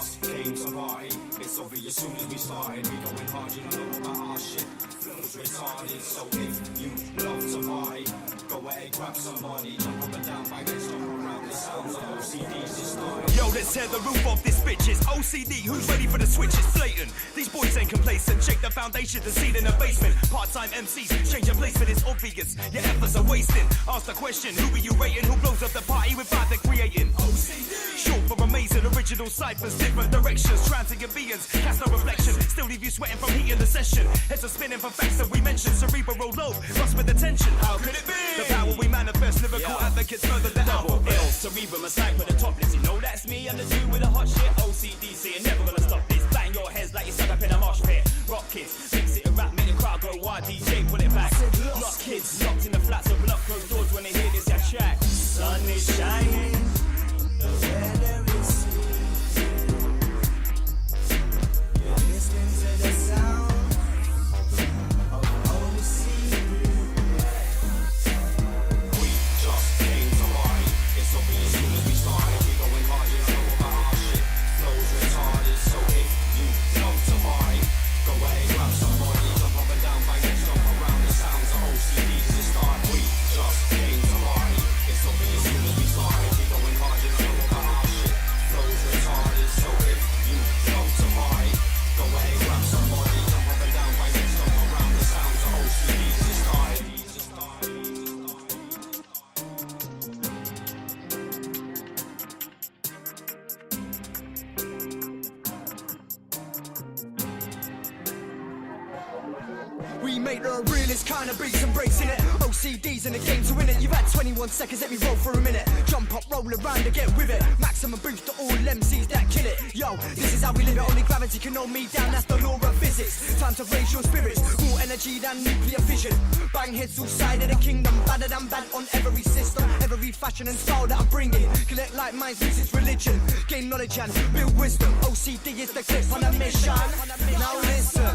just came to party. It's obvious soon as we started. We going hard, you know about our shit. Flows retarded, so if you love to party, go ahead, grab somebody, jump up and down, bang it, jump around. The sounds of OCDs just started. Yo, let's tear the roof off this bitch. It's OCD, who's ready for the switch? It's blatant. These boys ain't complacent. Shake the foundation, the seed in the basement. Part-time MCs, change your placement, it's obvious. Your efforts are wasting. Ask the question, who are you rating? Who blows up the party without the creating? OCD. Short for amazing, original ciphers, different directions, transient beings, cast no reflection, still leave you sweating from heat in the session. Heads are spinning for facts that we mentioned, cerebral lobe, lost with attention. How could it be? The power we manifest, lyrical advocates further than double L, cerebrum, a sniper, the topless. You know that's me, I'm the dude with the hot shit. OCD, saying never gonna stop this. Bang your heads like you're stuck up in a mosh pit. Rock kids, mix it and rap, make the crowd go wild. DJ, pull it back. Lost kids, locked in the flats, open up closed doors when they hear this track. Sun is shining, the weather is you're listening to the sound of OCD. We just came to party. It's obvious soon as we started. We going hard, you know about our shit. Flows retarded, so if you love to party, go ahead, grab somebody, jump up and down, bang it, jump around. The sounds of OCDs just start. We just came to party. It's obvious soon as we started. We going hard, you know about our shit. Flows retarded, so if you love to party, go ahead, grab somebody, jump up and down, bang it, jump around. The sounds of OCDs just started. We make the realest kind of beats and breaks in it. OCD's in the game to win it. You've had 21 seconds, let me roll for a minute. Jump up, roll around and get with it. Maximum boost to all MCs that kill it. Yo, this is how we live it. Only gravity can hold me down, that's the law of physics. Time to raise your spirits, more energy than nuclear fission. Bang heads all side of the kingdom, badder than bad on every system. Every fashion and style that I'm bringing. Collect like minds, music's religion. Gain knowledge and build wisdom. OCD is the clip on a mission. Now listen.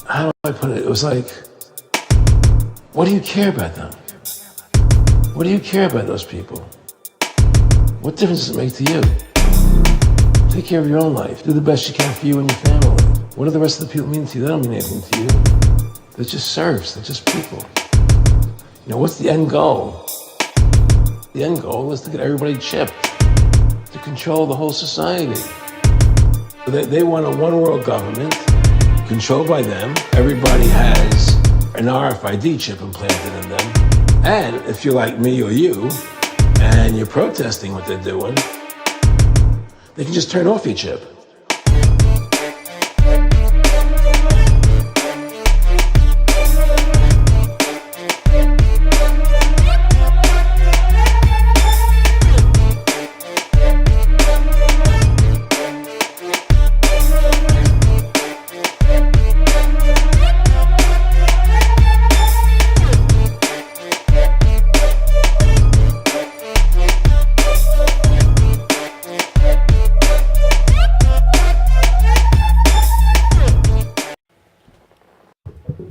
How do I put it? It was like, what do you care about them? What do you care about those people? What difference does it make to you? Take care of your own life. Do the best you can for you and your family. What do the rest of the people mean to you? They don't mean anything to you. They're just serfs. They're just people. You know, what's the end goal? The end goal is to get everybody chipped, to control the whole society. They want a one-world government controlled by them. Everybody has an RFID chip implanted in them. And if you're like me or you, and you're protesting what they're doing, they can just turn off your chip.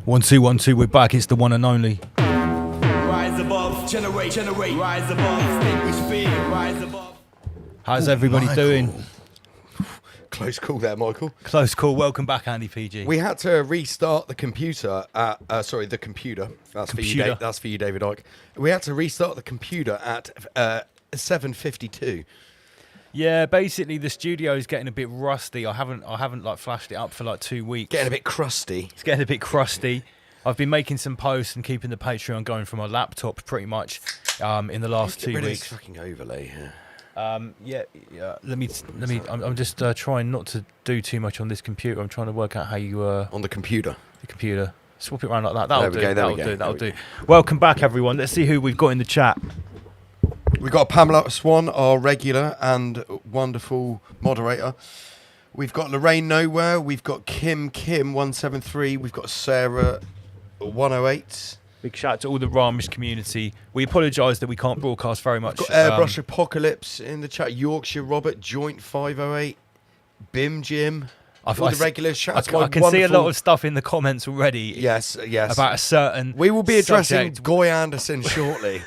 One, two, 1, 2, we're back. It's the one and only. Rise above, generate, rise above, extinguish fear, rise above. How's everybody doing? Close call there, Michael. Close call. Welcome back, Andy PG. We had to restart the computer at, the computer. That's for you, that's for you, David Icke. We had to restart the computer at 7:52. Yeah, basically the studio is getting a bit rusty. I haven't like flashed it up for like 2 weeks. Getting a bit crusty. It's getting a bit crusty. I've been making some posts and keeping the Patreon going from my laptop pretty much in the last 2 Get rid of weeks. this fucking overlay. Yeah. Let me. I'm just trying not to do too much on this computer. I'm trying to work out how you On the computer. the computer. Swap it around like that. There we go. That'll do. Welcome back, everyone. Let's see who we've got in the chat. We've got Pamela Swan, our regular and wonderful moderator. We've got Lorraine Nowhere. We've got Kim 173. We've got Sarah 108. Big shout out to all the Ramish community. We apologise that we can't broadcast very much. Got Airbrush Apocalypse in the chat. Yorkshire Robert, Joint 508, Bim Jim. All the regulars. Shout out to my I can see a lot wonderful- of stuff in the comments already. Yes. About a certain. We will be addressing subject. Goy Anderson shortly.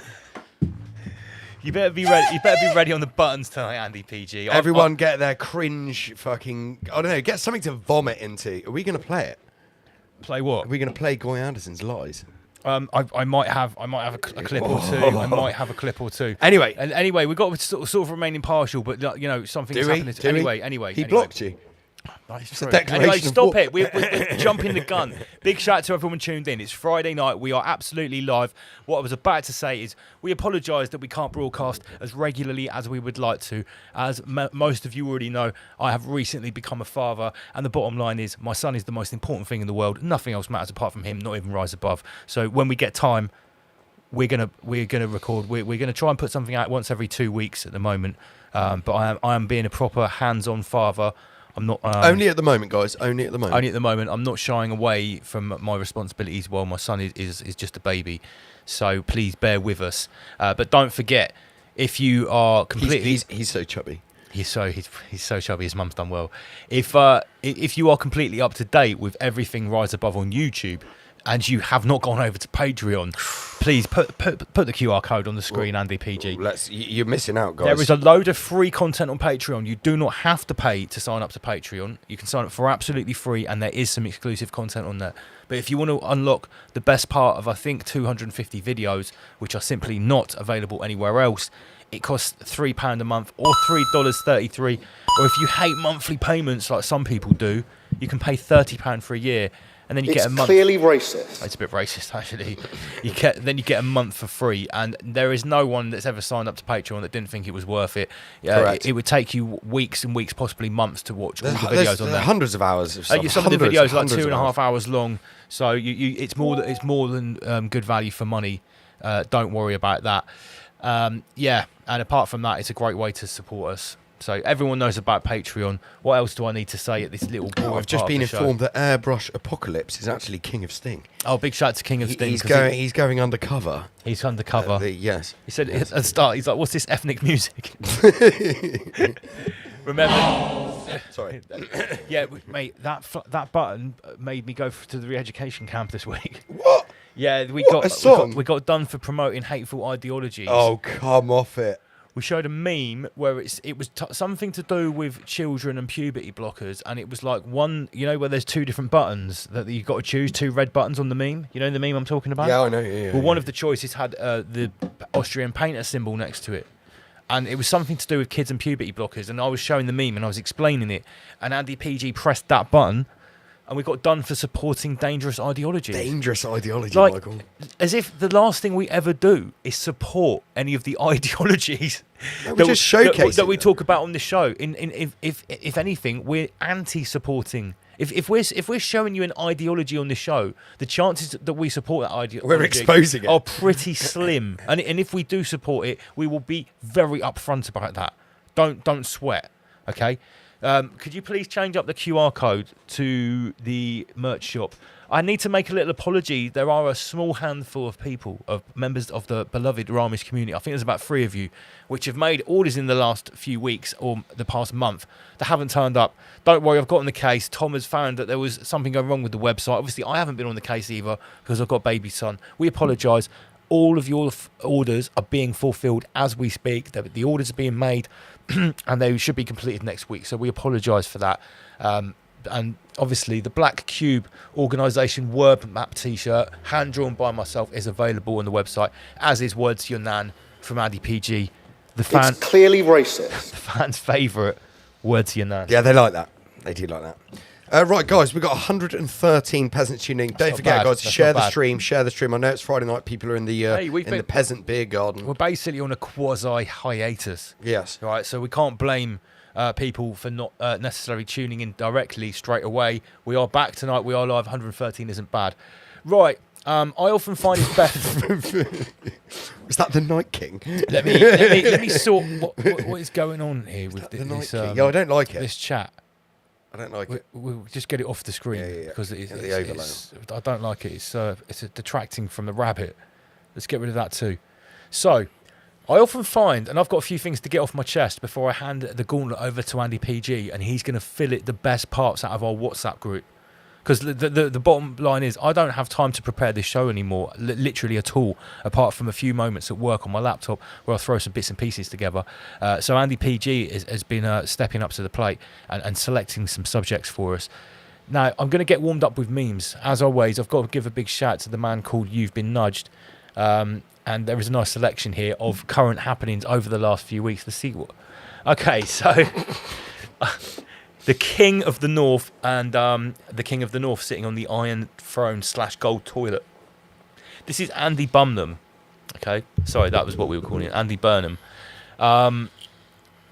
You better be ready. You better be ready on the buttons tonight, Andy PG. Everyone get their cringe fucking. I don't know. Get something to vomit into. Are we going to play it? Play what? Are we going to play Goy Anderson's lies? I might have a clip or two. I might have a clip or two. Anyway. And anyway, we've got to sort of remain impartial, but you know something's Do we? happening. Do we? Anyway, He blocked you. It's a declaration Anyway, of stop war. it. We're jumping the gun. Big shout out to everyone tuned in. It's Friday night. We are absolutely live. What I was about to say is we apologise that we can't broadcast as regularly as we would like to. As most of you already know, I have recently become a father, and the bottom line is my son is the most important thing in the world. Nothing else matters apart from him, not even Rise Above. So when we get time, we're gonna record. We're gonna try and put something out once every 2 weeks at the moment. But I am being a proper hands-on father. I'm not Only at the moment, guys. Only at the moment. only at the moment. I'm not shying away from my responsibilities while my son is just a baby. So please bear with us. But don't forget, if you are completely He's so chubby. he's so chubby. His mum's done well. If you are completely up to date with everything Rise Above on YouTube, and you have not gone over to Patreon, please put the QR code on the screen, Andy PG. You're missing out, guys. There is a load of free content on Patreon. You do not have to pay to sign up to Patreon. You can sign up for absolutely free, and there is some exclusive content on there. But if you want to unlock the best part of, I think, 250 videos, which are simply not available anywhere else, it costs £3 a month or $3.33. Or if you hate monthly payments like some people do, you can pay £30 for a year. And then you get a month. Clearly racist. It's a bit racist, actually. You get a month for free, and there is no one that's ever signed up to Patreon that didn't think it was worth it. Correct. It would take you weeks and weeks, possibly months, to watch all the There's videos on there. hundreds of hours of stuff. Some of the videos are like Hundreds of 2.5 hours long, so it's more than good value for money. Don't worry about that. Yeah, and apart from that, it's a great way to support us. So everyone knows about Patreon. What else do I need to say at this little boring I've just part of been the show? informed that Airbrush Apocalypse is actually King of Sting. Oh, big shout out to King of Sting. He's going undercover. He's undercover. Yes. He said at the start, he's like, "What's this ethnic music?" Remember? Sorry. Yeah, mate. That button made me go to the re-education camp this week. What? Yeah, we What, a song? got done for promoting hateful ideologies. Oh, come off it. We showed a meme where it was something to do with children and puberty blockers, and it was like one, you know, where there's two different buttons that you've got to choose, two red buttons on the meme. You know the meme I'm talking about? Yeah, I know. Yeah, Well, one of the choices had the Austrian painter symbol next to it. And it was something to do with kids and puberty blockers. And I was showing the meme and I was explaining it. And Andy PG pressed that button and we got done for supporting dangerous ideologies. Dangerous ideology, Like, Michael. as if the last thing we ever do is support any of the ideologies No, we're just showcasing that we them. talk about on this show. If anything, we're anti-supporting. If we're showing you an ideology on this show, the chances that we support that ideology We're exposing it. are pretty slim. And if we do support it, we will be very upfront about that. Don't sweat, okay? Could you please change up the QR code to the merch shop? I need to make a little apology. There are a small handful of people, of members of the beloved Ramish community, I think there's about 3 of you, which have made orders in the last few weeks or the past month that haven't turned up. Don't worry, I've got on the case. Tom has found that there was something going wrong with the website. Obviously, I haven't been on the case either because I've got a baby son. We apologise. All of your orders are being fulfilled as we speak. The orders are being made and they should be completed next week. So we apologise for that. And obviously the Black Cube organisation word map t-shirt, hand drawn by myself, is available on the website, as is Words to Your Nan from Andy PG. The fan, It's clearly racist. the fans' favourite word to your nan. Yeah, they like that. They do like that. Right, guys, we've got 113 peasants tuning in. Don't not forget, bad. guys, to That's share not the bad. stream. Share the stream. I know it's Friday night. People are in the Hey, we've been- peasant beer garden. We're basically on a quasi hiatus. Yes. Right, so we can't blame people for not necessarily tuning in directly straight away. We are back tonight. We are live. 113 isn't bad. Right. I often find it best. Is that the Night King? let me sort what is going on here with The Night this. King. Yeah, I don't like it. This chat. I don't like it. We'll just get it off the screen Yeah. because it's, Get the it's- overlay I don't like it. It's detracting from the rabbit. Let's get rid of that too. So, I often find, and I've got a few things to get off my chest before I hand the gauntlet over to Andy PG, and he's going to fill it the best parts out of our WhatsApp group. Because the bottom line is, I don't have time to prepare this show anymore, literally at all, apart from a few moments at work on my laptop where I throw some bits and pieces together. So Andy PG has been stepping up to the plate and selecting some subjects for us. Now, I'm going to get warmed up with memes. As always, I've got to give a big shout to the man called You've Been Nudged. And there is a nice selection here of current happenings over the last few weeks. Let's see what... Okay, so... The King of the North and the King of the North sitting on the Iron Throne / gold toilet. This is Andy Burnham. Okay, sorry, that was what we were calling it, Andy Burnham.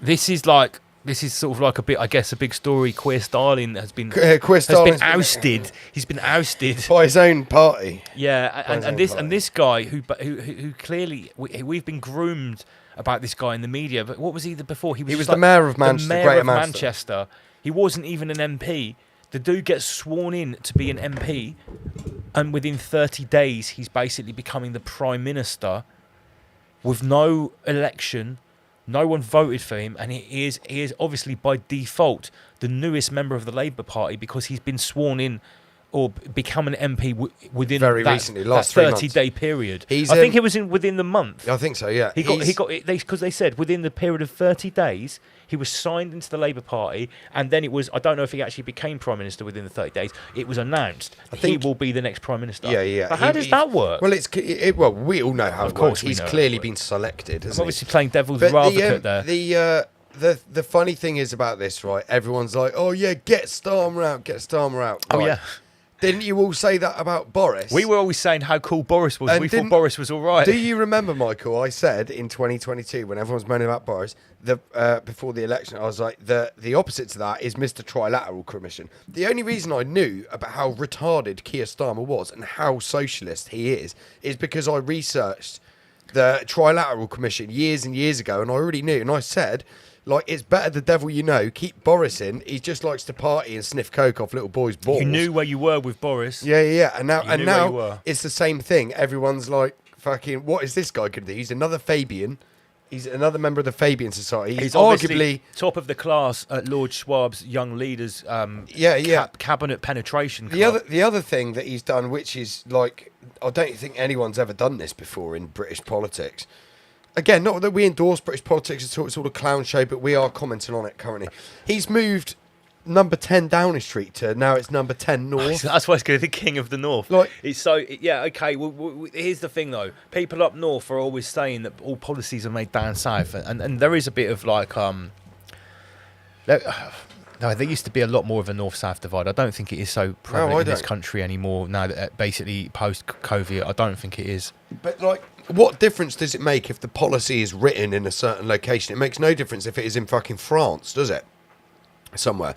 This is sort of like a bit, I guess, a big story. Queer Stalin has been ousted. He's been ousted by his own party. Yeah, By his own and this guy who clearly we've been groomed about this guy in the media. But what was he before? He was was like the mayor of Manchester. Greater Manchester. He wasn't even an MP. The dude gets sworn in to be an MP, and within 30 days, he's basically becoming the Prime Minister with no election. No one voted for him, and he is obviously by default the newest member of the Labour Party because he's been sworn in or become an MP within Very that, recently, last that 3 30-day period. He's I think it was within the month. I think so. Yeah, He got because they said within the period of 30 days he was signed into the Labour Party, and then it was, I don't know if he actually became Prime Minister within the 30 days. It was announced he think- will be the next Prime Minister. Yeah. But how does that work? Well, well, we all know how Of it course works. we He's know how it clearly works. been selected. I'm Hasn't obviously playing devil's he? advocate there. The funny thing is about this, right? Everyone's like, "Oh yeah, get Starmer out, get Starmer out." Oh Right. yeah. Didn't you all say that about Boris? We were always saying how cool Boris was. And We thought didn't- Boris was all right. Do you remember, Michael? I said in 2022 when everyone was moaning about Boris, before the election, I was like, the opposite to that is Mr. Trilateral Commission. The only reason I knew about how retarded Keir Starmer was and how socialist he is because I researched the Trilateral Commission years and years ago, and I already knew. And I said, like, it's better the devil you know. Keep Boris in. He just likes to party and sniff coke off little boys' balls. You knew where you were with Boris. Yeah. And knew where you now were. it's the same thing. Everyone's like, fucking, what is this guy going to do? He's another Fabian. He's another member of the Fabian Society. He's obviously arguably top of the class at Lord Schwab's Young Leaders cabinet penetration club. the other thing that he's done, which is like, I don't think anyone's ever done this before in British politics. Again, not that we endorse British politics at all, it's all a clown show, but we are commenting on it currently. He's moved number 10 Downing Street to now it's number 10 North. That's why it's going to be the King of the North. Like- it's so yeah, okay. Well, here's the thing though: people up north are always saying that all policies are made down south, and there is a bit of like no, there used to be a lot more of a north-south divide. I don't think it is so prevalent in this country anymore now that basically post-COVID. I don't think it is. But like, what difference does it make if the policy is written in a certain location? It makes no difference if it is in fucking France, does it? Somewhere.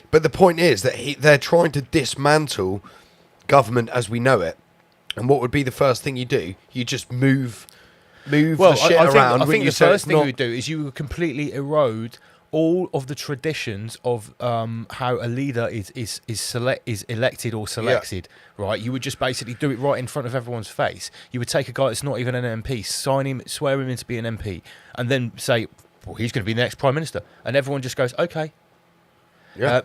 But the point is that they're trying to dismantle government as we know it. And what would be the first thing you do? You just move the shit around. I think you the say first it's thing not- you would do is you would completely erode all of the traditions of how a leader is elected or selected, right? You would just basically do it right in front of everyone's face. You would take a guy that's not even an MP, swear him in to be an MP, and then say, well, he's going to be the next Prime Minister. And everyone just goes, okay. Yeah.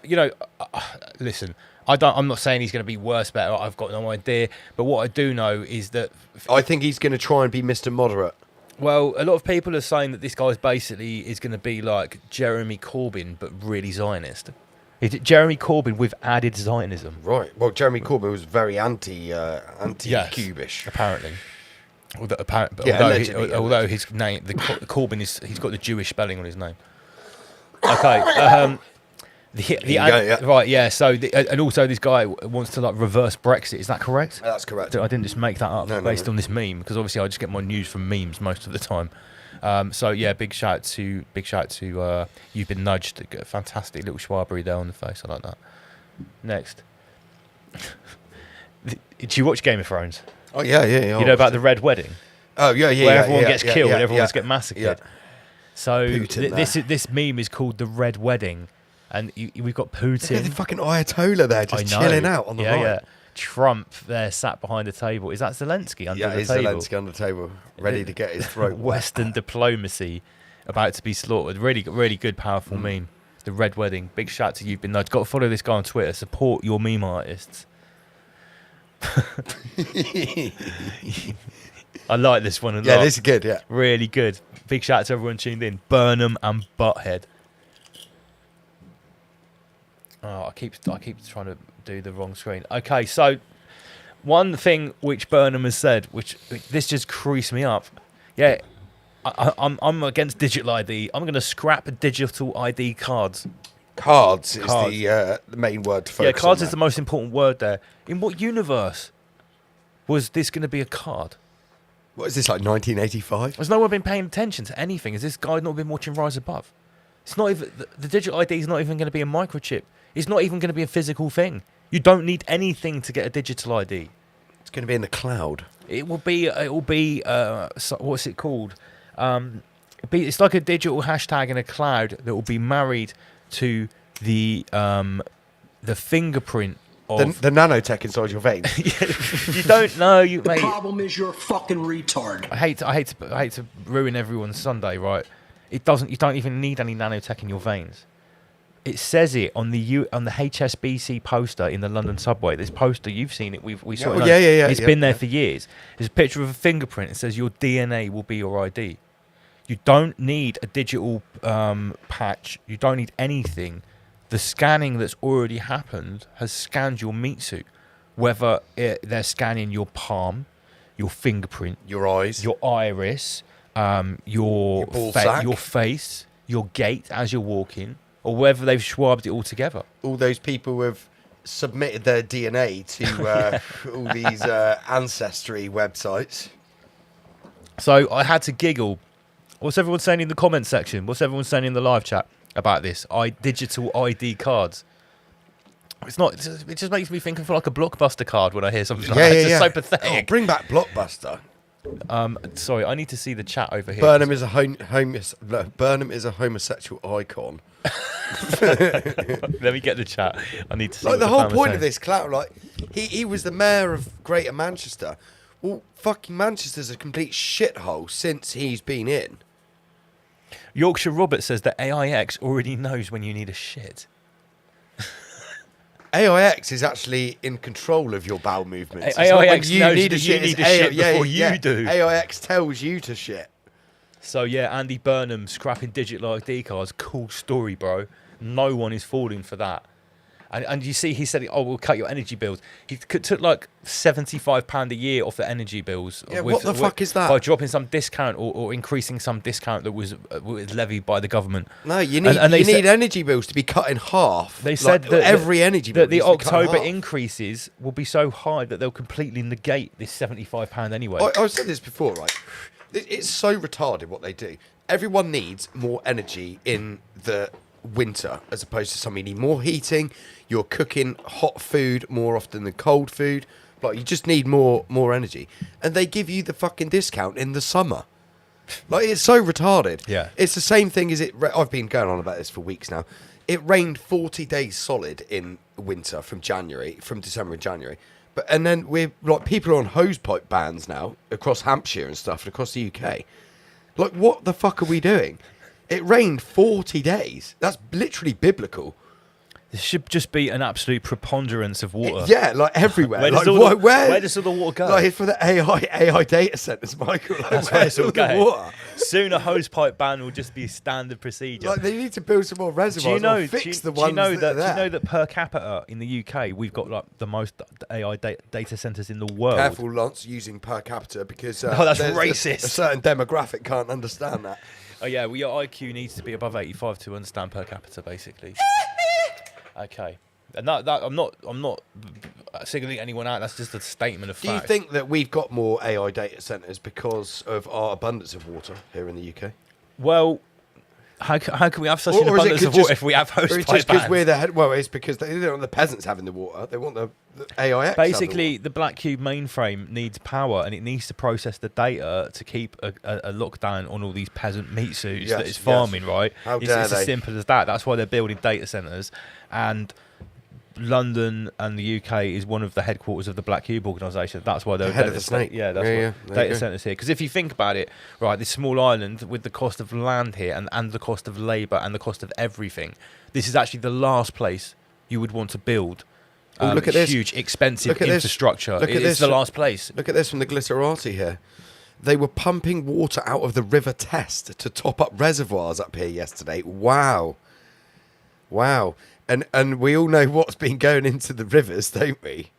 Listen, I'm not saying he's going to be worse, better. I've got no idea. But what I do know is that I think he's going to try and be Mr. Moderate. well, a lot of people are saying that this guy's basically is going to be like Jeremy Corbyn, but really Zionist. Is it Jeremy Corbyn with added Zionism? Right. Well, Jeremy Corbyn was very anti-Cubish. Apparently. Yeah, allegedly, although his name, Corbyn he's got the Jewish spelling on his name. Okay. Right, yeah. So, and also this guy wants to like reverse Brexit. Is that correct? That's correct. I didn't just make that up No, based on this meme, because obviously I just get my news from memes most of the time. So yeah, big shout to You've Been Nudged. Fantastic little schwabbery there on the face. I like that. Next, did you watch Game of Thrones? Oh yeah. You know about the Red Wedding? Oh yeah. Where everyone gets killed and everyone gets massacred. Yeah. So Putin this meme is called the Red Wedding, and we've got Putin. Look at the fucking Ayatollah there, just chilling out on the right. Yeah. Trump there, sat behind the table. Is that Zelensky under the it's table? Zelensky on the table, ready to get his throat. Western diplomacy about to be slaughtered. Really, really good, powerful meme. The Red Wedding. Big shout to You've Been Nudged. Got to follow this guy on Twitter. Support your meme artists. I like this one a lot. Yeah, this is good. Yeah, really good. Big shout out to everyone tuned in. Burnham and Butthead. Oh, I keep trying to do the wrong screen. Okay, so one thing which Burnham has said, which this just creased me up. Yeah, I'm against digital ID. I'm going to scrap digital ID cards. Cards is the main word to focus on. Yeah, cards is the most important word there. In what universe was this going to be a card? What is this, like 1985? Has no one been paying attention to anything? Has this guy not been watching Rise Above? It's not even the digital ID is not even going to be a microchip. It's not even going to be a physical thing. You don't need anything to get a digital ID. It's going to be in the cloud. It will be. What's it called? It's like a digital hashtag in a cloud that will be married to the fingerprint of the nanotech inside your veins. You don't know, you mate. The problem is you're a fucking retard. I hate to ruin everyone's Sunday, right? You don't even need any nanotech in your veins. It says it on the HSBC poster in the London subway. This poster, you've seen it. We saw it. It's been there for years. There's a picture of a fingerprint. It says your DNA will be your ID. You don't need a digital patch. You don't need anything. The scanning that's already happened has scanned your meat suit. Whether they're scanning your palm, your fingerprint, your eyes, your iris, your face, your gait as you're walking, or whether they've swabbed it all together. All those people who have submitted their DNA to all these ancestry websites. So I had to giggle. What's everyone saying in the comments section? What's everyone saying in the live chat about this? Digital ID cards. It's not. It just makes me think of like a Blockbuster card when I hear something like that. It's just so pathetic. Oh, bring back Blockbuster. Sorry, I need to see the chat over here. Burnham is a homosexual icon. Let me get the chat. I need to see. Like the whole point of this clout, like he was the mayor of Greater Manchester. Well, fucking Manchester's a complete shithole since he's been in. Yorkshire Robert says that AIX already knows when you need a shit. AIX is actually in control of your bowel movements. It's AIX not when knows you need a shit before you do. AIX tells you to shit. So yeah, Andy Burnham scrapping digital ID cards. Cool story, bro. No one is falling for that. And you see, he said, "Oh, we'll cut your energy bills." He took like £75 a year off the energy bills. Yeah, what the fuck is that? By dropping some discount or increasing some discount that was levied by the government. No, you need need energy bills to be cut in half. They said that every energy bill that the October increases will be so high that they'll completely negate this £75 anyway. I've said this before, right? It's so retarded what they do. Everyone needs more energy in the winter as opposed to something. You need more heating. You're cooking hot food more often than cold food. Like, you just need more energy. And they give you the fucking discount in the summer. Like, it's so retarded. Yeah. It's the same thing as I've been going on about this for weeks now. It rained 40 days solid in winter from December and January. And then we're like, people are on hosepipe bans now across Hampshire and stuff and across the UK. Like, what the fuck are we doing? It rained 40 days. That's literally biblical. There should just be an absolute preponderance of water. Yeah, like everywhere. Where does, like, all the, where where does all the water go? Like for the AI data centers, Michael. Like, That's where it's all the going. water? Soon a hosepipe ban will just be standard procedure. Like they need to build some more reservoirs. Or fix the ones do you that are there. that per capita in the UK we've got like the most AI data centers in the world? Careful, Lance, using per capita because Oh, that's there's racist. A certain demographic can't understand that. Oh yeah, well your IQ needs to be above 85 to understand per capita, basically. Okay, and that I'm not singling anyone out. That's just a statement of Do fact. you think that we've got more AI data centers because of our abundance of water here in the UK? Well, how can we have such an Or is it abundance of just- water if we have Or it's hosepipe just because bans? we're the head. Well, it's because they don't want the peasants having the water. They want the AIX. Basically, the Black Cube mainframe needs power, and it needs to process the data to keep a lockdown on all these peasant meat suits that Yes, it's farming. yes. Right? How It's dare as they. simple as that. That's why they're building data centers, and London and the UK is one of the headquarters of the Black Cube organisation. That's why they're Head of the snake. Yeah, that's Yeah, why yeah, there you data go. centers here. Because if you think about it, right, this small island with the cost of land here and the cost of labour and the cost of everything, this is actually the last place you would want to build. Oh, look at this. Huge, expensive Look at this. infrastructure. Look at It's this. the last place. Look at this from the Glitterati here. They were pumping water out of the River Test to top up reservoirs up here yesterday. Wow. Wow. And we all know what's been going into the rivers, don't we?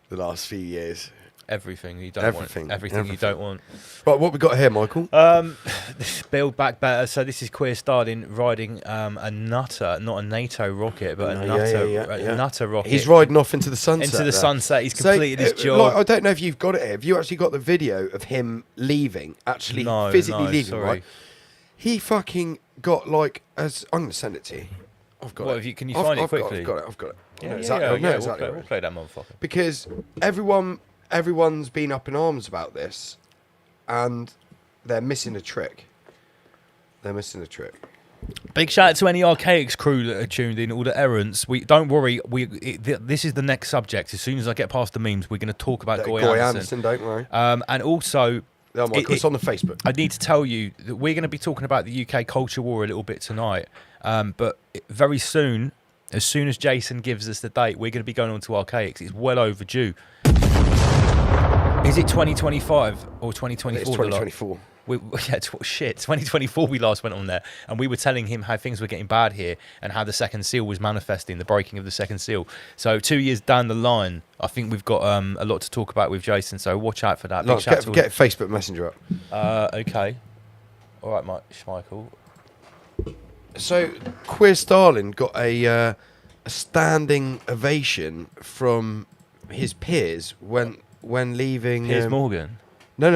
The last few years. Everything you don't Everything, want. Everything you don't want. Right, what we got here, Michael? Build back better. So this is Queer Starling riding a Nutter, not a NATO rocket, but a No, Nutter, yeah. a Nutter rocket. He's riding off into the sunset. into the there. sunset. He's So, completed his job. Like, I don't know if you've got it here. Have you actually got the video of him leaving? Actually, No, physically no, leaving, sorry. right? He fucking got like as I'm going to send it to you. I've got What, it. if you- can you find it quickly? I've got it. I know yeah, exactly- yeah, I know yeah, exactly we'll what it play is. that motherfucker. Because everyone's been up in arms about this, and they're missing a trick. Big shout out to any Archaics crew that are tuned in, all the errands. We don't worry. This is the next subject. As soon as I get past the memes, we're going to talk about Goy Anderson. Don't worry. And also, Oh, Michael, it's on the Facebook. I need to tell you that we're going to be talking about the UK culture war a little bit tonight. But very soon, as soon as Jason gives us the date, we're going to be going on to Archaics. It's well overdue. Is it 2025 or 2024? It's 2024. Shit. 2024 we last went on there, and we were telling him how things were getting bad here and how the second seal was manifesting, the breaking of the second seal. So 2 years down the line, I think we've got a lot to talk about with Jason, so watch out for that. Big Lance, shout out to get Facebook Messenger up. okay. All right, Schmeichel. So, Queer Starling got a standing ovation from his peers when leaving. Piers Morgan. No.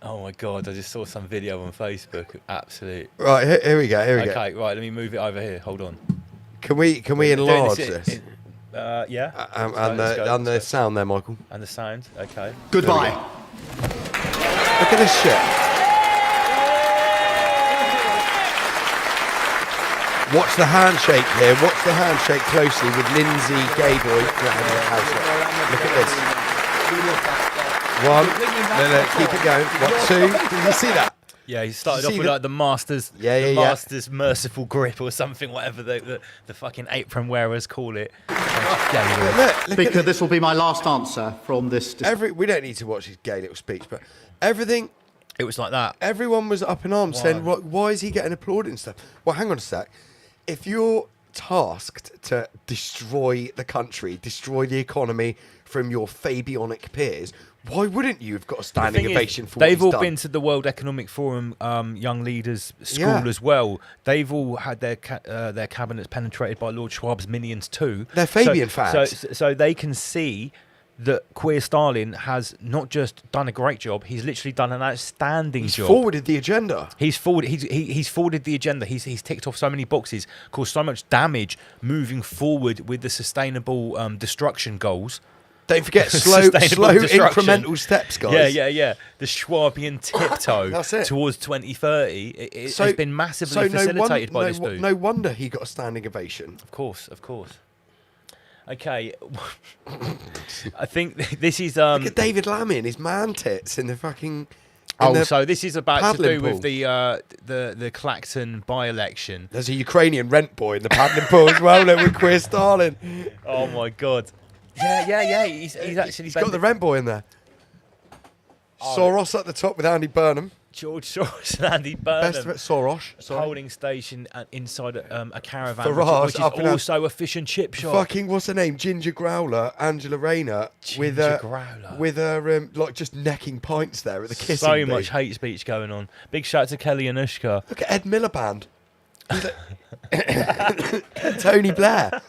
Oh my God, I just saw some video on Facebook. Absolute. Right, here we go. Okay, right, let me move it over here. Hold on. Can we enlarge this? Yeah. And the sound there, Michael. And the sound. Okay. Goodbye. Look at this shit. Watch the handshake here. Watch the handshake closely with Lindsay Gayboy. Look at this. One. No, keep it going. 1, 2. Did you see that? Yeah, he started See off with the- like the Masters, Yeah. Masters merciful grip or something, whatever the fucking apron wearers call it. Yeah, Look Speaker, at this will be my last answer from this. we don't need to watch his gay little speech, but everything. it was like that. Everyone was up in arms saying, why is he getting applauded and stuff? Well, hang on a sec. If you're tasked to destroy the country, destroy the economy from your Fabionic peers, why wouldn't you have got a standing thing is, ovation for what they've he's all done? been to the World Economic Forum Young Leaders School Yeah. as well. They've all had their cabinets penetrated by Lord Schwab's minions too. They're Fabian fags. So they can see that Queer Starling has not just done a great job, he's literally done an outstanding He's job. forwarded the agenda. He's forwarded the agenda. He's ticked off so many boxes, caused so much damage moving forward with the sustainable destruction goals. Don't forget slow Sustainable destruction. incremental steps, guys. Yeah. The Schwabian tiptoe That's it. towards 2030 it has been massively facilitated by this dude. No wonder he got a standing ovation. Of course. Okay, I think this is Look at David Lammy and his man tits in the fucking In Oh, the so this is about to paddling do with pool. the Clacton by-election. There's a Ukrainian rent boy in the paddling pool as well, with Queer Stalin. Oh my God. Yeah. He's actually He's got the rent boy in there. Soros at the top with Andy Burnham. George Soros and Andy Best of Burnham it, Soros. Sorry. holding station inside a caravan, Farage which up is in a- also a fish and chip shop. Fucking what's her name? Ginger Growler, Angela Rayner, with Ginger Growler. with her like just necking pints there at the kissing. So bee. much hate speech going on. Big shout out to Kelly Anushka. Look at Ed Miliband. Tony Blair.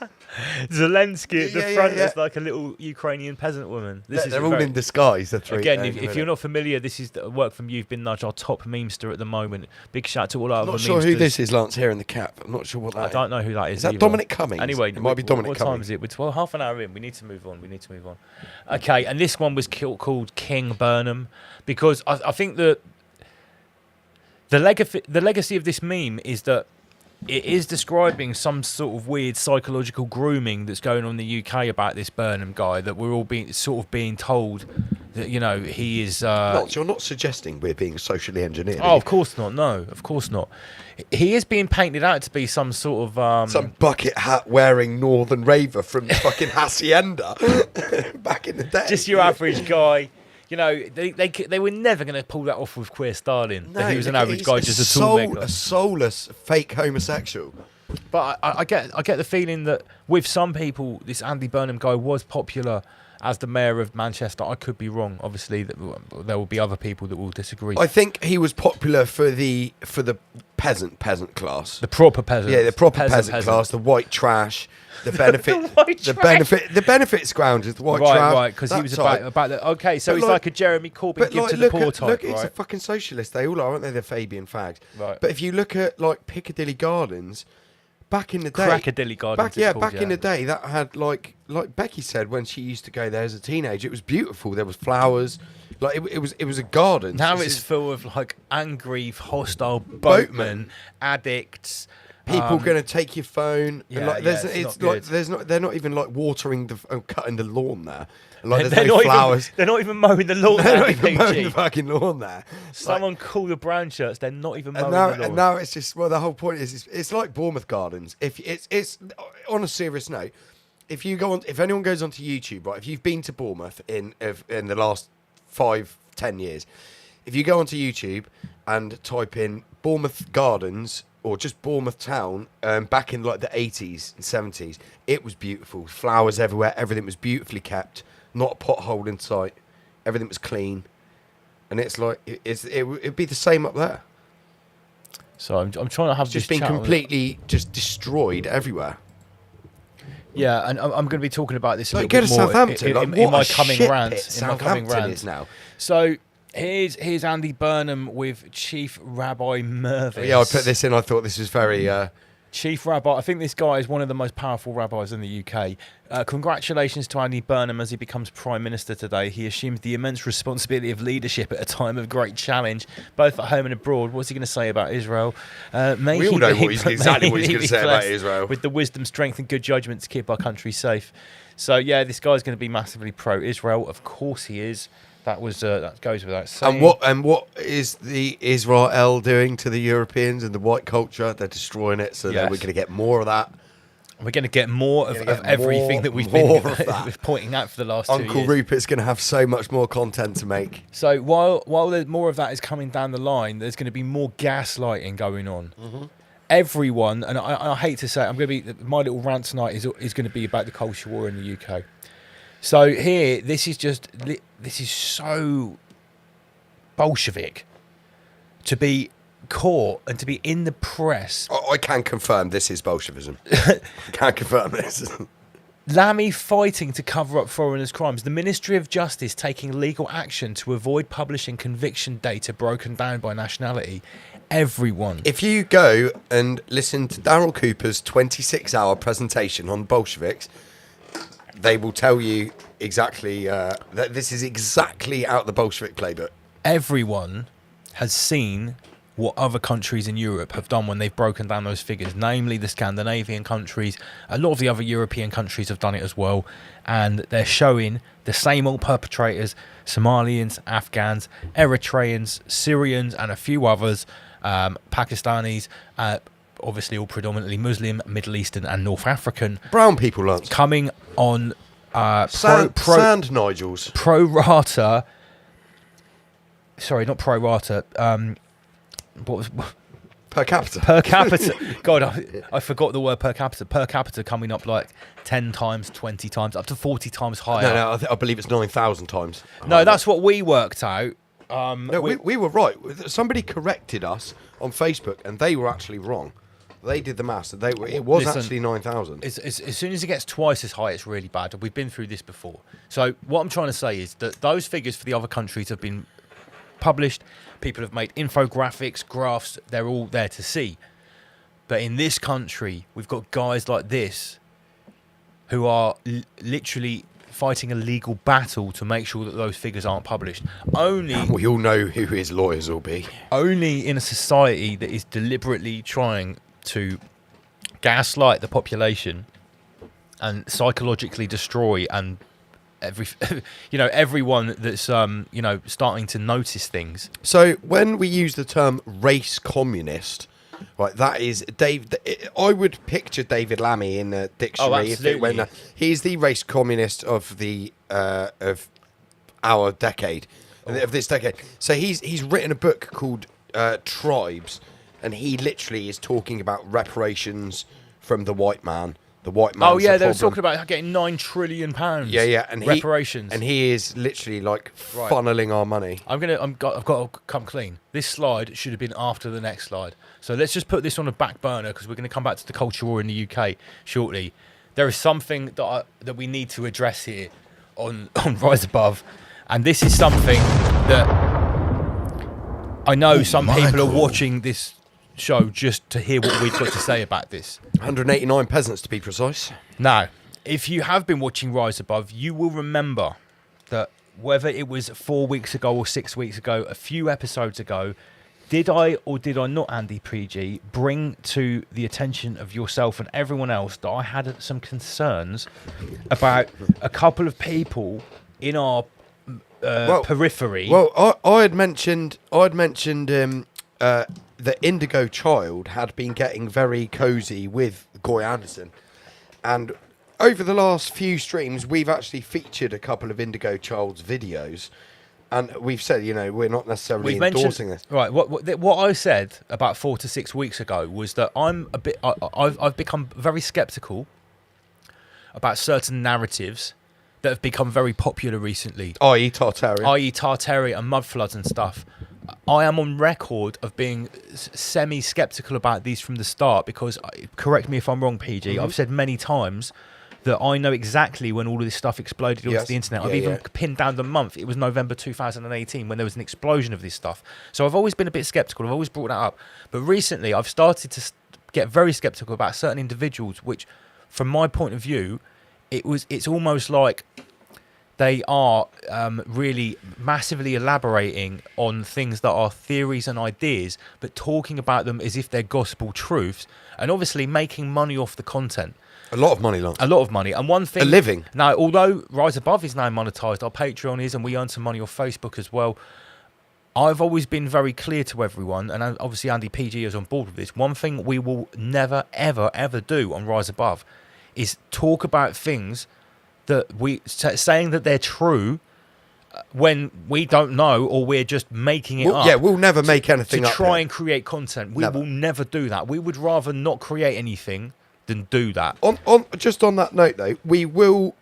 Zelensky at the Yeah, front yeah. is like a little Ukrainian peasant woman. This is They're all very- in disguise. The three. Again, if you're not familiar, this is the work from You've Been Nudged, our top memester at the moment. Big shout out to all our I'm other not sure who memesters. this is, Lance, here in the cap. I'm not sure what that I is. don't know who that is. Is that either. Dominic Cummings? Anyway, It might be Dominic what time Cummings. is it? We're half an hour in. We need to move on. Okay, and this one was called King Burnham because I think that the legacy of this meme is that it is describing some sort of weird psychological grooming that's going on in the UK about this Burnham guy, that we're all being told that, you know, he is Lance, you're not suggesting we're being socially engineered. oh, of course not. No, of course not. He is being painted out to be some sort of Some bucket hat wearing northern raver from the fucking hacienda back in the day. just your average guy. You know, they were never going to pull that off with Queer Stalin. That he was an average guy, just a toolmaker. a soulless fake homosexual. But I get the feeling that with some people, this Andy Burnham guy was popular as the mayor of Manchester. I could be wrong. Obviously, there will be other people that will disagree. I think he was popular for the peasant class. The proper peasant. Yeah, the proper peasant class, the white trash, the benefit, the benefit scroungers, the white trash. Right, because he that was type. about the. Okay, so But he's like a Jeremy Corbyn But give like, to the look poor at, type, look, it's a right? fucking socialist. They all are, aren't they? The Fabian fags. Right. But if you look at like Piccadilly Gardens, back in the day, Crackadilly Gardens. back in the day, that had like Becky said when she used to go there as a teenager, it was beautiful. There was flowers, like it was a garden. Now This it's is full of like angry, hostile boatmen, addicts. people going to take your phone. yeah, and like, yeah, there's, it's it's not like good. there's not. They're not even like watering cutting the lawn there. And, like They're there's no not flowers. even. They're not even mowing the lawn. They're now, not even mowing PG. the fucking lawn there. Someone call the brown shirts. They're not even mowing And now, the lawn. and now it's just the whole point is it's like Bournemouth Gardens. If it's on a serious note, if anyone goes onto YouTube, right? If you've been to Bournemouth in the last 5-10 years, if you go onto YouTube and type in Bournemouth Gardens or just Bournemouth Town, back in like the 80s and 70s, it was beautiful. Flowers everywhere. Everything was beautifully kept. Not a pothole in sight. Everything was clean. And it's like it'd be the same up there. So I'm trying to have It's just this been chat on- completely just destroyed everywhere. Yeah, and I'm going to be talking about this a Like little go to bit more Southampton. in Like, in what my a coming shit rant. pit In my coming Southampton rant. is now. So here's Andy Burnham with Chief Rabbi Mervis. Yeah, I put this in. I thought this was very. Chief Rabbi. I think this guy is one of the most powerful rabbis in the UK. Congratulations to Andy Burnham as he becomes Prime Minister today. He assumes the immense responsibility of leadership at a time of great challenge, both at home and abroad. What's he going to say about Israel? May We all he know be- what exactly what he's may he gonna be say about blessed Israel. with the wisdom, strength, and good judgment to keep our country safe. So yeah, this guy's going to be massively pro-Israel. Of course he is. That goes without saying. And what is the Israel doing to the Europeans and the white culture? They're destroying it, so Yes. we're going to get more of that. We're going to get more of We're gonna get everything more- that we've more been of that. pointing out for the last 2 Uncle years. Rupert's going to have so much more content to make. So while there's more of that is coming down the line, there's going to be more gaslighting going on. Mm-hmm. Everyone, and I hate to say it, my little rant tonight is going to be about the culture war in the UK. So here, this is so Bolshevik to be caught and to be in the press. I can confirm this is Bolshevism. I can confirm this. Lammy fighting to cover up foreigners' crimes. The Ministry of Justice taking legal action to avoid publishing conviction data broken down by nationality. Everyone. If you go and listen to Daryl Cooper's 26-hour presentation on Bolsheviks, they will tell you exactly that this is exactly out the Bolshevik playbook. Everyone has seen what other countries in Europe have done when they've broken down those figures, namely the Scandinavian countries. A lot of the other European countries have done it as well, and they're showing the same old perpetrators: Somalians, Afghans, Eritreans, Syrians, and a few others, Pakistanis, obviously all predominantly Muslim, Middle Eastern, and North African, Brown people, Lance. coming on Sand Nigels. pro rata. Sorry, not pro rata. What was Per capita. per capita? God, I forgot the word per capita. Per capita coming up like 10 times, 20 times, up to 40 times higher. No, I believe it's 9,000 times. No, that's what we worked out. No, we were right. Somebody corrected us on Facebook, and they were actually wrong. They did the maths. It was Listen, actually 9,000. As soon as it gets twice as high, it's really bad. We've been through this before. So what I'm trying to say is that those figures for the other countries have been published. People have made infographics, graphs. They're all there to see. But in this country, we've got guys like this who are literally fighting a legal battle to make sure that those figures aren't published. We all know who his lawyers will be. Only in a society that is deliberately trying to gaslight the population and psychologically destroy and everyone that's starting to notice things. So when we use the term race communist, right, that is I would picture David Lammy in the dictionary. Absolutely. He's the race communist of our decade, of this decade. So he's written a book called Tribes, and he literally is talking about reparations from the white man. The white man. Oh yeah, they were talking about getting £9 trillion. Yeah, and reparations. He is literally like funneling our money. I've got to come clean. This slide should have been after the next slide. So let's just put this on a back burner because we're going to come back to the culture war in the UK shortly. There is something that we need to address here on Rise Above, and this is something that I know some people are watching this show just to hear what we've got to say about this. 189 peasants to be precise. Now, if you have been watching Rise Above, you will remember that whether it was 4 weeks ago or 6 weeks ago, a few episodes ago, did I or did I not, Andy PG, bring to the attention of yourself and everyone else that I had some concerns about a couple of people in our periphery? Well, I had mentioned the Indigo Child had been getting very cozy with Goy Anderson, and over the last few streams we've actually featured a couple of Indigo Child's videos, and we've said we're not necessarily endorsing this. Right, what I said about 4 to 6 weeks ago was that I've become very sceptical about certain narratives that have become very popular recently, i.e. Tartarian and mud floods and stuff. I am on record of being semi-skeptical about these from the start because, correct me if I'm wrong, PG, I've said many times that I know exactly when all of this stuff exploded onto the internet. I've even pinned down the month. It was November 2018 when there was an explosion of this stuff. So I've always been a bit skeptical. I've always brought that up. But recently I've started to get very skeptical about certain individuals, which, from my point of view, it's almost like they are really massively elaborating on things that are theories and ideas, but talking about them as if they're gospel truths, and obviously making money off the content. A lot of money, Lance. A lot of money. And one thing... A living. Now, although Rise Above is now monetised, our Patreon is, and we earn some money off Facebook as well, I've always been very clear to everyone, and obviously Andy PG is on board with this, one thing we will never, ever, ever do on Rise Above is talk about things that saying that they're true when we don't know, or we're just making it up. Yeah, we'll never make anything up. To try and create content. We will never do that. We would rather not create anything than do that. Just on that note, though, we will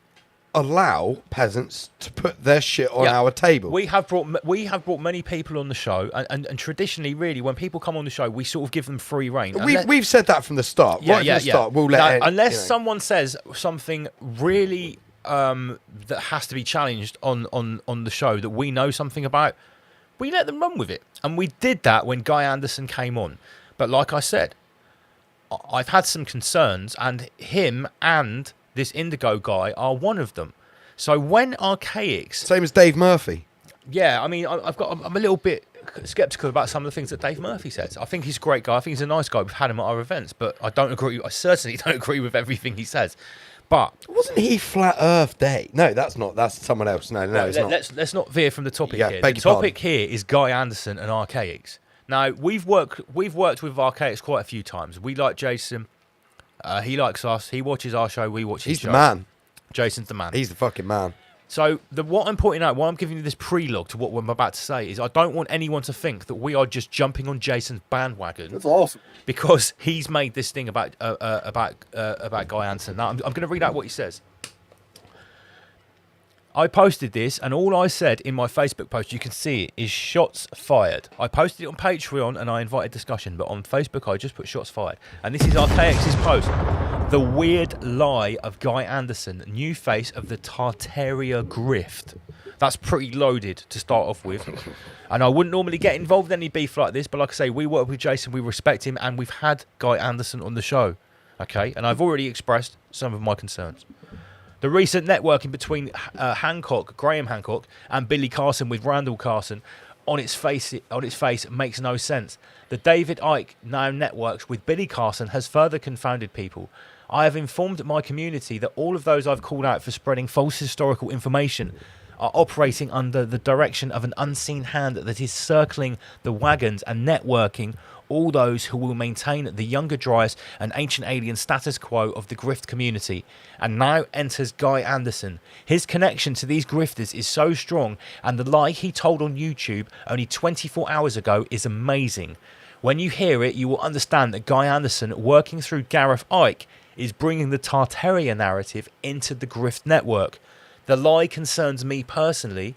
allow peasants to put their shit on our table. We have brought many people on the show, and traditionally, really, when people come on the show, we sort of give them free reign. We've said that from the start. From the start, we'll let unless someone says something really that has to be challenged on the show that we know something about, we let them run with it. And we did that when Guy Anderson came on. But like I said, I've had some concerns, and him and this Indigo guy are one of them. So when Archaics... Same as Dave Murphy. Yeah, I mean, I'm a little bit skeptical about some of the things that Dave Murphy says. I think he's a great guy. I think he's a nice guy. We've had him at our events, but I certainly don't agree with everything he says. But Wasn't he Flat Earth Day? No, that's not. That's someone else. No, it's not. let's not veer from the topic Yeah, here. beg The your topic here is Guy Anderson and Archaics. Now we've worked with Archaics quite a few times. We like Jason. He likes us. He watches our show. We watch his He's show. the man. Jason's the man. He's the fucking man. So what I'm pointing out, why I'm giving you this prelogue to what I'm about to say is I don't want anyone to think that we are just jumping on Jason's bandwagon. That's awesome. Because he's made this thing about Guy Anderson. Now I'm going to read out what he says. I posted this, and all I said in my Facebook post, you can see it, is shots fired. I posted it on Patreon, and I invited discussion, but on Facebook, I just put shots fired. And this is Archaics' post. The weird lie of Guy Anderson, new face of the Tartaria grift. That's pretty loaded to start off with. And I wouldn't normally get involved in any beef like this, but like I say, we work with Jason, we respect him, and we've had Guy Anderson on the show. Okay? And I've already expressed some of my concerns. The recent networking between Graham Hancock, and Billy Carson with Randall Carson on its face makes no sense. The David Icke now networks with Billy Carson has further confounded people. I have informed my community that all of those I've called out for spreading false historical information are operating under the direction of an unseen hand that is circling the wagons and networking all those who will maintain the younger Dryas and Ancient Alien status quo of the grift community. And now enters Guy Anderson. His connection to these grifters is so strong, and the lie he told on YouTube only 24 hours ago is amazing. When you hear it, you will understand that Guy Anderson, working through Gareth Icke, is bringing the Tartaria narrative into the grift network. The lie concerns me personally.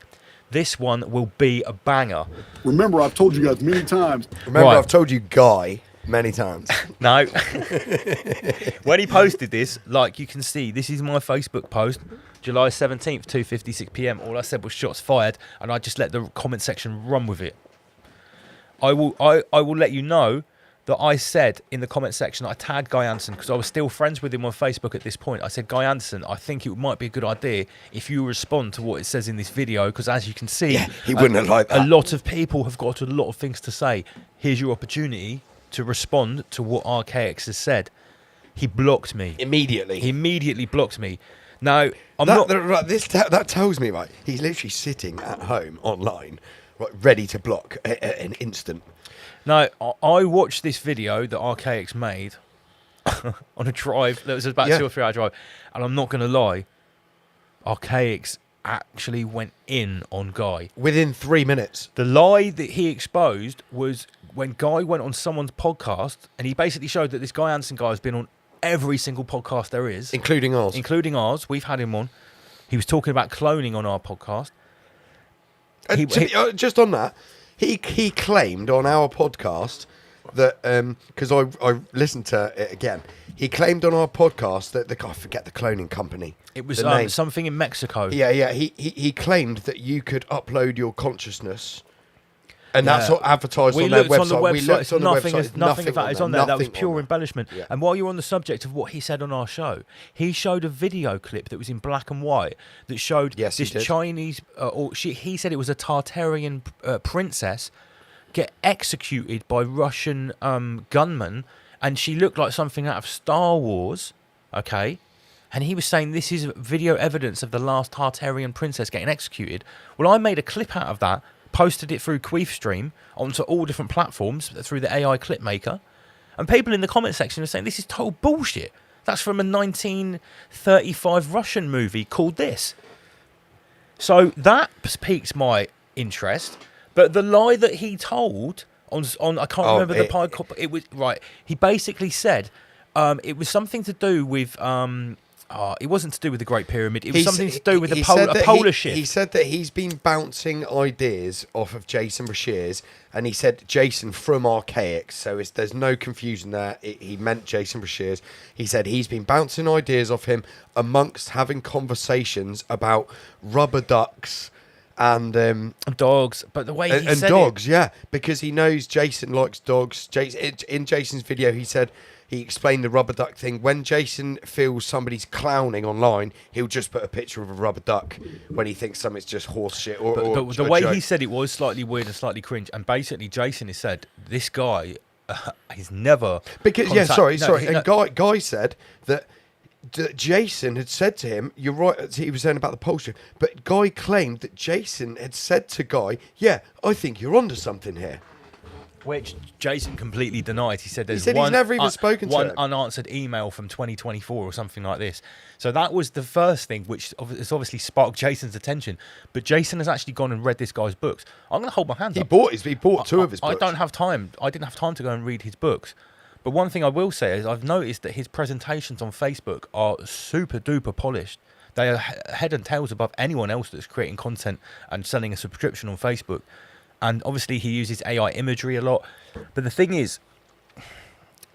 This one will be a banger. Remember, I've told you guys many times. Remember, Right. I've told you Guy many times. No. When he posted this, like you can see, this is my Facebook post, July 17th, 2:56 p.m. All I said was shots fired, and I just let the comment section run with it. I will let you know that I said in the comment section, I tagged Guy Anderson because I was still friends with him on Facebook at this point. I said, Guy Anderson, I think it might be a good idea if you respond to what it says in this video, because as you can see, Yeah, he wouldn't have liked that. A lot of people have got a lot of things to say. Here's your opportunity to respond to what Archaics has said. He blocked me. Immediately. He immediately blocked me. Now, that tells me, right, he's literally sitting at home online, right, ready to block an instant. Now, I watched this video that Archaics made on a drive that was about 2 or 3 hour drive, and I'm not going to lie, Archaics actually went in on Guy. Within 3 minutes. The lie that he exposed was when Guy went on someone's podcast, and he basically showed that this Guy Anderson guy has been on every single podcast there is. Including ours. Including ours. We've had him on. He was talking about cloning on our podcast. Just on that, he claimed on our podcast that, because I listened to it again, he claimed on our podcast that I forget the cloning company. It was the name. something in Mexico. Yeah. He claimed that you could upload your consciousness, and that's what advertised We on their looked website. on the website. We looked on the website. Nothing of that is on there. That was Nothing pure on embellishment. Yeah. And while you're on the subject of what he said on our show, he showed a video clip that was in black and white that showed Yes, he this did. Chinese, he said it was a Tartarian princess, get executed by Russian gunmen, and she looked like something out of Star Wars, okay? And he was saying this is video evidence of the last Tartarian princess getting executed. Well, I made a clip out of that, posted it through Queefstream onto all different platforms through the AI clip maker, and people in the comment section are saying this is total bullshit. That's from a 1935 Russian movie called this. So that piqued my interest. But the lie that he told on I can't remember the podcast. It was right. He basically said it was something to do with it wasn't to do with the Great Pyramid. It was something to do with a polar shift. He said that he's been bouncing ideas off of Jason Brashears, and he said Jason from Archaics, so there's no confusion there. He meant Jason Brashears. He said he's been bouncing ideas off him amongst having conversations about rubber ducks and Dogs, but the way he and said dogs, yeah, because he knows Jason likes dogs. In Jason's video, he explained the rubber duck thing. When Jason feels somebody's clowning online, he'll just put a picture of a rubber duck when he thinks something's just horse shit. Or the way he said it was slightly weird and slightly cringe. And basically, Jason has said this guy, he's never because Guy said that Jason had said to him, you're right, he was saying about the pollster, but Guy claimed that Jason had said to Guy, yeah, I think you're onto something here. Which Jason completely denied. He said there's he's never even spoken to one him. Unanswered email from 2024 or something like this. So that was the first thing which has obviously sparked Jason's attention. But Jason has actually gone and read this guy's books. I'm going to hold my hands up. He bought two of his books. I don't have time. I didn't have time to go and read his books. But one thing I will say is I've noticed that his presentations on Facebook are super duper polished. They are head and tails above anyone else that's creating content and selling a subscription on Facebook. And obviously he uses AI imagery a lot. But the thing is,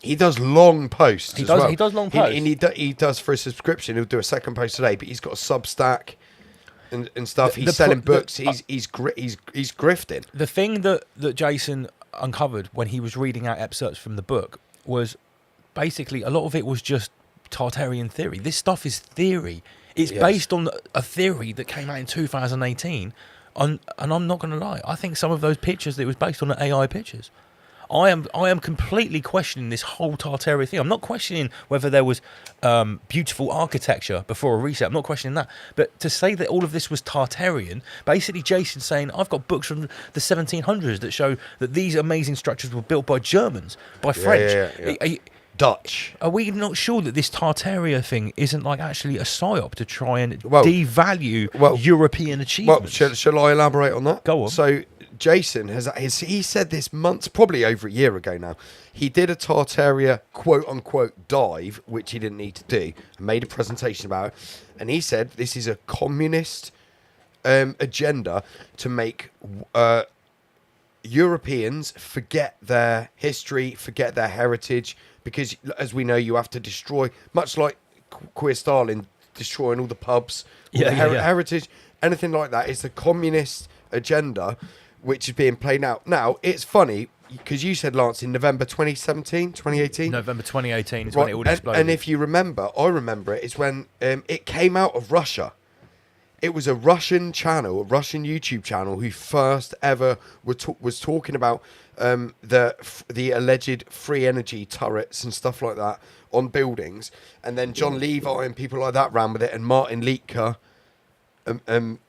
he does long posts. He does long posts. He does for a subscription. He'll do a second post today, but he's got a Substack and stuff. He's selling books. He's grifting. The thing that Jason uncovered when he was reading out excerpts from the book was basically a lot of it was just Tartarian theory. This stuff is theory. It's based on a theory that came out in 2018. And I'm not going to lie, I think some of those pictures that it was based on are AI pictures. I am completely questioning this whole Tartaria thing. I'm not questioning whether there was beautiful architecture before a reset. I'm not questioning that. But to say that all of this was Tartarian, basically Jason's saying, I've got books from the 1700s that show that these amazing structures were built by Germans, by French. Dutch. Are we not sure that this Tartaria thing isn't like actually a psyop to try and devalue European achievements? Well, shall I elaborate on that? Go on. So Jason he said this months, probably over a year ago now. He did a Tartaria quote unquote dive, which he didn't need to do, and made a presentation about it. And he said this is a communist agenda to make Europeans forget their history, forget their heritage. Because, as we know, you have to destroy, much like Queer Stalin destroying all the pubs, heritage, anything like that. It's the communist agenda which is being played out. Now, it's funny, because you said, Lance, in November 2017, 2018? November 2018 is when it all exploded. And if you remember, I remember it, it's when it came out of Russia. It was a Russian channel, a Russian YouTube channel, who first ever was talking about the alleged free energy turrets and stuff like that on buildings, and then John Levi and people like that ran with it, and Martin Liedtke.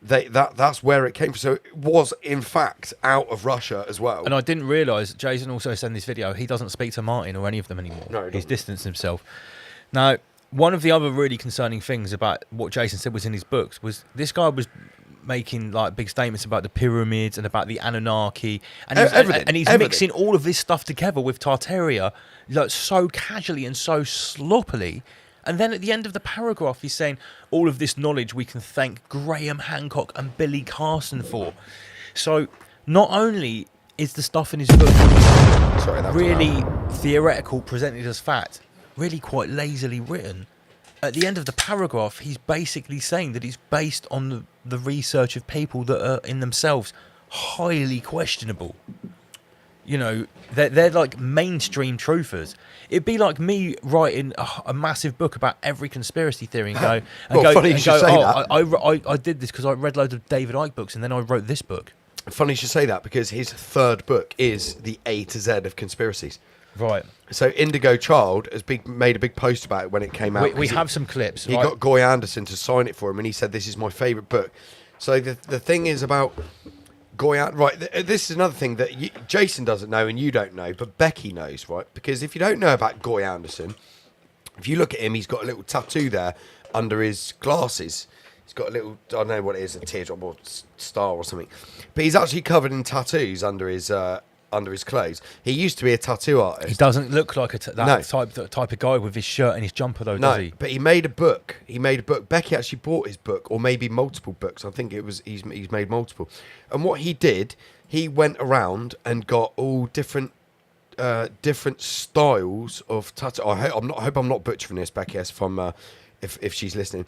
That's where it came from. So it was in fact out of Russia as well. And I didn't realise Jason also sent this video. He doesn't speak to Martin or any of them anymore. No, he's distanced himself. Now, one of the other really concerning things about what Jason said was in his books was this guy was making like big statements about the pyramids and about the Anunnaki, and he's mixing all of this stuff together with Tartaria, like so casually and so sloppily. And then at the end of the paragraph, he's saying all of this knowledge we can thank Graham Hancock and Billy Carson for. So not only is the stuff in his book really theoretical, presented as fact, really quite lazily written, at the end of the paragraph, he's basically saying that it's based on the research of people that are in themselves highly questionable. You know, they're like mainstream truthers. It'd be like me writing a massive book about every conspiracy theory and go, funny you should say that. I did this because I read loads of David Icke books and then I wrote this book. Funny you should say that, because his third book is the A to Z of conspiracies. Right. So Indigo Child has made a big post about it when it came out. We have some clips. He got Goy Anderson to sign it for him, and he said, this is my favourite book. So the thing is about Goy Anderson... Right, this is another thing that Jason doesn't know and you don't know, but Becky knows, right? Because if you don't know about Goy Anderson, if you look at him, he's got a little tattoo there under his glasses. He's got a little... I don't know what it is, a teardrop or star or something. But he's actually covered in tattoos under his clothes. He used to be a tattoo artist. He doesn't look like that type of guy with his shirt and his jumper, though, does he? But he made a book. Becky actually bought his book, or maybe multiple books. I think it was he's made multiple. And what he did, he went around and got all different styles of tattoo. I hope I'm not butchering this, Becky, if she's listening.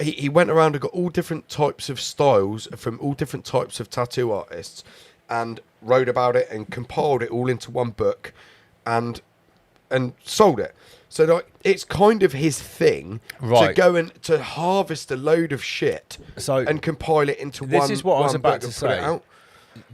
he went around and got all different types of styles from all different types of tattoo artists, and wrote about it and compiled it all into one book, and sold it. So like, it's kind of his thing to Right. go and to harvest a load of shit and compile it into one. This is what I was one about book to and put it say. out.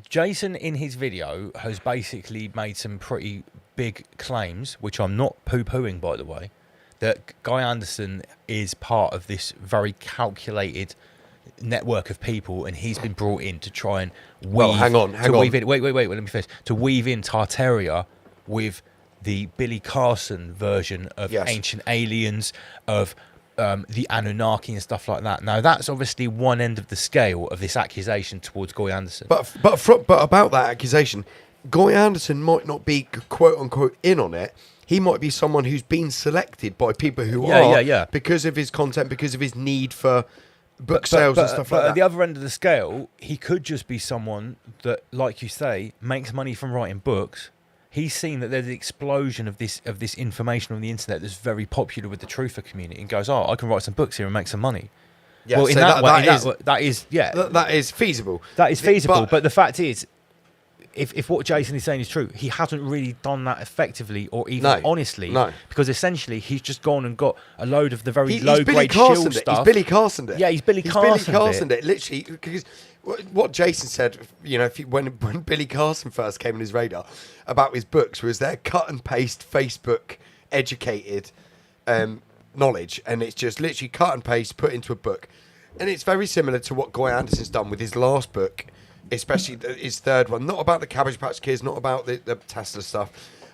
Jason, in his video, has basically made some pretty big claims, which I'm not poo-pooing, by the way, that Guy Anderson is part of this very calculated network of people, and he's been brought in to try and weave. Well, hang on. Wait, let me finish. To weave in Tartaria with the Billy Carson version of Yes. Ancient Aliens, of the Anunnaki and stuff like that. Now, that's obviously one end of the scale of this accusation towards Guy Anderson. But about that accusation, Guy Anderson might not be quote unquote in on it. He might be someone who's been selected by people who are because of his content, because of his need for book sales and stuff like But that. at the other end of the scale, he could just be someone that, like you say, makes money from writing books. He's seen that there's an explosion of this information on the internet that's very popular with the truther community, and goes, "Oh, I can write some books here and make some money." Yeah, well, in so that way, that is feasible. That is feasible, But- but the fact is, if what Jason is saying is true, he hasn't really done that effectively or even No, honestly. no. Because essentially, he's just gone and got a load of the very He's low Billy grade shield Carsoned it. stuff. He's Billy Carsoned it. Yeah, he's Billy Carsoned it. Literally, because what Jason said, you know, when Billy Carson first came on his radar about his books, was their cut and paste Facebook educated knowledge, and it's just literally cut and paste put into a book, and it's very similar to what Guy Anderson's done with his last book, especially his third one. Not about the Cabbage Patch Kids, not about the Tesla stuff,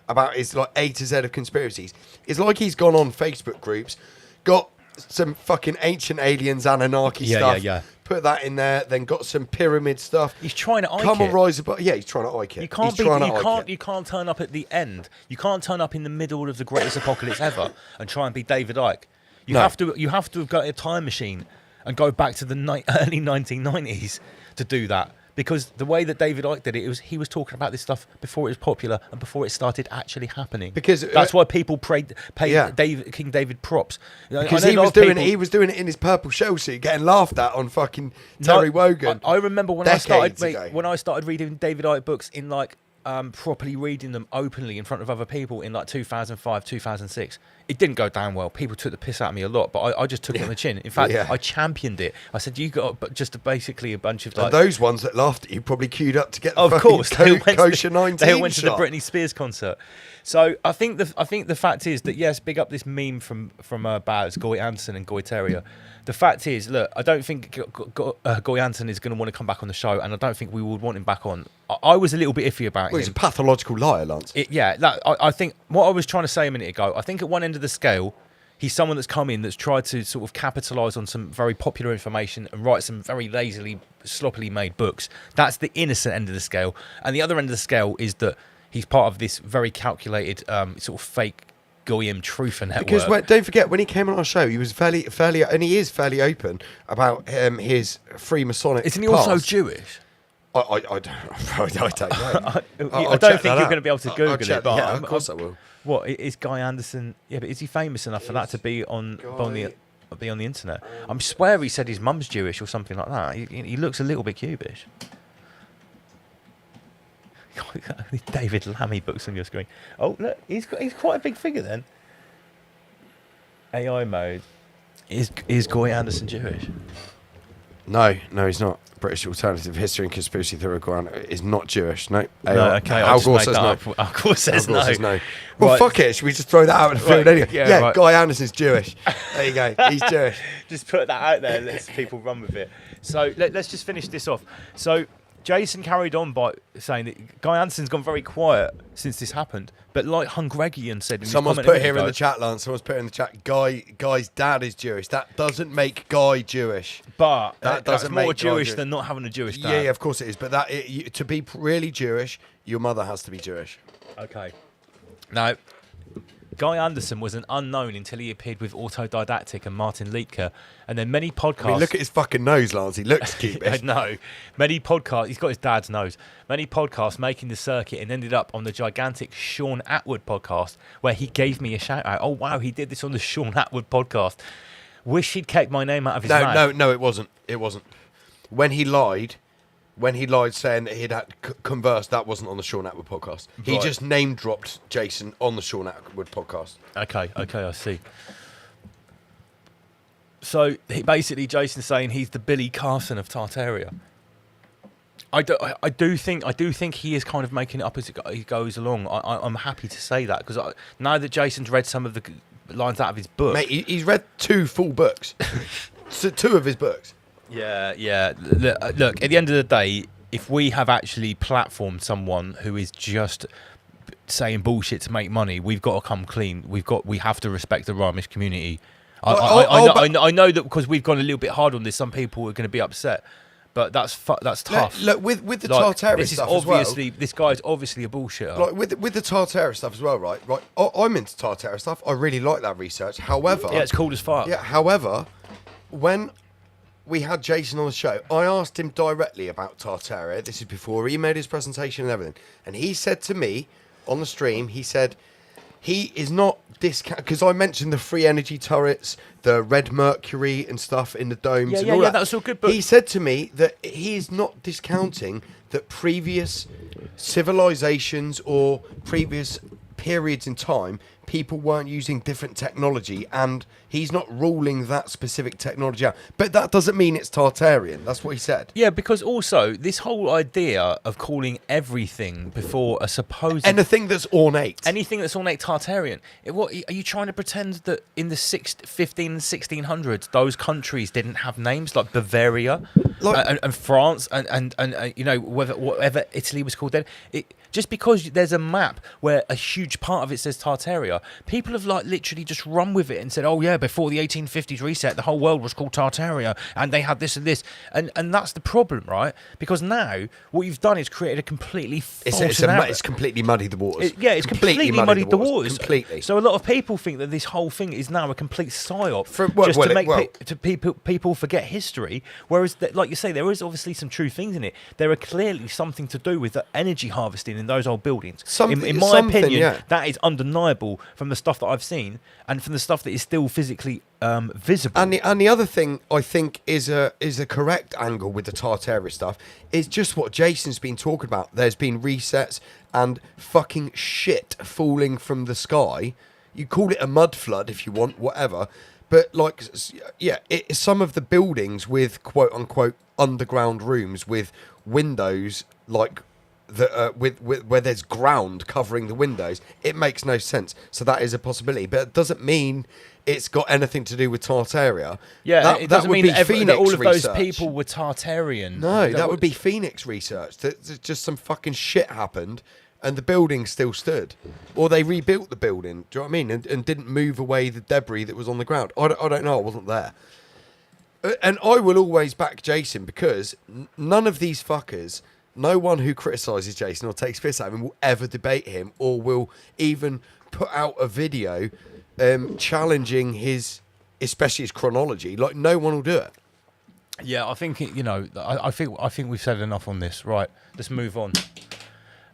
about his like A to Z of conspiracies. It's like he's gone on Facebook groups, got some fucking Ancient Aliens, Anunnaki stuff, put that in there, then got some pyramid stuff. He's trying to ike Come on, it. rise above. Yeah, he's trying to ike it. You can't He's be. trying to ike it. You can't turn up at the end. You can't turn up in the middle of the greatest apocalypse ever and try and be David Icke. You No. have to. You have to have got a time machine and go back to the early 1990s to do that. Because the way that David Icke did it, he was talking about this stuff before it was popular and before it started actually happening. Because, that's why people paid yeah. King David props. Because I know he a lot was of doing people- it. He was doing it in his purple shell suit, getting laughed at on fucking Terry Wogan. I remember when I started decades ago. when I started reading David Icke books in like properly reading them openly in front of other people in like 2005, 2006. It didn't go down well. People took the piss out of me a lot, but I just took it on the chin. In fact, Yeah. I championed it. I said, "You got just basically a bunch of like." And those ones that laughed at you probably queued up to get the Of fucking course, they all went Kosher to, 19 they all went to the shot. Britney Spears concert. So I think the fact is that yes, big up this meme from Baz, Guy Anderson and Guy Terrier. The fact is, look, I don't think Guy Anderson is going to want to come back on the show, and I don't think we would want him back on. I was a little bit iffy about Well, he's a him. pathological liar, Lance. I think what I was trying to say a minute ago, I think at one end of the scale, he's someone that's come in that's tried to sort of capitalise on some very popular information and write some very lazily, sloppily made books. That's the innocent end of the scale. And the other end of the scale is that he's part of this very calculated sort of fake Goyim truther network. Because don't forget, when he came on our show, he was fairly, and he is fairly open about his Freemasonic Isn't he past. also Jewish? I don't know. I don't think you're going to be able to Google check it. But that out. Of course I will. What is Guy Anderson? Yeah, but is he famous enough for that to be on the internet? I swear he said his mum's Jewish or something like that. He looks a little bit Cubish. David Lammy books on your screen. Oh look, he's quite a big figure then. AI mode. Is Guy Anderson Jewish? No, he's not. British Alternative History and Conspiracy Theory is not Jewish. No. No, okay. Al Gore says no. Al Gore says Al Gore no. says no. Well, Right. fuck it. Should we just throw that out in the field Right, anyway? yeah, right. Guy Anderson's Jewish. There you go. He's Jewish. Just put that out there and let people run with it. So let's just finish this off. So Jason carried on by saying that Guy Anderson's gone very quiet since this happened. But like Hungregian said in his Someone's comment put a minute here in ago- the chat, Lance. Someone's put in the chat. Guy's dad is Jewish. That doesn't make Guy Jewish. But That that's doesn't more make Guy Jewish Jewish. than not having a Jewish dad. Yeah, of course it is. But to be really Jewish, your mother has to be Jewish. Okay. Now, Guy Anderson was an unknown until he appeared with Autodidactic and Martin Liedtke, and then many podcasts. I mean, look at his fucking nose, Lance. He looks cute. I know. Many podcasts. He's got his dad's nose. Many podcasts making the circuit and ended up on the gigantic Sean Atwood podcast, where he gave me a shout out. Oh wow, he did this on the Sean Atwood podcast. Wish he'd kept my name out of his mouth. No, it wasn't. It wasn't. When he lied saying that he'd had conversed, that wasn't on the Sean Atwood podcast. He Right. just name dropped Jason on the Sean Atwood podcast. Okay, I see. So basically, Jason's saying he's the Billy Carson of Tartaria. I do think he is kind of making it up as he goes along. I'm happy to say that because now that Jason's read some of the lines out of his book, Mate, he's read 2 full books. So 2 of his books. Yeah. Look, at the end of the day, if we have actually platformed someone who is just saying bullshit to make money, we've got to come clean. We have to respect the Ramish community. I know that because we've gone a little bit hard on this, some people are going to be upset, but that's tough. Look, with the Tartaria stuff as well. This guy's obviously a bullshitter. Like with the Tartaria stuff as well, right? I'm into Tartaria stuff. I really like that research. However, yeah, it's cool as fuck. Yeah. However, when we had Jason on the show, I asked him directly about Tartaria. This is before he made his presentation and everything, and he said to me on the stream, he said he is not because I mentioned the free energy turrets, the red mercury and stuff in the domes. and all that. That was all good. But He said to me that he is not discounting that previous civilizations or previous periods in time, people weren't using different technology, and he's not ruling that specific technology out. But that doesn't mean it's Tartarian. That's what he said. yeah, because also this whole idea of calling everything before a supposed Anything that's ornate. anything that's ornate Tartarian. What are you trying to pretend that in the 15 and 1600s those countries didn't have names like Bavaria and France and you know whatever Italy was called then? Just because there's a map where a huge part of it says Tartaria, people have like literally just run with it and said, oh yeah, before the 1850s reset, the whole world was called Tartaria and they had this and this. And that's the problem, right? Because now what you've done is created a completely false narrative. It's completely muddied the waters. It's completely muddied the waters. Completely. So a lot of people think that this whole thing is now a complete psyop to make people forget history. Whereas, like you say, there is obviously some true things in it. There are clearly something to do with the energy harvesting in those old buildings. In my opinion, that is undeniable from the stuff that I've seen and from the stuff that is still physically visible. And the other thing I think is a correct angle with the Tartaria stuff is just what Jason's been talking about. There's been resets and fucking shit falling from the sky. You call it a mud flood if you want, whatever. But like, yeah, some of the buildings with quote unquote underground rooms with windows like with where there's ground covering the windows, it makes no sense. So that is a possibility, but it doesn't mean it's got anything to do with Tartaria. Yeah, it doesn't mean that all of research. those people were Tartarian. No, that would be Phoenix research. That just some fucking shit happened and the building still stood. Or they rebuilt the building, do you know what I mean? And didn't move away the debris that was on the ground. I don't know, I wasn't there. And I will always back Jason because none of these fuckers, no one who criticises Jason or takes piss out of him will ever debate him or will even put out a video challenging especially his chronology. Like, no one will do it. Yeah, I think I think we've said enough on this. Right, let's move on.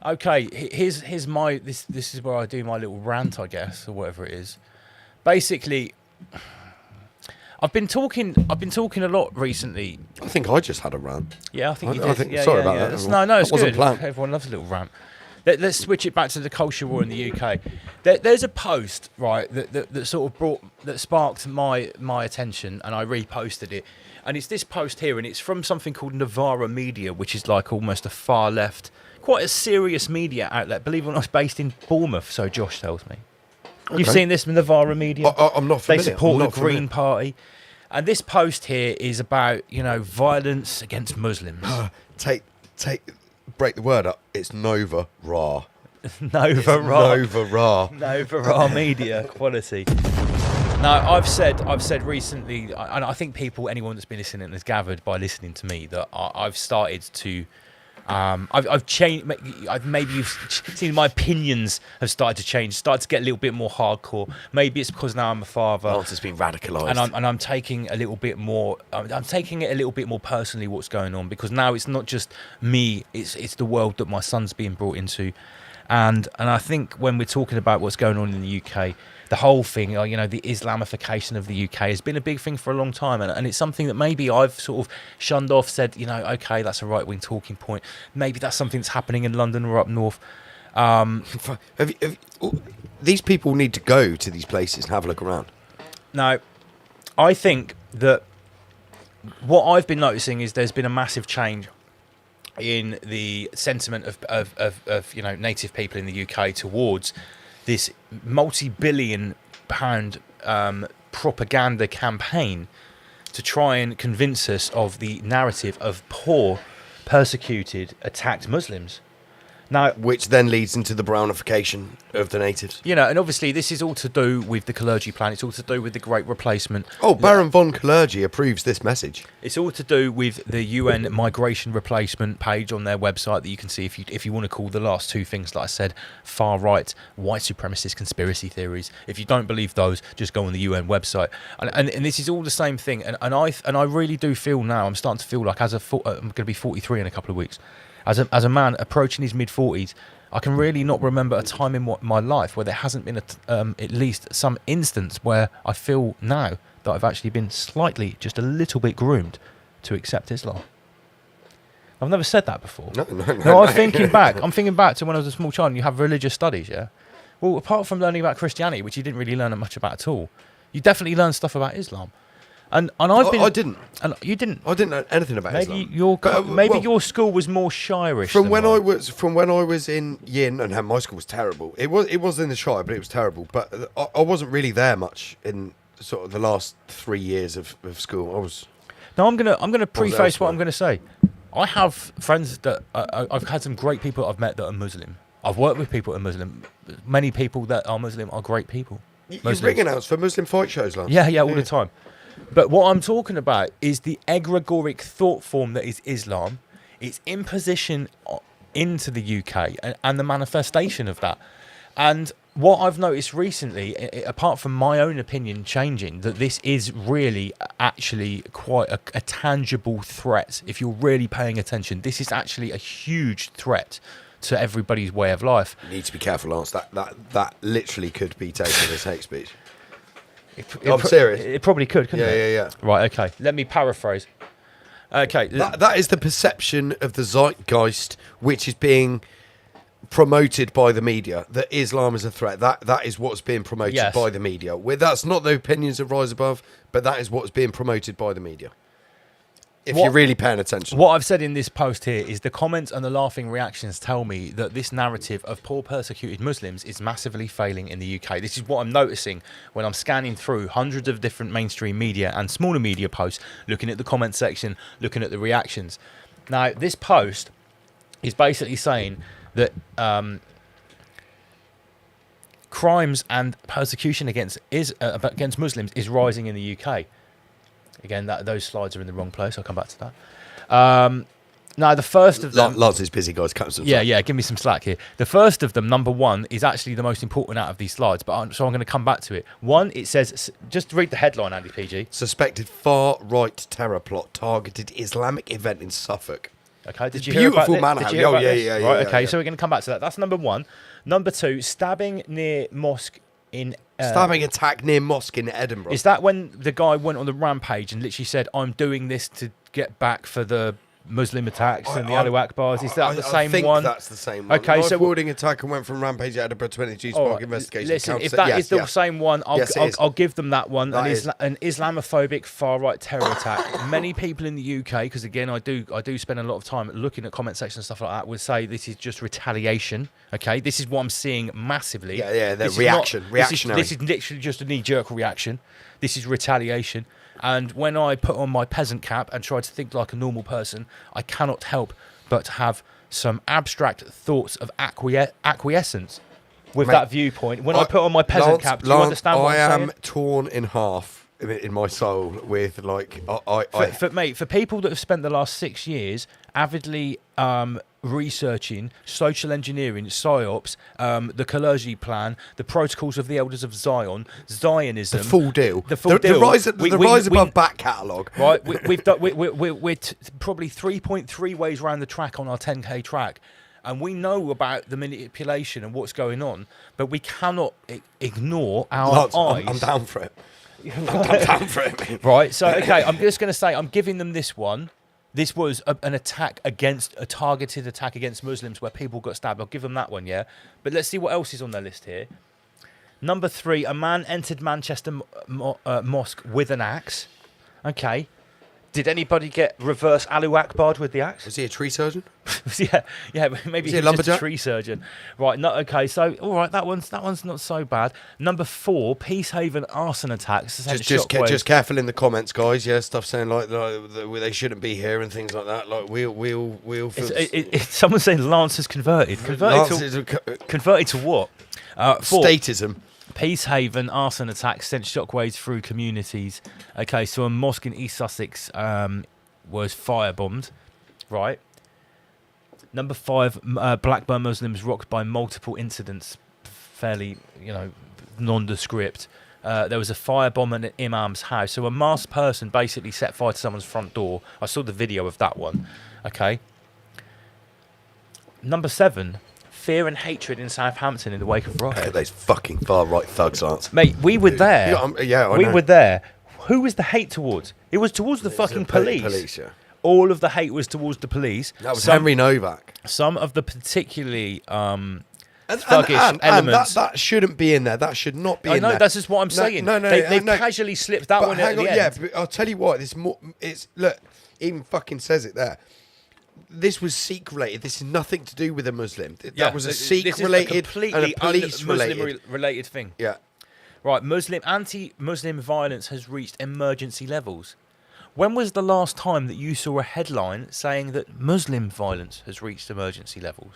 Okay, here's my this is where I do my little rant, I guess, or whatever it is. Basically, I've been talking a lot recently. I think I just had a rant. Yeah, I think you did. Sorry about that. No, it's wasn't good. planned. Everyone loves a little rant. Let's switch it back to the culture war in the UK. There's a post, right, that sort of sparked my attention, and I reposted it. And it's this post here, and it's from something called Novara Media, which is like almost a far left, quite a serious media outlet. Believe it or not, it's based in Bournemouth, so Josh tells me. Okay. You've seen this Novara Media? I'm not familiar. They support the Green Party. And this post here is about, violence against Muslims. Break the word up. It's Nova Ra. Nova Ra. Nova Ra. Nova Ra Media quality. Now, I've said recently, and I think anyone that's been listening has gathered by listening to me that I've started to, I've changed. Maybe you've seen my opinions have started to change, started to get a little bit more hardcore. Maybe it's because now I'm a father. Lance has been radicalised, and I'm taking a little bit more. I'm taking it a little bit more personally. What's going on? Because now it's not just me. It's the world that my son's being brought into. And I think when we're talking about what's going on in the UK, the whole thing, the Islamification of the UK has been a big thing for a long time, and it's something that maybe I've sort of shunned off, said, okay, that's a right-wing talking point. Maybe that's something that's happening in London or up north. These people need to go to these places and have a look around. Now, I think that what I've been noticing is there's been a massive change in the sentiment of native people in the UK towards this multi-billion pound propaganda campaign to try and convince us of the narrative of poor, persecuted, attacked Muslims. Now, which then leads into the brownification of the natives. And obviously this is all to do with the Kalergi plan. It's all to do with the Great Replacement. Oh, Baron von Kalergi approves this message. It's all to do with the UN migration replacement page on their website that you can see if you want to call the last two things that I said far right, white supremacist conspiracy theories. If you don't believe those, just go on the UN website. And this is all the same thing. And I really do feel now, I'm starting to feel like I'm going to be 43 in a couple of weeks. As a man approaching his mid-40s, I can really not remember a time in my life where there hasn't been at least some instance where I feel now that I've actually been slightly, just a little bit groomed to accept Islam. I've never said that before. No, I'm thinking back to when I was a small child and you have religious studies, yeah? Well, apart from learning about Christianity, which you didn't really learn much about at all, you definitely learned stuff about Islam. And I've been. I didn't. And you didn't. I didn't know anything about Islam. Your school was more shirish. From when I was in Yin, and my school was terrible. It was in the Shire, but it was terrible. But I wasn't really there much in sort of the last 3 years of school. I was. Now I'm gonna preface what I'm gonna say. I have friends that I've had some great people that I've met that are Muslim. I've worked with people that are Muslim. Many people that are Muslim are great people. You're ringing outs for Muslim fight shows, Lance. Yeah, all the time. But what I'm talking about is the egregoric thought form that is Islam, its imposition into the UK, and the manifestation of that. And what I've noticed recently, apart from my own opinion changing, that this is really actually quite a tangible threat. If you're really paying attention, this is actually a huge threat to everybody's way of life. You need to be careful, Lance. That literally could be taken as hate speech. I'm serious. It probably could, couldn't it? Yeah. Right, okay. Let me paraphrase. Okay. That is the perception of the zeitgeist which is being promoted by the media, that Islam is a threat. That is what's being promoted by the media. That's not the opinions of Rise Above, but that is what's being promoted by the media. If you're really paying attention. What I've said in this post here is the comments and the laughing reactions tell me that this narrative of poor persecuted Muslims is massively failing in the UK. This is what I'm noticing when I'm scanning through hundreds of different mainstream media and smaller media posts, looking at the comment section, looking at the reactions. Now, this post is basically saying that crimes and persecution against Muslims is rising in the UK. Again, those slides are in the wrong place. I'll come back to that. Now, the first of them... Lots is busy, guys. Yeah, give me some slack here. The first of them, number one, is actually the most important out of these slides, so I'm going to come back to it. One, it says... Just read the headline, Andy PG. Suspected far-right terror plot targeted Islamic event in Suffolk. Okay, did you hear about this? Manhunt. Yeah. Right, okay, so we're going to come back to that. That's number one. Number two, stabbing near mosque in... Stabbing attack near mosque in Edinburgh. Is that when the guy went on the rampage and literally said, I'm doing this to get back for the Muslim attacks and the Alu Akbars? Is that the same one? I think that's the same one. Okay, so... warding attack and went from rampage at Edinburgh 22 Spark investigation. Listen, if that is the same one, I'll give them that one. An Islamophobic far-right terror attack. Many people in the UK, because again, I do spend a lot of time looking at comment sections and stuff like that, would say this is just retaliation. Okay, this is what I'm seeing massively. Yeah, the reactionary. This is literally just a knee-jerk reaction. This is retaliation. And when I put on my peasant cap and try to think like a normal person, I cannot help but have some abstract thoughts of acquiescence with that viewpoint. When I put on my peasant cap, do you understand what I'm saying? I am torn in half in my soul with like... For people that have spent the last 6 years avidly researching social engineering, PSYOPs, the Kalergi plan, the protocols of the Elders of Zion, Zionism, the full deal, the rise above back catalogue. Right, we're probably 3.3 ways around the track on our 10k track, and we know about the manipulation and what's going on, but we cannot ignore our Lance, eyes. I'm down for it. I'm down for it, mate. Right, so, okay, I'm just going to say I'm giving them this one. This was a targeted attack against Muslims where people got stabbed. I'll give them that one, yeah? But let's see what else is on their list here. Number 3, a man entered Manchester mosque with an axe. Okay. Did anybody get reverse Alu Akbar with the axe? Was he a tree surgeon? yeah, maybe Is he a he was just a lumberjack? tree surgeon. Right, no, okay, so all right, that one's not so bad. Number 4, Peacehaven arson attacks. Just careful in the comments, guys. Yeah, stuff saying like they shouldn't be here and things like that. Like we'll. Someone saying Lance has converted. Converted to what? 4, Statism. Peacehaven arson attacks sent shockwaves through communities. Okay, so a mosque in East Sussex was firebombed. Right. Number 5, Blackburn Muslims rocked by multiple incidents. Fairly, nondescript. There was a firebomb at an imam's house. So a masked person basically set fire to someone's front door. I saw the video of that one. Okay. Number 7. Fear and hatred in Southampton in the wake of riot. Those fucking far right thugs, Lance. Mate, we were there. I we know. were there. Who was the hate towards? It was towards the fucking police. Police, yeah. All of the hate was towards the police. That was Henry Novak. Some of the particularly thuggish and elements. that shouldn't be in there. That should not be I in know, there. that's just what I'm saying. They've casually slipped that But one hang at on, the yeah, end. but I'll tell you what. Look, even fucking says it there. This was Sikh related. This is nothing to do with a Muslim. That was a Sikh this related is a completely and a police Muslim related thing. Yeah. Right, anti-Muslim violence has reached emergency levels. When was the last time that you saw a headline saying that Muslim violence has reached emergency levels?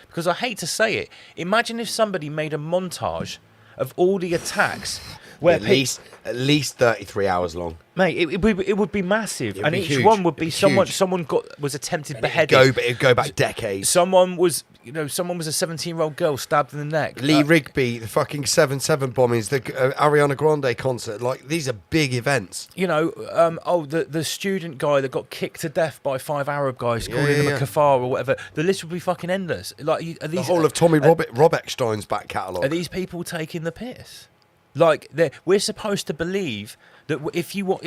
Because I hate to say it, imagine if somebody made a montage of all the attacks where At least 33 hours long. mate, it would be massive, It'd and be each huge. one would be It'd be huge. someone was attempted beheading. It'd go back decades. Someone was a 17-year-old girl stabbed in the neck. Lee Rigby, the fucking 7/7 bombings, the Ariana Grande concert. Like, these are big events. The student guy that got kicked to death by 5 Arab guys calling him a kafar or whatever. The list would be fucking endless. Like, The whole of Tommy Rob Eckstein's back catalogue. Are these people taking the piss? Like, we're supposed to believe that what you want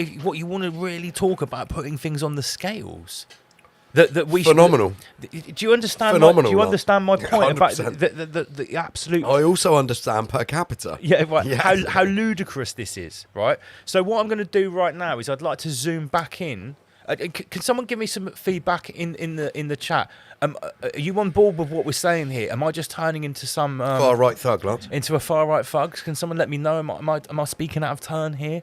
to really talk about, putting things on the scales. That we Phenomenal. Do you understand? Phenomenal. Do you understand my point about 100%. the absolute? I also understand per capita. Yeah, right. Yeah. How ludicrous this is, right? So what I'm going to do right now is I'd like to zoom back in. Can someone give me some feedback in the chat? Are you on board with what we're saying here? Am I just turning into some Far right thug, Lance. into a far right thug? Can someone let me know? Am I speaking out of turn here?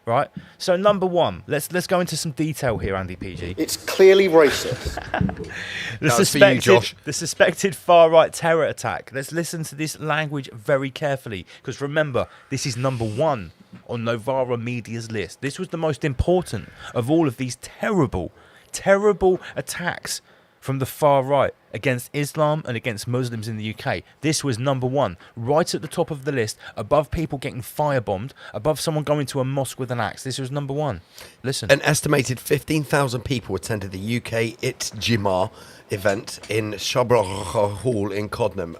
Right. So number 1, let's go into some detail here, Andy PG. It's clearly racist. The suspected far right terror attack. Let's listen to this language very carefully, because remember, this is number 1 on Novara Media's list. This was the most important of all of these terrible attacks from the far right against Islam and against Muslims in the UK. This was number 1, right at the top of the list, above people getting firebombed, above someone going to a mosque with an axe. This was number 1. Listen. An estimated 15,000 people attended the UK Jimar event in Shrubland Hall in Coddenham.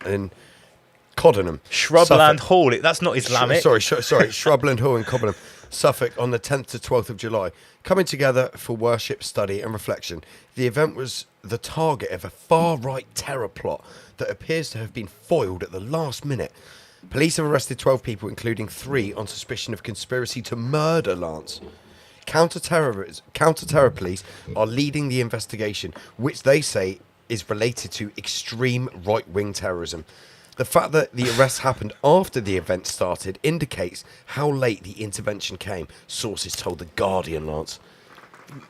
Shrubland Hall. That's not Islamic. Sorry, Shrubland Hall in Cobham, Suffolk, on the 10th to 12th of July. Coming together for worship, study and reflection. The event was the target of a far-right terror plot that appears to have been foiled at the last minute. Police have arrested 12 people, including 3 on suspicion of conspiracy to murder Lance. Counter-terror police are leading the investigation, which they say is related to extreme right-wing terrorism. The fact that the arrest happened after the event started indicates how late the intervention came, sources told The Guardian, Lance.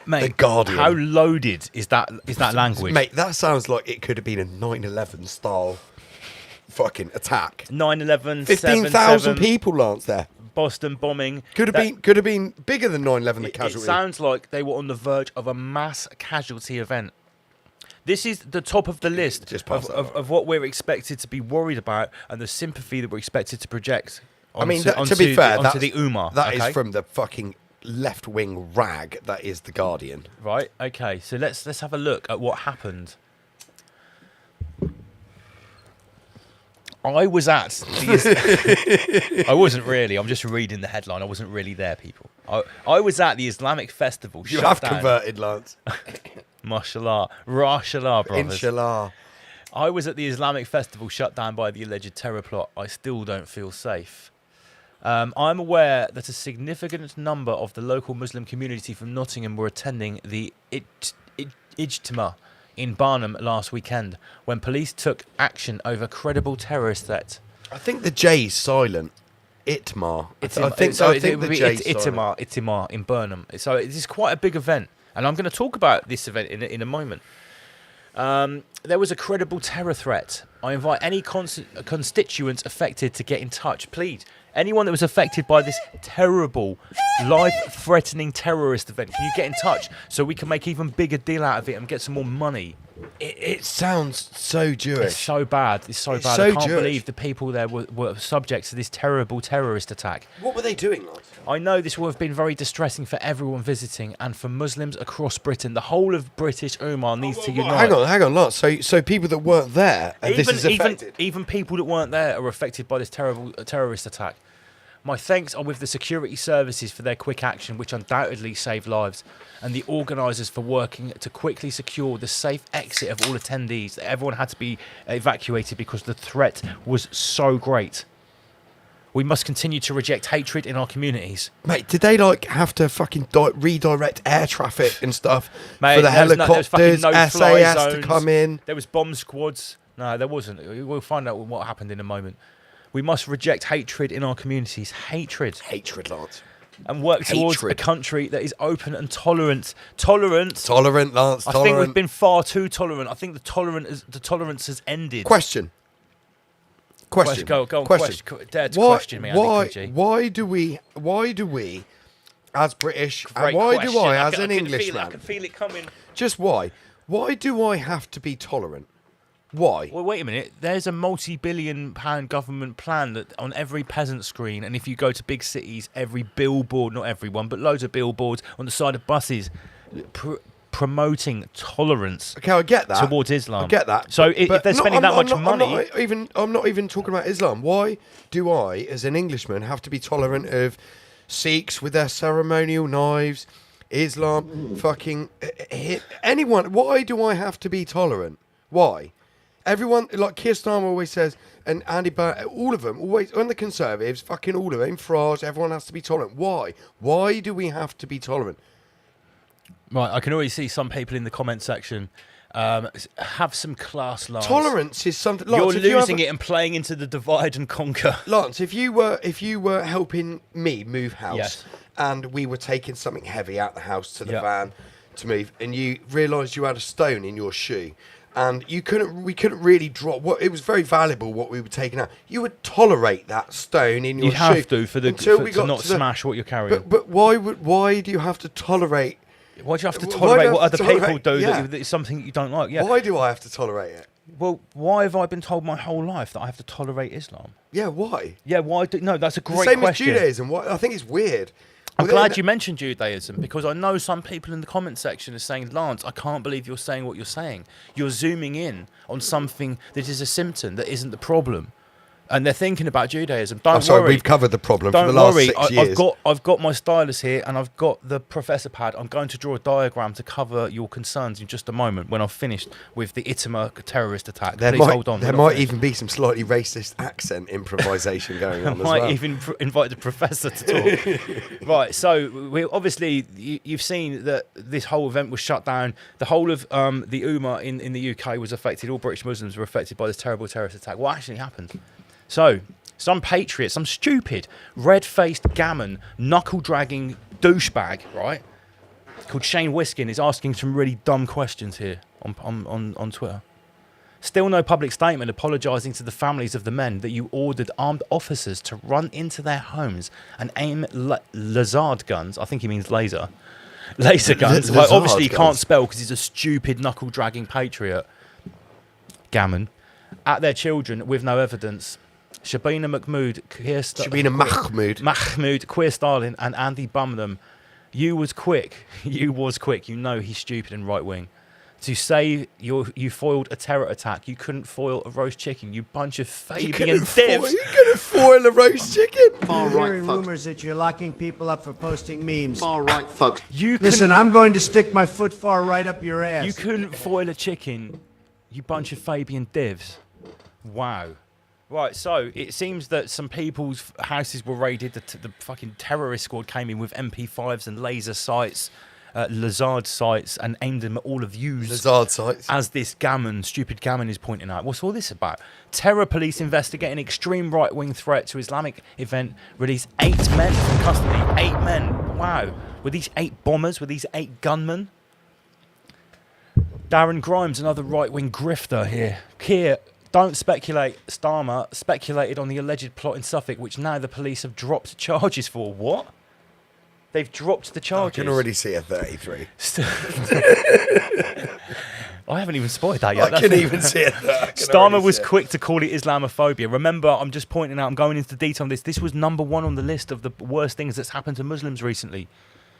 Mate, The Guardian. how loaded is that language? Mate, that sounds like it could have been a 9/11 style fucking attack. 9/11, 15,000 people, Lance, there. Boston bombing. Could have been bigger than 9/11, the It casualty. sounds like they were on the verge of a mass casualty event. This is the top of the list Just pass that of what we're expected to be worried about and the sympathy that we're expected to project I mean, onto to be fair, onto the Ummah. that is okay? from the fucking left-wing rag that is The Guardian. Right, okay, so let's have a look at what happened. I was at the I wasn't really. I'm just reading the headline. I wasn't really there, people. I was at the Islamic festival. You shut have down. converted, Lance. Mashallah. Rashallah, brothers. Inshallah. I was at the Islamic festival shut down by the alleged terror plot. I still don't feel safe. I'm aware that a significant number of the local Muslim community from Nottingham were attending the Ijtima in Barnum last weekend when police took action over credible terrorist threat. I think the J's silent. Itmar. I think the J's silent. Itimar in Burnham. So it is quite a big event, and I'm going to talk about this event in a moment. There was a credible terror threat. I invite any constituents affected to get in touch. Please, anyone that was affected by this terrible, life-threatening terrorist event, can you get in touch so we can make even bigger deal out of it and get some more money? It sounds so Jewish. It's so bad. It's so bad. So I can't Jewish. believe the people there were subject to this terrible terrorist attack. What were they doing, Lance? I know this will have been very distressing for everyone visiting and for Muslims across Britain. The whole of British Ummah needs to unite. Hang on, Lance. So people that weren't there, and this is affected. Even people that weren't there are affected by this terrible terrorist attack. My thanks are with the security services for their quick action, which undoubtedly saved lives, and the organisers for working to quickly secure the safe exit of all attendees. Everyone had to be evacuated because the threat was so great. We must continue to reject hatred in our communities. Mate, did they have to fucking redirect air traffic and stuff Mate, for the there was helicopters, no fly SAS to zones. come in? There was bomb squads. No, there wasn't. We'll find out what happened in a moment. We must reject hatred in our communities. Hatred, Lance. and work towards Hatred. a country that is open and tolerant. Tolerant, Lance. I think we've been far too tolerant. I think the tolerance has ended. Question. Go on. Dare to question me, Andy Kuji. Why do we, as British, Great and why question. do I, as can an feel it. Englishman, I can feel it coming. just why? Why do I have to be tolerant? Why? Well, wait a minute. There's a multi-billion-pound government plan that on every peasant screen, and if you go to big cities, every billboard, not everyone, but loads of billboards on the side of buses, promoting tolerance. Okay, I get that. Towards Islam. I get that. So if they're spending that much money, I'm not even talking about Islam. Why do I, as an Englishman, have to be tolerant of Sikhs with their ceremonial knives, Islam, fucking anyone? Why do I have to be tolerant? Why? Everyone, like Keir Starmer always says, and Andy Burnham, all of them, always, and the Conservatives, fucking all of them, Farage, everyone has to be tolerant. Why? Why do we have to be tolerant? right? I can already see some people in the comment section have some class, Lance. Tolerance is something. Lance, You're losing it and playing into the divide and conquer. Lance, if you were helping me move house, Yes. and we were taking something heavy out the house to the Yeah. van to move, and you realised you had a stone in your shoe, and we couldn't really drop what it was very valuable what we were taking out. You would tolerate that stone in your You shoe. have to until we to got not to the- smash what you're carrying. But why do you have to tolerate? Why do you have to why do tolerate you what have other to people tolerate- do yeah. that is something you don't like? Yeah. Why do I have to tolerate it? Well, why have I been told my whole life that I have to tolerate Islam? Yeah, why? Yeah, why? No, that's a The great same question. as Judaism. Why? I think it's weird. I'm Well, glad then- you mentioned Judaism because I know some people in the comment section are saying, Lance, I can't believe you're saying what you're saying. You're zooming in on something that is a symptom that isn't the problem. And they're thinking about Judaism. Don't I'm sorry, worry. we've covered the problem Don't for the last worry. 6 years. I've got my stylus here and I've got the professor pad. I'm going to draw a diagram to cover your concerns in just a moment when I've finished with the Itmar terrorist attack. There Please might, hold on. there we're not might finished. even be some slightly racist accent improvisation going on I as might well. even invite the professor to talk. Right, so we obviously you've seen that this whole event was shut down. The whole of the Ummah in the UK was affected. All British Muslims were affected by this terrible terrorist attack. What actually happened? So some patriot, some stupid, red-faced gammon, knuckle-dragging douchebag, right, called Shane Wiskin is asking some really dumb questions here on Twitter. Still no public statement apologising to the families of the men that you ordered armed officers to run into their homes and aim Lazard guns. I think he means laser guns. Like, obviously, he can't spell because he's a stupid knuckle-dragging patriot. Gammon. At their children with no evidence. Shabina Mahmood, Queer Stalin, and Andy Burnham. You was quick. You know he's stupid and right-wing. to say you foiled a terror attack. You couldn't foil a roast chicken. You bunch of Fabian You divs. couldn't foil a roast chicken. Far I'm right hearing folks. rumors that you're locking people up for posting memes. Far right folks. You Listen, I'm going to stick my foot far right up your ass. You couldn't foil a chicken, you bunch of Fabian divs. Wow. Right, so it seems that some people's houses were raided. The fucking terrorist squad came in with MP5s and laser sights, Lazard sights, and aimed them at all of yous. Lazard sights. As this stupid gammon is pointing out. What's all this about? Terror police investigating extreme right-wing threat to Islamic event release 8 men from custody. 8 men. Wow. Were these 8 bombers? Were these 8 gunmen? Darren Grimes, another right-wing grifter here. Keir, don't speculate. Starmer speculated on the alleged plot in Suffolk, which now the police have dropped charges for. What? They've dropped the I charges. can already see a 33. I haven't even spotted that yet. I can even see it. Starmer was quick to call it Islamophobia. Remember, I'm just pointing out, I'm going into detail on this. This was number 1 on the list of the worst things that's happened to Muslims recently.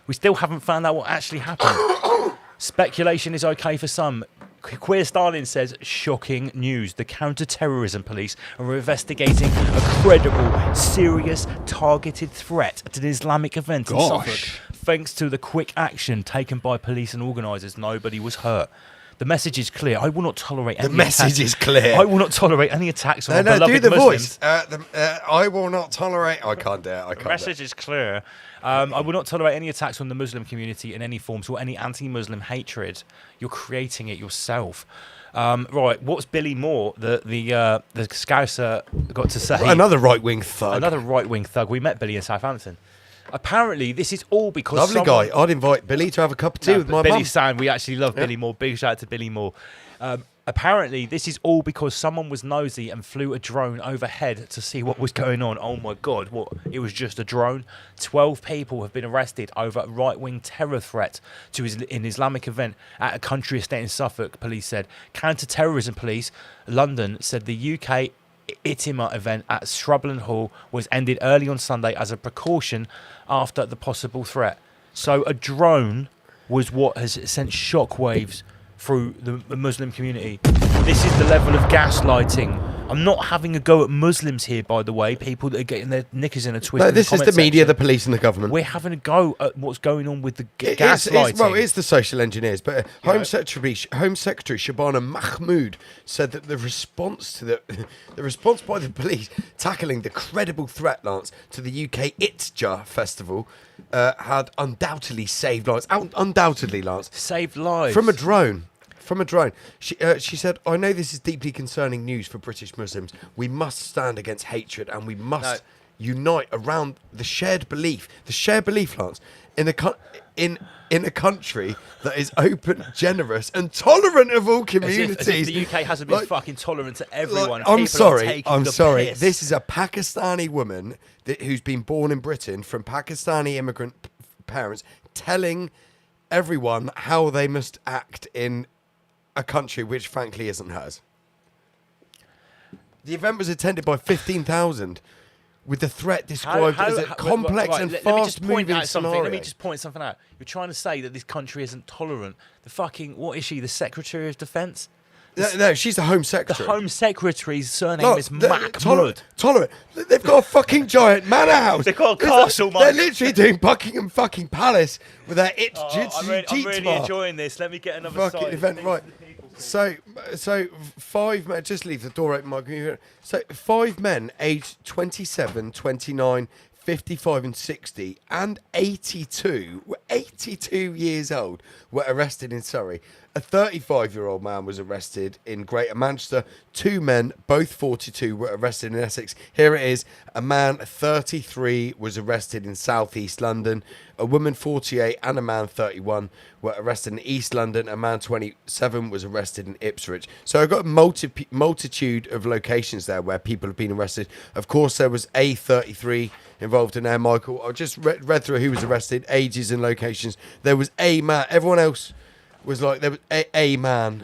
We still haven't found out what actually happened. Speculation is okay for some. Queer Stalin says, shocking news. The counter-terrorism police are investigating a credible, serious, targeted threat at an Islamic event in Suffolk. Thanks to the quick action taken by police and organisers, nobody was hurt. The message is clear. I will not tolerate any message is clear. I will not tolerate any attacks on No, our beloved do the Muslims. voice. I will not tolerate. I can't do it. I The message is clear. I will not tolerate any attacks on the Muslim community in any forms or any anti-Muslim hatred. You're creating it yourself. Right, what's Billy Moore, the Scouser, got to say? Another right-wing thug. Another right-wing thug. We met Billy in Southampton. Apparently, this is all because Lovely guy. I'd invite Billy to have a cup of tea with my Billy mum. Sound. We actually love Billy Moore. Big shout out to Billy Moore. Apparently, this is all because someone was nosy and flew a drone overhead to see what was going on. Oh my God, what? It was just a drone. 12 people have been arrested over a right-wing terror threat to an Islamic event at a country estate in Suffolk, police said. Counter-terrorism police, London, said the UK Itima event at Shrubland Hall was ended early on Sunday as a precaution after the possible threat. So a drone was what has sent shockwaves through the Muslim community. This is the level of gaslighting. I'm not having a go at Muslims here, by the way, people that are getting their knickers in a twist. No, in this is the comment media, section. the police, and the government. We're having a go at what's going on with the Well, gaslighting. it's the social engineers, but Home Secretary Shabana Mahmood said that the response to the response by the police tackling the credible threat, Lance, to the UK Itja festival had undoubtedly saved lives. Undoubtedly, Lance, Saved lives. from a drone. From a drone. She said, I know this is deeply concerning news for British Muslims. We must stand against hatred and we must unite around the shared belief, Lance, in a country that is open, generous and tolerant of all communities. As if the UK hasn't been fucking tolerant to everyone. I'm People sorry. are taking I'm the sorry. piss. This is a Pakistani woman who's been born in Britain from Pakistani immigrant parents telling everyone how they must act in a country which frankly isn't hers. The event was attended by 15,000 with the threat described as a complex and fast-moving scenario. Let me just point something out. You're trying to say that this country isn't tolerant. What is she, the Secretary of Defence? No, she's the Home The Secretary. Home Secretary's surname Look, is they're Mahmood. Tolerant. They've got a fucking giant manor house. They've got a castle, They're mate. literally doing Buckingham fucking Palace with their I'm really enjoying this. Let me get another fucking side. event, right? So 5 men, just leave the door open, Mike. So 5 men aged 27, 29, 55 and 60 and 82 years old were arrested in Surrey. A 35-year-old man was arrested in Greater Manchester. 2 men, both 42, were arrested in Essex. Here it is. A man, 33, was arrested in South East London. A woman, 48, and a man, 31, were arrested in East London. A man, 27, was arrested in Ipswich. So I've got a multitude of locations there where people have been arrested. Of course, there was a 33 involved in there, Michael. I just read through who was arrested, ages and locations. There was a man. Everyone else was like, there was a man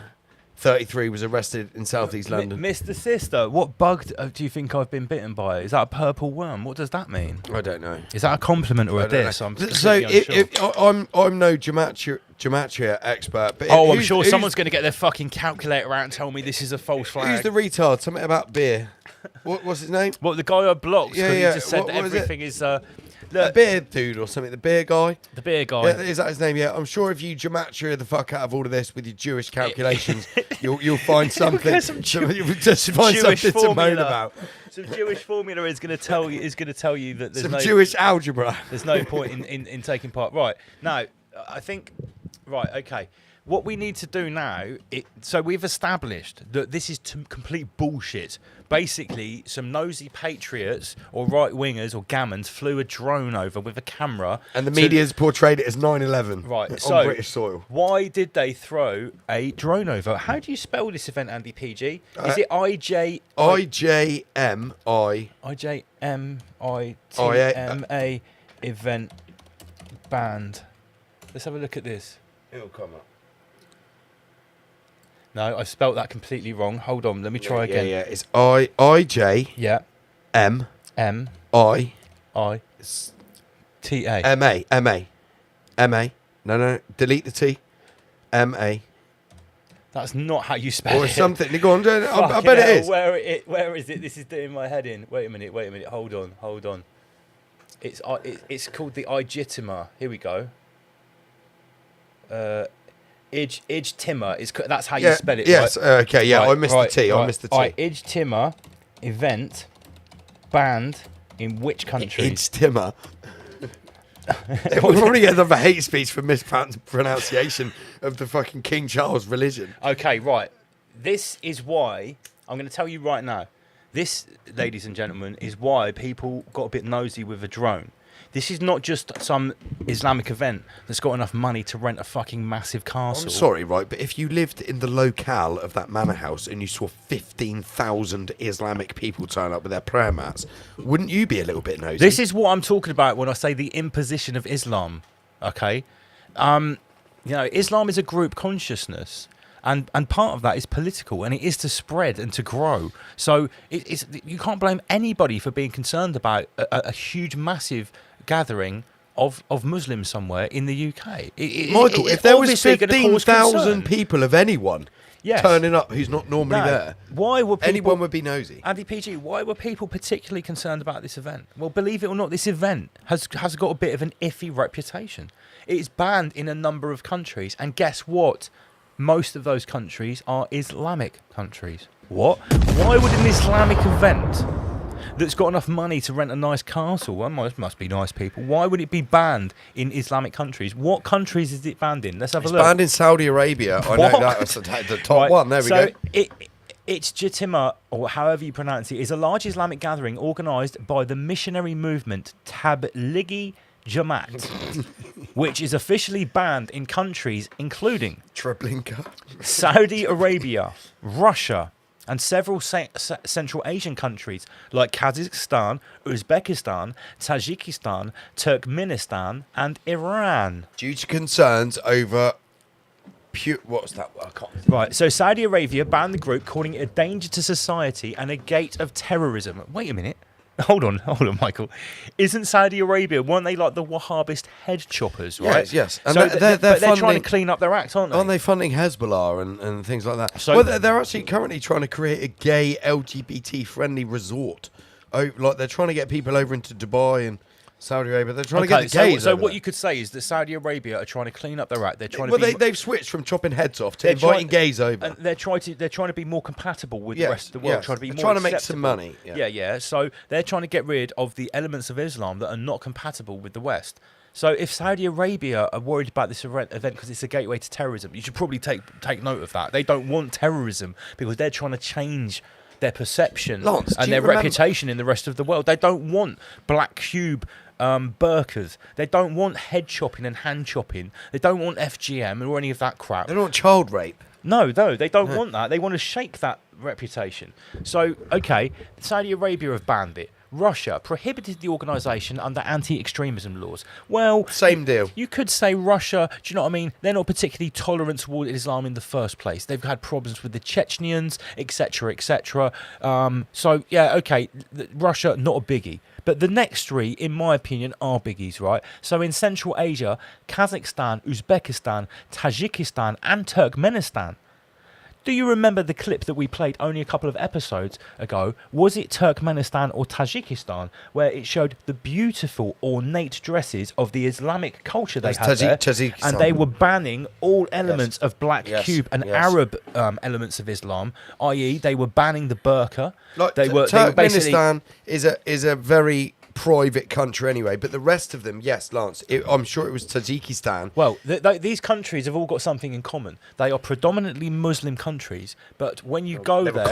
33 was arrested in southeast London. Mr. Sister, what bug do you think I've been bitten by? Is that a purple worm? What does that mean? I don't know. Is that a compliment or a I don't diss? know. I'm So completely unsure. I'm no gematria expert, but Oh, I'm who's- sure who's- someone's going to get their fucking calculator out and tell me this is a false flag. Who's the retard? Something about beer. What's his name? What, the guy I blocked? Yeah, 'Cause yeah. He just said What that is it? everything is... The look, beer dude or something. The beer guy. the beer guy. Yeah, is that his name? Yeah, I'm sure if you gematria the fuck out of all of this with your Jewish calculations, you'll find something. get some You'll just find Jewish something to moan formula. about. Some Jewish formula is going to tell you that there's Some no Jewish algebra. there's no point in taking part. Right now, I think. Right, okay. What we need to do now, so we've established that this is complete bullshit. Basically, some nosy patriots or right-wingers or gammons flew a drone over with a camera. And the to- media's portrayed it as 9/11 Right, on so British soil. why did they throw a drone over? How do you spell this event, Andy PG? Is it IJMITMA event banned? Let's have a look at this. It'll come up. No, I spelt that completely wrong. Hold on, let me try again. Yeah, it's IJMI Yeah. M I T A. MA. No, delete the T. MA. That's not how you spell Or it. something. Go on, I Fucking bet it hell, is. Where is it? This is doing my head in. Wait a minute. Hold on. It's called the Ijtima. Here we go. Ijtima. That's how you spell it. Yes, right? okay, yeah, Right, I missed right, the T. right. I missed the T. Right, Ijtima event banned in which country? Ijtima. We've already had another hate speech for mispronunciation of the fucking King Charles religion. Okay, right. This is why I'm going to tell you right now. This, ladies and gentlemen, is why people got a bit nosy with a drone. This is not just some Islamic event that's got enough money to rent a fucking massive castle. I'm sorry, right, but if you lived in the locale of that manor house and you saw 15,000 Islamic people turn up with their prayer mats, wouldn't you be a little bit nosy? This is what I'm talking about when I say the imposition of Islam. Okay, Islam is a group consciousness. And part of that is political, and it is to spread and to grow. So you can't blame anybody for being concerned about a huge, massive gathering of Muslims somewhere in the UK. Michael, if there was 15,000 people of anyone turning up who's not normally there, why were people, anyone would be nosy. Andy PG, why were people particularly concerned about this event? Well, believe it or not, this event has got a bit of an iffy reputation. It's banned in a number of countries, and guess what? Most of those countries are Islamic countries. What? Why would an Islamic event that's got enough money to rent a nice castle, well, must be nice people, why would it be banned in Islamic countries? What countries is it banned in? Let's have a look. It's banned in Saudi Arabia. I know that's the top Right, one. There we so go. It's Jitima, or however you pronounce it, is a large Islamic gathering organised by the missionary movement Tablighi Jamaat, which is officially banned in countries including Treblinka. Saudi Arabia, Russia, and several Central Asian countries like Kazakhstan, Uzbekistan, Tajikistan, Turkmenistan, and Iran. Due to concerns over what's that? I can't. Right, so Saudi Arabia banned the group, calling it a danger to society and a gate of terrorism. Wait a minute. Hold on, Michael. Isn't Saudi Arabia, weren't they like the Wahhabist head choppers, right? Yes. And So they're they're trying funding- to clean up their act, aren't they? Aren't they funding Hezbollah and things like that? So- Well, they're actually currently trying to create a gay LGBT-friendly resort. Oh, like they're trying to get people over into Dubai and Saudi Arabia. They're trying to get the gays so over what there. you could say is that Saudi Arabia are trying to clean up their act. They're trying Well, to be... they've switched from chopping heads off to they're inviting trying- gays over. And they're trying to be more compatible with the Yes, rest of the world. yes. Trying to be They're more trying to make acceptable. some money, yeah. Yeah. So they're trying to get rid of the elements of Islam that are not compatible with the West. So if Saudi Arabia are worried about this event because it's a gateway to terrorism, you should probably take note of that. They don't want terrorism because they're trying to change their perception Lance, do and you their remember- reputation in the rest of the world. They don't want black cube burqas. They don't want head chopping and hand chopping. They don't want FGM or any of that crap. They don't want child rape. No, they don't want that. They want to shake that reputation. So, okay, Saudi Arabia have banned it. Russia prohibited the organisation under anti-extremism laws. Well, Same deal. you could say Russia, do you know what I mean? They're not particularly tolerant toward Islam in the first place. They've had problems with the Chechens, etc., etc. So, yeah, okay, Russia, not a biggie. But the next three, in my opinion, are biggies, right? So in Central Asia, Kazakhstan, Uzbekistan, Tajikistan, and Turkmenistan. Do you remember the clip that we played only a couple of episodes ago? Was it Turkmenistan or Tajikistan, where it showed the beautiful, ornate dresses of the Islamic culture they had there, Tajikistan. and they were banning all elements of black Yes. cube and Yes. Arab elements of Islam, i.e., they were banning the burqa. Like, they were basically. Turkmenistan is a very private country anyway, but the rest of them, yes, Lance, I'm sure it was Tajikistan. Well, these countries have all got something in common. They are predominantly Muslim countries, but when you go They there, were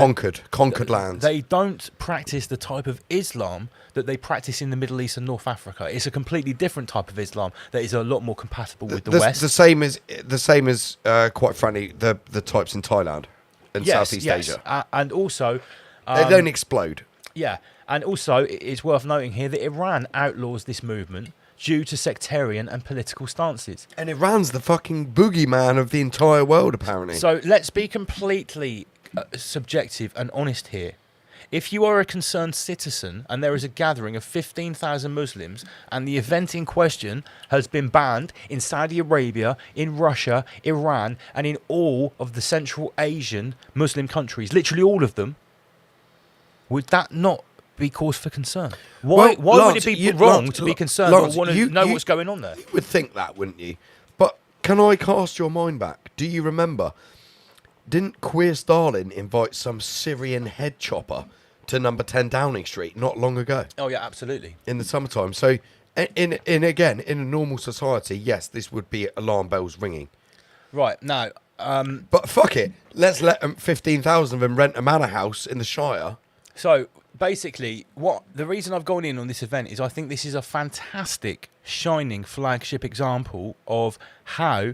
conquered lands. they don't practice the type of Islam that they practice in the Middle East and North Africa. It's a completely different type of Islam that is a lot more compatible with the West. The same as quite frankly, the types in Thailand and Southeast Asia. And also, They don't explode. yeah, and also it's worth noting here that Iran outlaws this movement due to sectarian and political stances. And Iran's the fucking boogeyman of the entire world, apparently. So let's be completely subjective and honest here. If you are a concerned citizen and there is a gathering of 15,000 Muslims and the event in question has been banned in Saudi Arabia, in Russia, Iran, and in all of the Central Asian Muslim countries, literally all of them, would that not be cause for concern? Why would Lance, it be wrong to be concerned Lance, or want to you- know you- what's going on there? You would think that, wouldn't you? But can I cast your mind back? Do you remember? Didn't Queer Stalin invite some Syrian head chopper to number 10 Downing Street not long ago Oh, yeah, absolutely. in the summertime? So, in a normal society, yes, this would be alarm bells ringing. Right, now, But fuck it, let's let 15,000 of them rent a manor house in the Shire. so basically, the reason I've gone in on this event is I think this is a fantastic, shining flagship example of how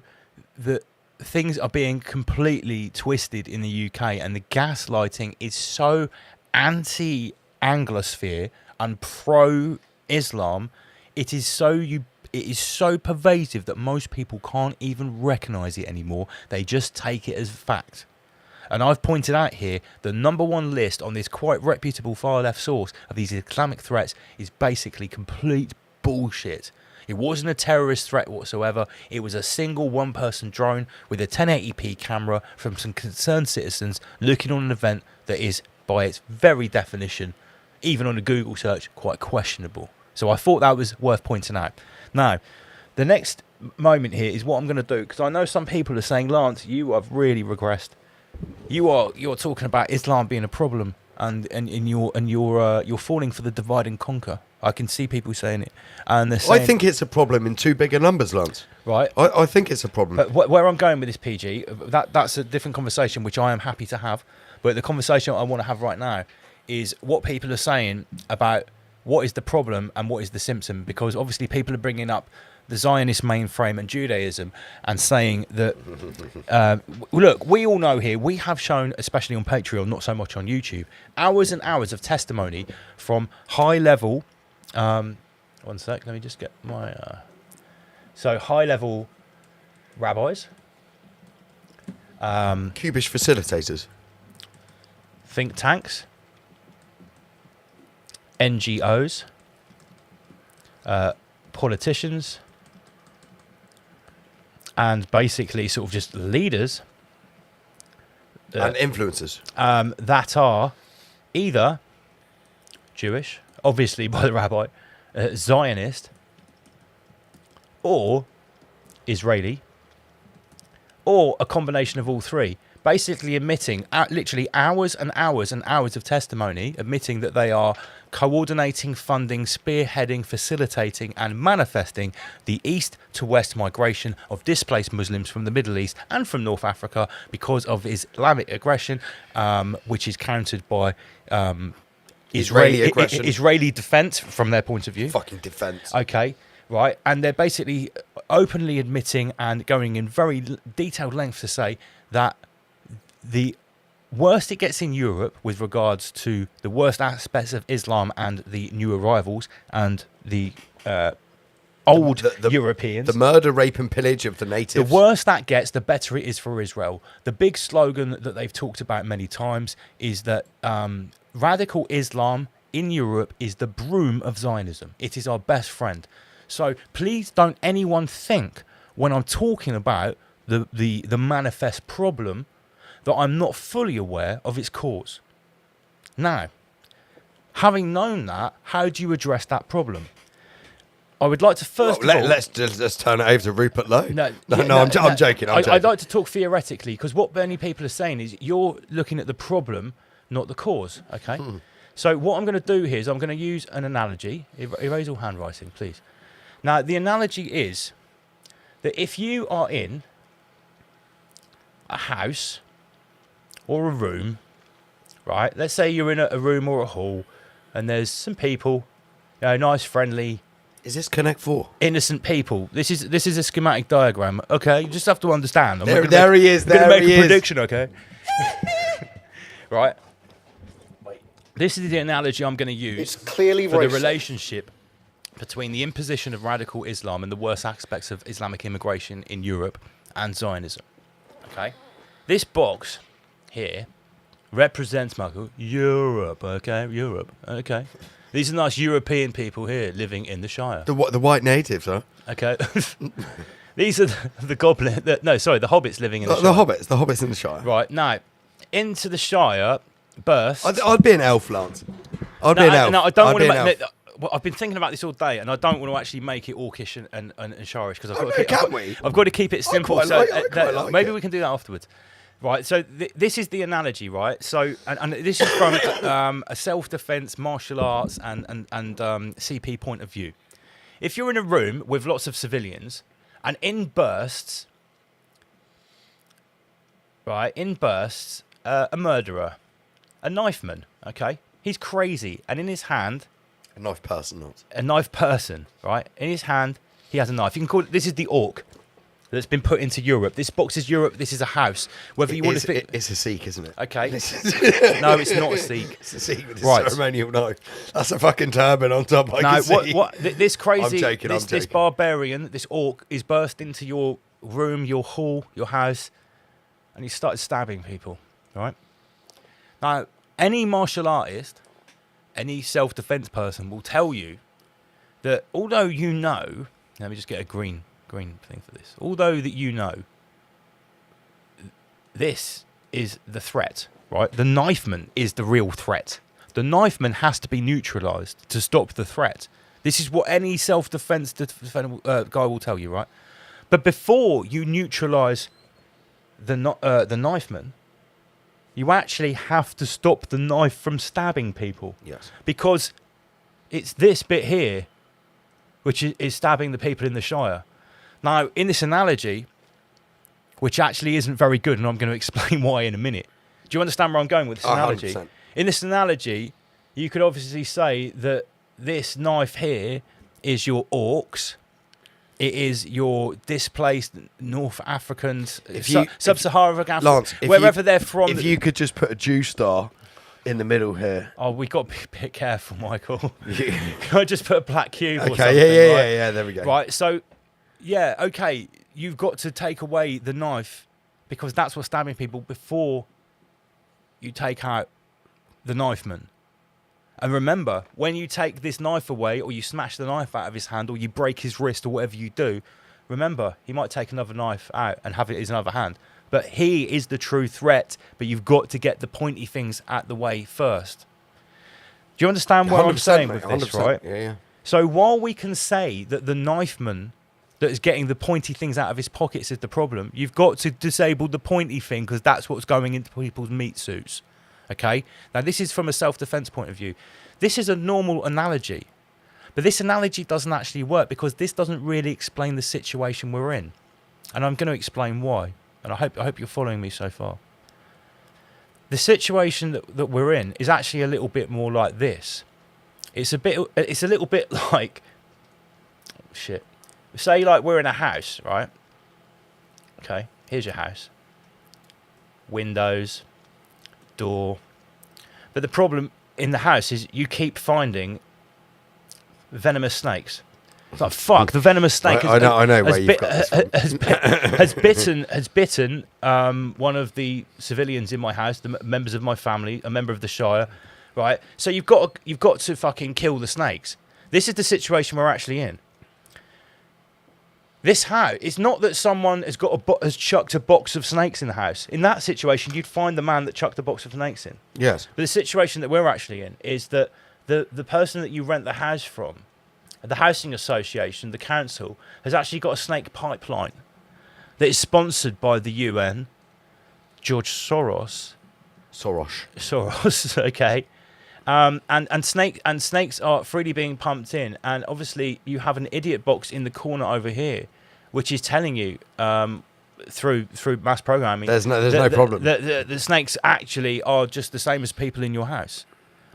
the things are being completely twisted in the UK, and the gaslighting is so anti-Anglosphere and pro-Islam. It is so pervasive that most people can't even recognise it anymore. They just take it as fact. And I've pointed out here the number one list on this quite reputable far left source of these Islamic threats is basically complete bullshit. It wasn't a terrorist threat whatsoever. It was a single one-person drone with a 1080p camera from some concerned citizens looking on an event that is, by its very definition, even on a Google search, quite questionable. So I thought that was worth pointing out. Now, the next moment here is what I'm going to do, because I know some people are saying, Lance, you have really regressed. You're talking about Islam being a problem, and you're falling for the divide and conquer. I can see people saying it, and they're saying, I think it's a problem in too big a numbers, Lance. right. I think it's a problem. But where I'm going with this, PG, that's a different conversation, which I am happy to have. But the conversation I want to have right now is what people are saying about what is the problem and what is the symptom, because obviously people are bringing up the Zionist mainframe and Judaism and saying that, look, we all know here, we have shown, especially on Patreon, not so much on YouTube, hours and hours of testimony from high-level, one sec, let me just get my, so high-level rabbis, Cubish facilitators. think tanks, NGOs, politicians, and basically sort of just leaders And influencers. that are either Jewish, obviously by the rabbi, Zionist, or Israeli, or a combination of all three. Basically admitting literally hours and hours and hours of testimony, admitting that they are coordinating, funding, spearheading, facilitating and manifesting the east to west migration of displaced Muslims from the Middle East and from North Africa because of Islamic aggression, which is countered by Israeli aggression. Israeli defense from their point of view. Fucking defense. Okay, right. And they're basically openly admitting and going in very detailed lengths to say that the worst it gets in Europe with regards to the worst aspects of Islam and the new arrivals and the old Europeans. The murder, rape, and pillage of the The natives. worse that gets, the better it is for Israel. The big slogan that they've talked about many times is that radical Islam in Europe is the broom of Zionism. It is our best friend. So please don't anyone think when I'm talking about the manifest problem that I'm not fully aware of its cause. Now, having known that, how do you address that problem? I would like to first of all... Let's turn it over to Rupert Lowe. I'm joking. I'd like to talk theoretically, because what many people are saying is you're looking at the problem, not the cause, okay? So what I'm going to do here is I'm going to use an analogy. Erase all handwriting, please. Now, the analogy is that if you are in a house or a room, right? Let's say you're in a room or a hall, and there's some people, nice, friendly... Is this Connect 4? Innocent people. This is a schematic diagram. Okay, you just have to understand. There he is. I'm going to make a prediction. Okay. Right. This is the analogy I'm going to use It's clearly for the racist. relationship between the imposition of radical Islam and the worst aspects of Islamic immigration in Europe and Zionism. Okay. This box here represents, Michael, Europe. Okay, Europe. Okay. These are nice European people here living in the Shire. The white natives, huh? Okay. These are the goblin. The hobbits living in the Shire. The hobbits in the Shire. Right, now, into the Shire burst. I'd be an elf, Lance. I'd be an elf. No, I don't want to I'd be an make... Well, I've been thinking about this all day, and I don't want to actually make it orcish and Shirish, because I've got to keep it simple. I quite like maybe it. we can do that afterwards. Right, so this is the analogy, right? So, and this is from a self-defense, martial arts, and CP point of view. If you're in a room with lots of civilians, and in bursts, a murderer, a knifeman, okay? He's crazy, and in his hand... A knife person, not. A knife person, right? In his hand, he has a knife. You can call it... This is the orc that's been put into Europe. This box is Europe. This is a house. Whether you want to... It's a Sikh, isn't it? Okay. No, it's not a Sikh. It's a Sikh with a ceremonial knife. That's a fucking turban on top. This crazy... I'm joking, this barbarian, this orc, is burst into your room, your hall, your house, and he started stabbing people, right? Now, any martial artist, any self-defense person will tell you that although you know... Let me just get a green thing for this. Although that you know this is the threat, right? The knifeman is the real threat. The knifeman has to be neutralized to stop the threat. This is what any self-defense guy will tell you, right? But before you neutralize the knifeman, you actually have to stop the knife from stabbing people. Yes. Because it's this bit here which is stabbing the people in the Shire. Now, in this analogy, which actually isn't very good, and I'm going to explain why in a minute. Do you understand where I'm going with this analogy? 100%. In this analogy, you could obviously say that this knife here is your orcs. It is your displaced North Africans, Sub-Saharan Africans, Lance, wherever they're from. If you could just put a Jew star in the middle here. Oh, we got to be a bit careful, Michael. Can I just put a black cube or something? Okay, yeah, there we go. Right, so... Yeah, okay, you've got to take away the knife because that's what's stabbing people before you take out the knifeman. And remember, when you take this knife away or you smash the knife out of his hand or you break his wrist or whatever you do, remember, he might take another knife out and have it in his other hand. But he is the true threat, but you've got to get the pointy things out the way first. Do you understand what I'm saying with this, right? Yeah. So while we can say that the knifeman that is getting the pointy things out of his pockets is the problem, you've got to disable the pointy thing because that's what's going into people's meat suits. Okay? Now, this is from a self-defense point of view. This is a normal analogy. But this analogy doesn't actually work because this doesn't really explain the situation we're in. And I'm going to explain why. And I hope you're following me so far. The situation that we're in is actually a little bit more like this. It's a little bit like... Oh, shit. Say like we're in a house, right? Okay, here's your house. Windows, door. But the problem in the house is you keep finding venomous snakes. It's like, fuck, the venomous snake I know where you've got this from. has bitten one of the civilians in my house, the members of my family, a member of the Shire, right? So you've got to fucking kill the snakes. This is the situation we're actually in. This house, it's not that someone has chucked a box of snakes in the house. In that situation, you'd find the man that chucked the box of snakes in. Yes. But the situation that we're actually in is that the person that you rent the house from, the housing association, the council, has actually got a snake pipeline that is sponsored by the UN, George Soros, okay, and snakes are freely being pumped in, and obviously you have an idiot box in the corner over here, which is telling you through mass programming, there's no problem. The snakes actually are just the same as people in your house,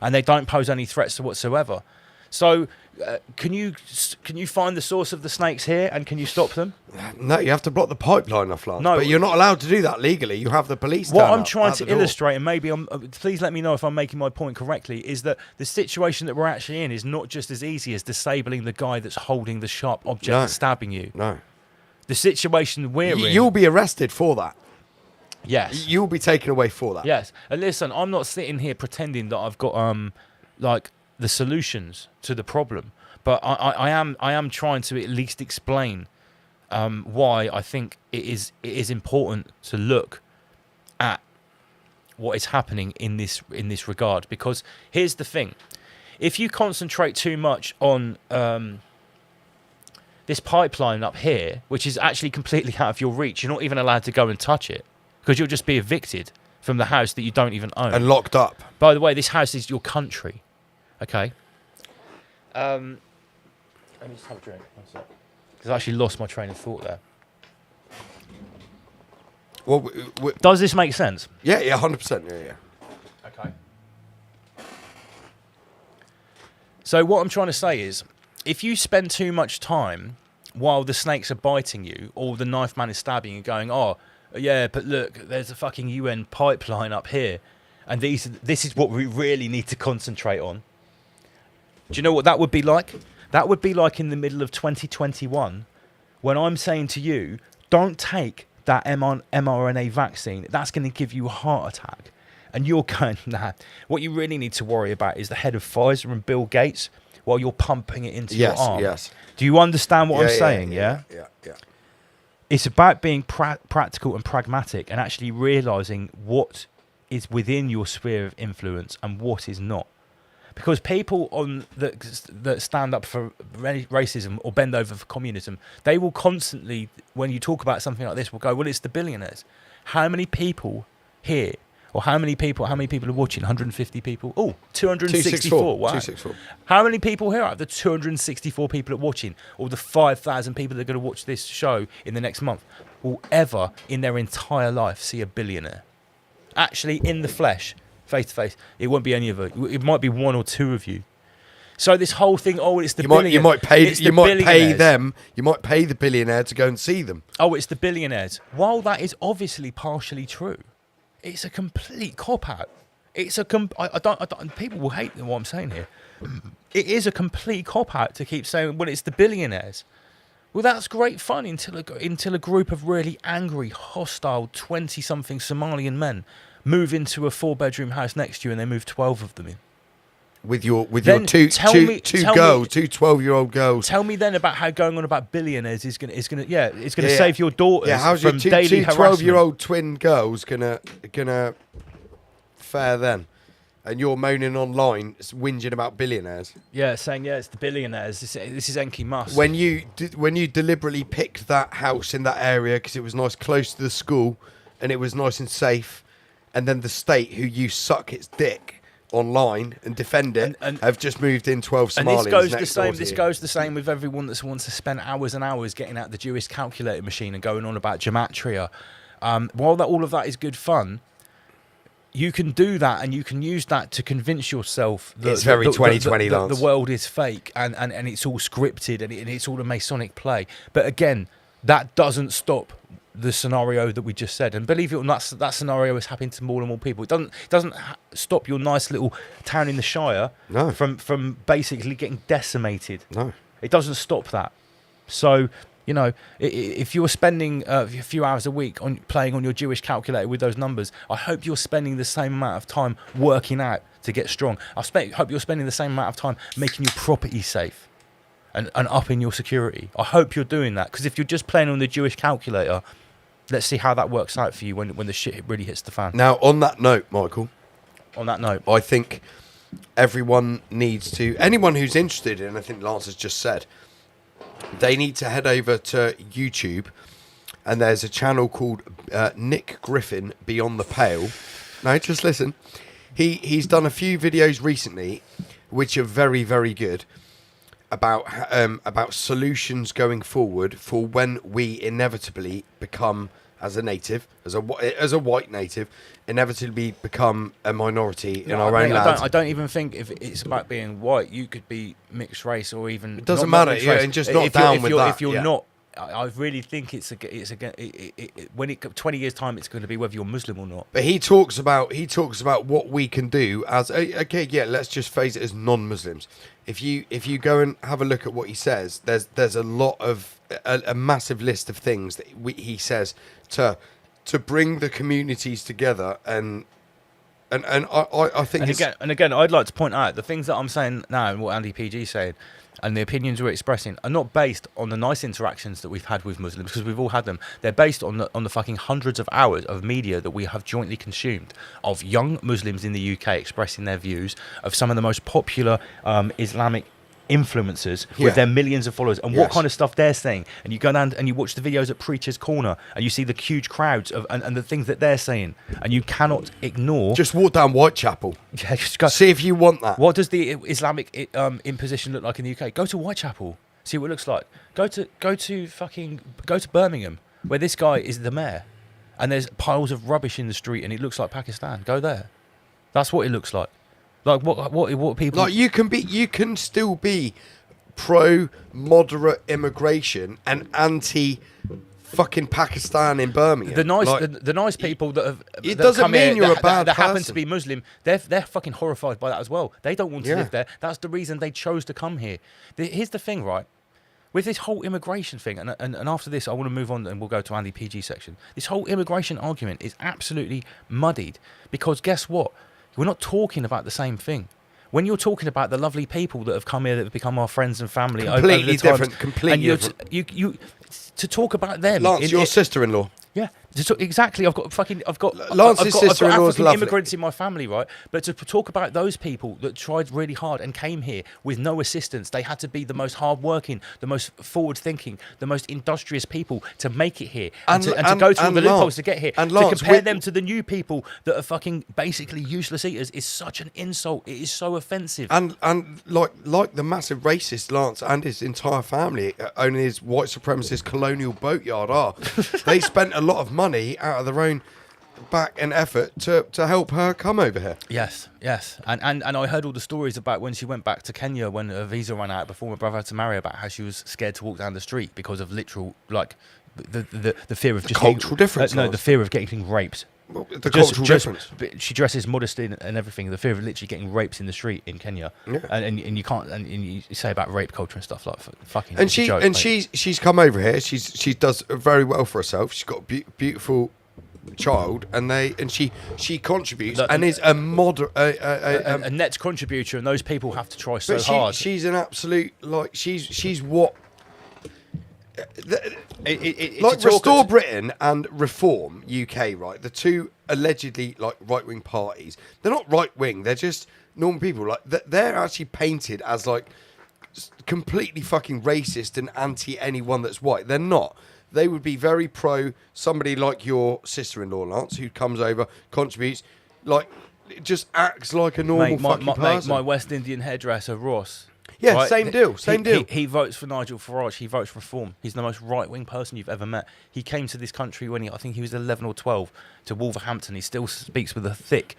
and they don't pose any threats whatsoever. So, can you find the source of the snakes here, and can you stop them? No, you have to block the pipeline off, Lance. No, but you're not allowed to do that legally. You have the police. What turn I'm up trying at to the door. illustrate, and maybe please let me know if I'm making my point correctly, is that the situation that we're actually in is not just as easy as disabling the guy that's holding the sharp object and stabbing you. No. The situation we're in. You'll be arrested for that. Yes. You'll be taken away for that. Yes. And listen, I'm not sitting here pretending that I've got like the solutions to the problem, but I am trying to at least explain why I think it is important to look at what is happening in this regard. Because here's the thing: if you concentrate too much on this pipeline up here, which is actually completely out of your reach, you're not even allowed to go and touch it because you'll just be evicted from the house that you don't even own and locked up. By the way, this house is your country. Okay. Let me just have a drink. Because I actually lost my train of thought there. Well, does this make sense? Yeah, 100%. Yeah. Okay. So what I'm trying to say is, if you spend too much time while the snakes are biting you, or the knife man is stabbing you, going, "Oh, yeah, but look, there's a fucking UN pipeline up here, and this is what we really need to concentrate on." Do you know what that would be like? That would be like in the middle of 2021, when I'm saying to you, don't take that mRNA vaccine. That's going to give you a heart attack. And you're going, nah. What you really need to worry about is the head of Pfizer and Bill Gates while you're pumping it into your arm. Yes. Do you understand what I'm saying? Yeah. It's about being practical and pragmatic, and actually realizing what is within your sphere of influence and what is not. Because people that stand up for racism or bend over for communism, they will constantly, when you talk about something like this, will go, "Well, it's the billionaires." How many people here, or how many people are watching? 150 people? Oh, 264. Wow. 264. How many people here out of the 264 people that are watching, or the 5,000 people that are going to watch this show in the next month, will ever in their entire life see a billionaire? Actually, in the flesh. Face to face, it won't be any of you. It might be one or two of you. So this whole thing, it's the billionaires. You might pay them. You might pay the billionaire to go and see them. Oh, it's the billionaires. While that is obviously partially true, it's a complete cop out. It's I don't. People will hate what I'm saying here. It is a complete cop out to keep saying, "Well, it's the billionaires." Well, that's great fun until a group of really angry, hostile 20-something Somalian men move into a 4-bedroom house next to you, and they move 12 of them in. With your two 12-year-old girls. Tell me then about how going on about billionaires is gonna save your daughters how's from your daily two harassment. 12-year-old twin girls gonna fare then? And you're moaning online, whinging about billionaires. Yeah, saying it's the billionaires. This is Enki Musk. When you deliberately picked that house in that area because it was nice, close to the school, and it was nice and safe. And then the state, who you suck its dick online and defend it, and have just moved in 12 Somalians. And this goes the same with everyone that wants to spend hours and hours getting out the Jewish calculator machine and going on about gematria. While all of that is good fun, you can do that, and you can use that to convince yourself that it's very 2020, the world is fake and it's all scripted and it's all a Masonic play. But again, that doesn't stop the scenario that we just said. And believe it or not, that scenario is happening to more and more people. It doesn't stop your nice little town in the Shire No. from basically getting decimated. No. It doesn't stop that. So, you know, if you're spending a few hours a week on playing on your Jewish calculator with those numbers, I hope you're spending the same amount of time working out to get strong. Hope you're spending the same amount of time making your property safe and upping your security. I hope you're doing that, because if you're just playing on the Jewish calculator, let's see how that works out for you when the shit really hits the fan. Now, on that note, Michael, On that note, I think everyone needs to, anyone who's interested in anything Lance has just said, they need to head over to YouTube, and there's a channel called Nick Griffin Beyond the Pale. No, just listen. He's done a few videos recently, which are very, very good, about solutions going forward for when we inevitably become, as a native, as a white native, inevitably become a minority in our own land. I don't even think if it's about being white, you could be mixed race or even. It doesn't not matter, mixed race. and just not down with that. If you're yeah. not, I really think when 20 years time, it's going to be whether you're Muslim or not. But he talks about what we can do as okay, yeah. Let's just phrase it as non-Muslims. If you go and have a look at what he says, there's a lot of a massive list of things that he says to bring the communities together, and I think and again, I'd like to point out the things that I'm saying now and what Andy PG's saying, and the opinions we're expressing are not based on the nice interactions that we've had with Muslims, because we've all had them. They're based on the fucking hundreds of hours of media that we have jointly consumed of young Muslims in the UK expressing their views, of some of the most popular Islamic influencers with their millions of followers, and what kind of stuff they're saying. And you go down and you watch the videos at Preacher's Corner, and you see the huge crowds and the things that they're saying, and you cannot ignore. just walk down Whitechapel. Yeah, just go, See if you want that. what does the Islamic imposition look like in the UK? Go to Whitechapel, see what it looks like. Go to Birmingham, where this guy is the mayor, and there's piles of rubbish in the street, and it looks like Pakistan. Go there. That's what it looks like. Like what people Like you can still be pro moderate immigration and anti fucking Pakistan in Birmingham. The nice, Like, the nice people that have. It that doesn't come mean here you're that, a bad that happen to person. be Muslim. They're fucking horrified by that as well. They don't want to Yeah. live there. That's the reason they chose to come here. Here's the thing, right? With this whole immigration thing, and after this, I want to move on and we'll go to Andy PG section. This whole immigration argument is absolutely muddied, because guess what? We're not talking about the same thing. When you're talking about the lovely people that have come here, that have become our friends and family, Completely over the times, different, completely and different. You to talk about them. Lance, your sister-in-law. Yeah, exactly. I've got Lance's sister-in-law is African lovely. immigrants in my family, right? But to talk about those people that tried really hard and came here with no assistance, they had to be the most hardworking, the most forward-thinking, the most industrious people to make it here, and to go through all the loopholes to get here. And to Lance, compare them to the new people that are fucking basically useless eaters is such an insult. It is so offensive. And like the massive racist Lance and his entire family owning his white supremacist colonial boatyard are, they spent a lot of money out of their own back and effort to help her come over here. Yes. And I heard all the stories about when she went back to Kenya when her visa ran out before my brother had to marry, about how she was scared to walk down the street because of literal, like, the fear of just cultural difference, No, Lance. the fear of getting raped. Well, the cultural difference. She dresses modestly and everything. The fear of literally getting raped in the street in Kenya, Yeah. and you can't, and you say about rape culture and stuff like fucking. And it's a joke, mate. she's come over here. She does very well for herself. She's got a beautiful child, and she contributes and is a a net contributor, and those people have to try so hard. She's an absolute, like, she's what. Like Restore Britain and Reform UK, right? The two allegedly like right-wing parties. They're not right-wing. They're just normal people. Like they're actually painted as like completely fucking racist and anti anyone that's white. They're not. They would be very pro somebody like your sister-in-law, Lance, who comes over, contributes, like just acts like a normal fucking person. My West Indian hairdresser Ross. Yeah, right? same deal. He votes for Nigel Farage. He votes Reform. He's the most right-wing person you've ever met. He came to this country when I think he was 11 or 12 to Wolverhampton. He still speaks with a thick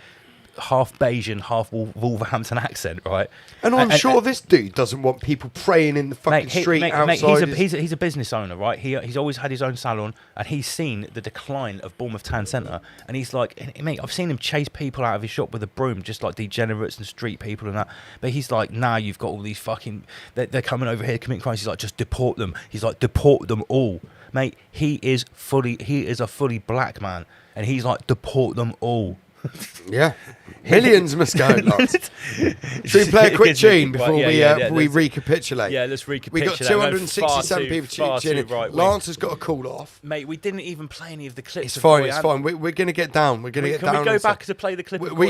half Bayesian, half Wolverhampton accent, right? And I'm sure this dude doesn't want people praying in the fucking street outside. He's a business owner, right? He's always had his own salon, and he's seen the decline of Bournemouth Town Centre, and he's like, mate, I've seen him chase people out of his shop with a broom, just like degenerates and street people and that. But he's like, now you've got all these fucking, they're coming over here committing crimes. He's like, just deport them. He's like, deport them all, mate. He is a fully black man, and he's like, deport them all. Yeah, millions must go. Should we play a quick tune before we recapitulate? Yeah, let's recapitulate. We got 267 people tuning in. Right, Lance has got a call off. Mate, we didn't even play any of the clips. It's fine. It's fine. We're going to get down. We're going to get down. Can we go back to play the clip? We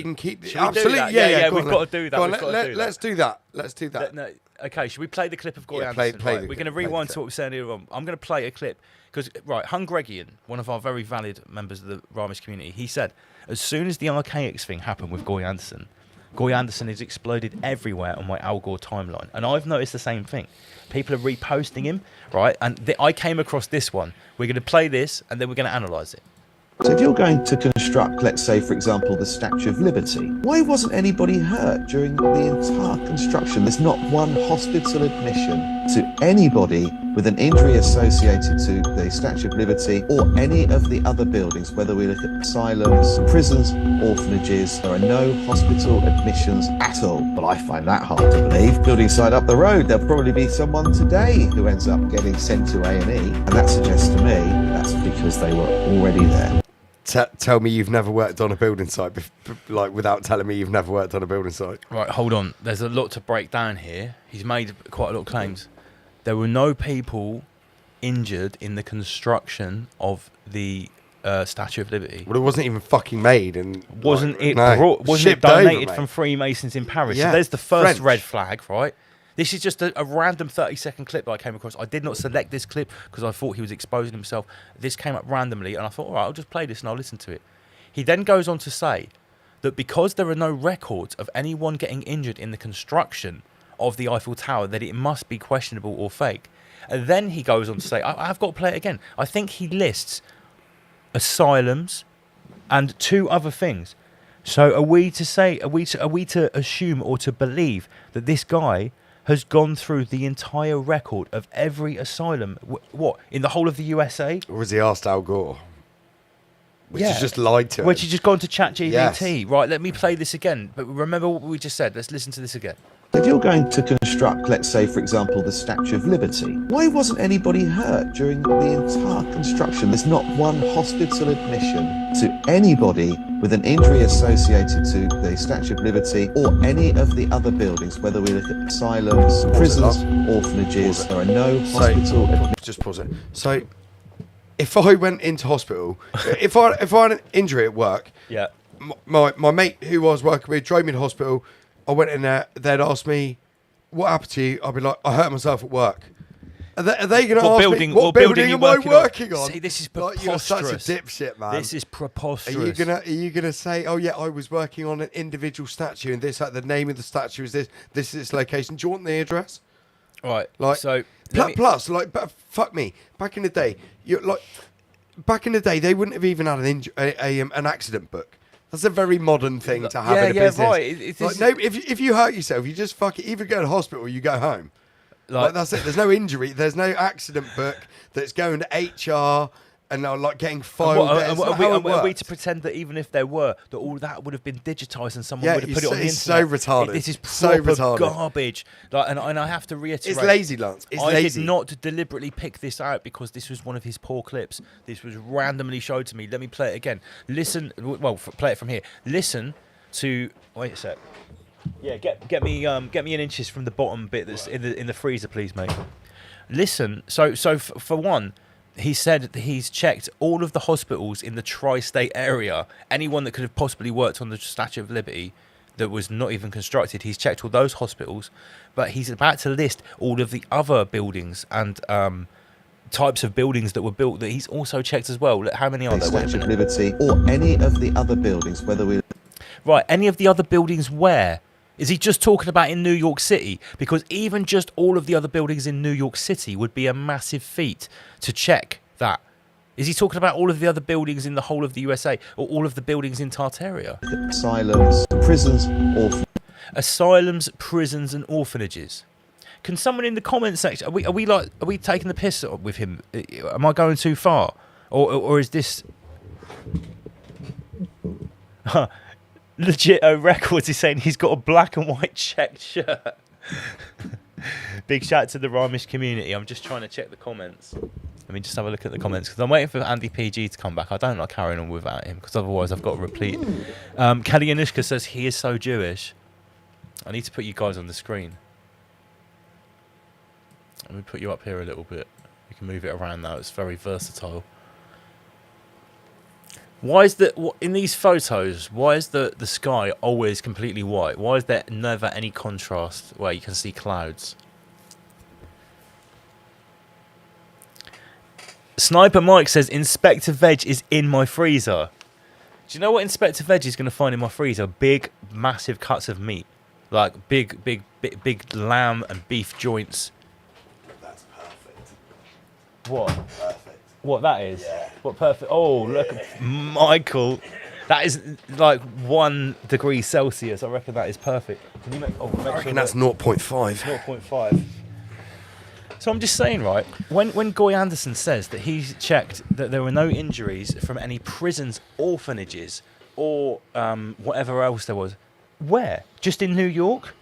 can keep. Absolutely. Yeah. We've got to do that. Let's do that. Let's do that. No, okay, should we play the clip of Goy Anderson? We're going to rewind to what we said earlier on. I'm going to play a clip because, right, Hungregian, one of our very valid members of the Ramish community, he said, as soon as the Archaics thing happened with Goy Anderson has exploded everywhere on my Al Gore timeline. And I've noticed the same thing. People are reposting him, right? And I came across this one. We're going to play this, and then we're going to analyse it. So if you're going to construct, let's say, for example, the Statue of Liberty, why wasn't anybody hurt during the entire construction? There's not one hospital admission to anybody with an injury associated to the Statue of Liberty or any of the other buildings, whether we look at asylums, prisons, orphanages. There are no hospital admissions at all. But I find that hard to believe. Building site up the road, there'll probably be someone today who ends up getting sent to A&E. And that suggests to me that's because they were already there. Tell me you've never worked on a building site, without telling me you've never worked on a building site. Right, hold on. There's a lot to break down here. He's made quite a lot of claims. There were no people injured in the construction of the Statue of Liberty. Well, it wasn't even fucking made, and wasn't it donated from Freemasons in Paris? Yeah. So there's the first French. red flag, right? This is just a random 30-second clip that I came across. I did not select this clip because I thought he was exposing himself. This came up randomly, and I thought, all right, I'll just play this and I'll listen to it. He then goes on to say that because there are no records of anyone getting injured in the construction of the Eiffel Tower, that it must be questionable or fake. And then he goes on to say, I've got to play it again. I think he lists asylums and two other things. So are we to assume or to believe that this guy has gone through the entire record of every asylum, in the whole of the USA? Or has he asked Al Gore? Which has just lied to him. Which has just gone to ChatGPT. Yes. Right, let me play this again. But remember what we just said. Let's listen to this again. If you're going to construct, let's say, for example, the Statue of Liberty, why wasn't anybody hurt during the entire construction? There's not one hospital admission to anybody with an injury associated to the Statue of Liberty or any of the other buildings, whether we look at asylums, prisons, orphanages. There are no hospital admissions. Just pause it. So, if I went into hospital, if I had an injury at work, yeah, my mate who I was working with drove me to hospital. I went in there, they'd ask me, what happened to you? I'd be like, I hurt myself at work. Are they going to ask me, what building am I working on? See, this is preposterous. Like, you're such a dipshit, man. This is preposterous. Are you gonna say, oh yeah, I was working on an individual statue and this, the name of the statue is this is its location. Do you want the address? Right, like, so... Plus, but fuck me, back in the day, they wouldn't have even had an accident book. That's a very modern thing to have in a business. Right. No, if you hurt yourself, you just fuck it. Either go to hospital or you go home. Like that's it. There's no injury. There's no accident book that's going to HR and getting filed. Are we to pretend that even if there were, that all that would have been digitised and someone would have put it on the internet? It's so retarded. This is so retarded. Garbage. And I have to reiterate, it's lazy, Lance. It's lazy. Did not deliberately pick this out because this was one of his poor clips. This was randomly showed to me. Let me play it again. Listen. Well, play it from here. Listen to. Wait a sec. Yeah, get me an inches from the bottom bit that's in the freezer, please, mate. Listen. So for one. He said that he's checked all of the hospitals in the tri-state area. Anyone that could have possibly worked on the Statue of Liberty that was not even constructed, he's checked all those hospitals. But he's about to list all of the other buildings and types of buildings that were built that he's also checked as well. Look, how many are there? Statue of Liberty or any of the other buildings, whether we... Right, any of the other buildings where? Is he just talking about in New York City? Because even just all of the other buildings in New York City would be a massive feat to check that. Is he talking about all of the other buildings in the whole of the USA, or all of the buildings in Tartaria? Asylums, prisons, orphanages. Asylums, prisons, and orphanages. Can someone in the comment section? Are we taking the piss with him? Am I going too far, or is this legit? Records is saying he's got a black and white checked shirt. Big shout out to the Rhymish community. I'm just trying to check the comments. Let me just have a look at the comments because I'm waiting for Andy PG to come back. I don't like carrying on without him because otherwise I've got to repeat. Kelly Anushka says he is so Jewish. I need to put you guys on the screen. Let me put you up here a little bit. You can move it around now. It's very versatile. Why is in these photos? Why is the sky always completely white? Why is there never any contrast where you can see clouds? Sniper Mike says Inspector Veg is in my freezer. Do you know what Inspector Veg is going to find in my freezer? Big, massive cuts of meat, like big lamb and beef joints. That's perfect. What? Perfect. What that is? Yeah. What perfect? Oh, look, Michael. That is like 1 degree Celsius. I reckon that is perfect. Can you make? Oh, make I reckon sure that's 0.5. 0.5. So I'm just saying, right? When Goy Anderson says that he's checked that there were no injuries from any prisons, orphanages, or whatever else there was, where? Just in New York?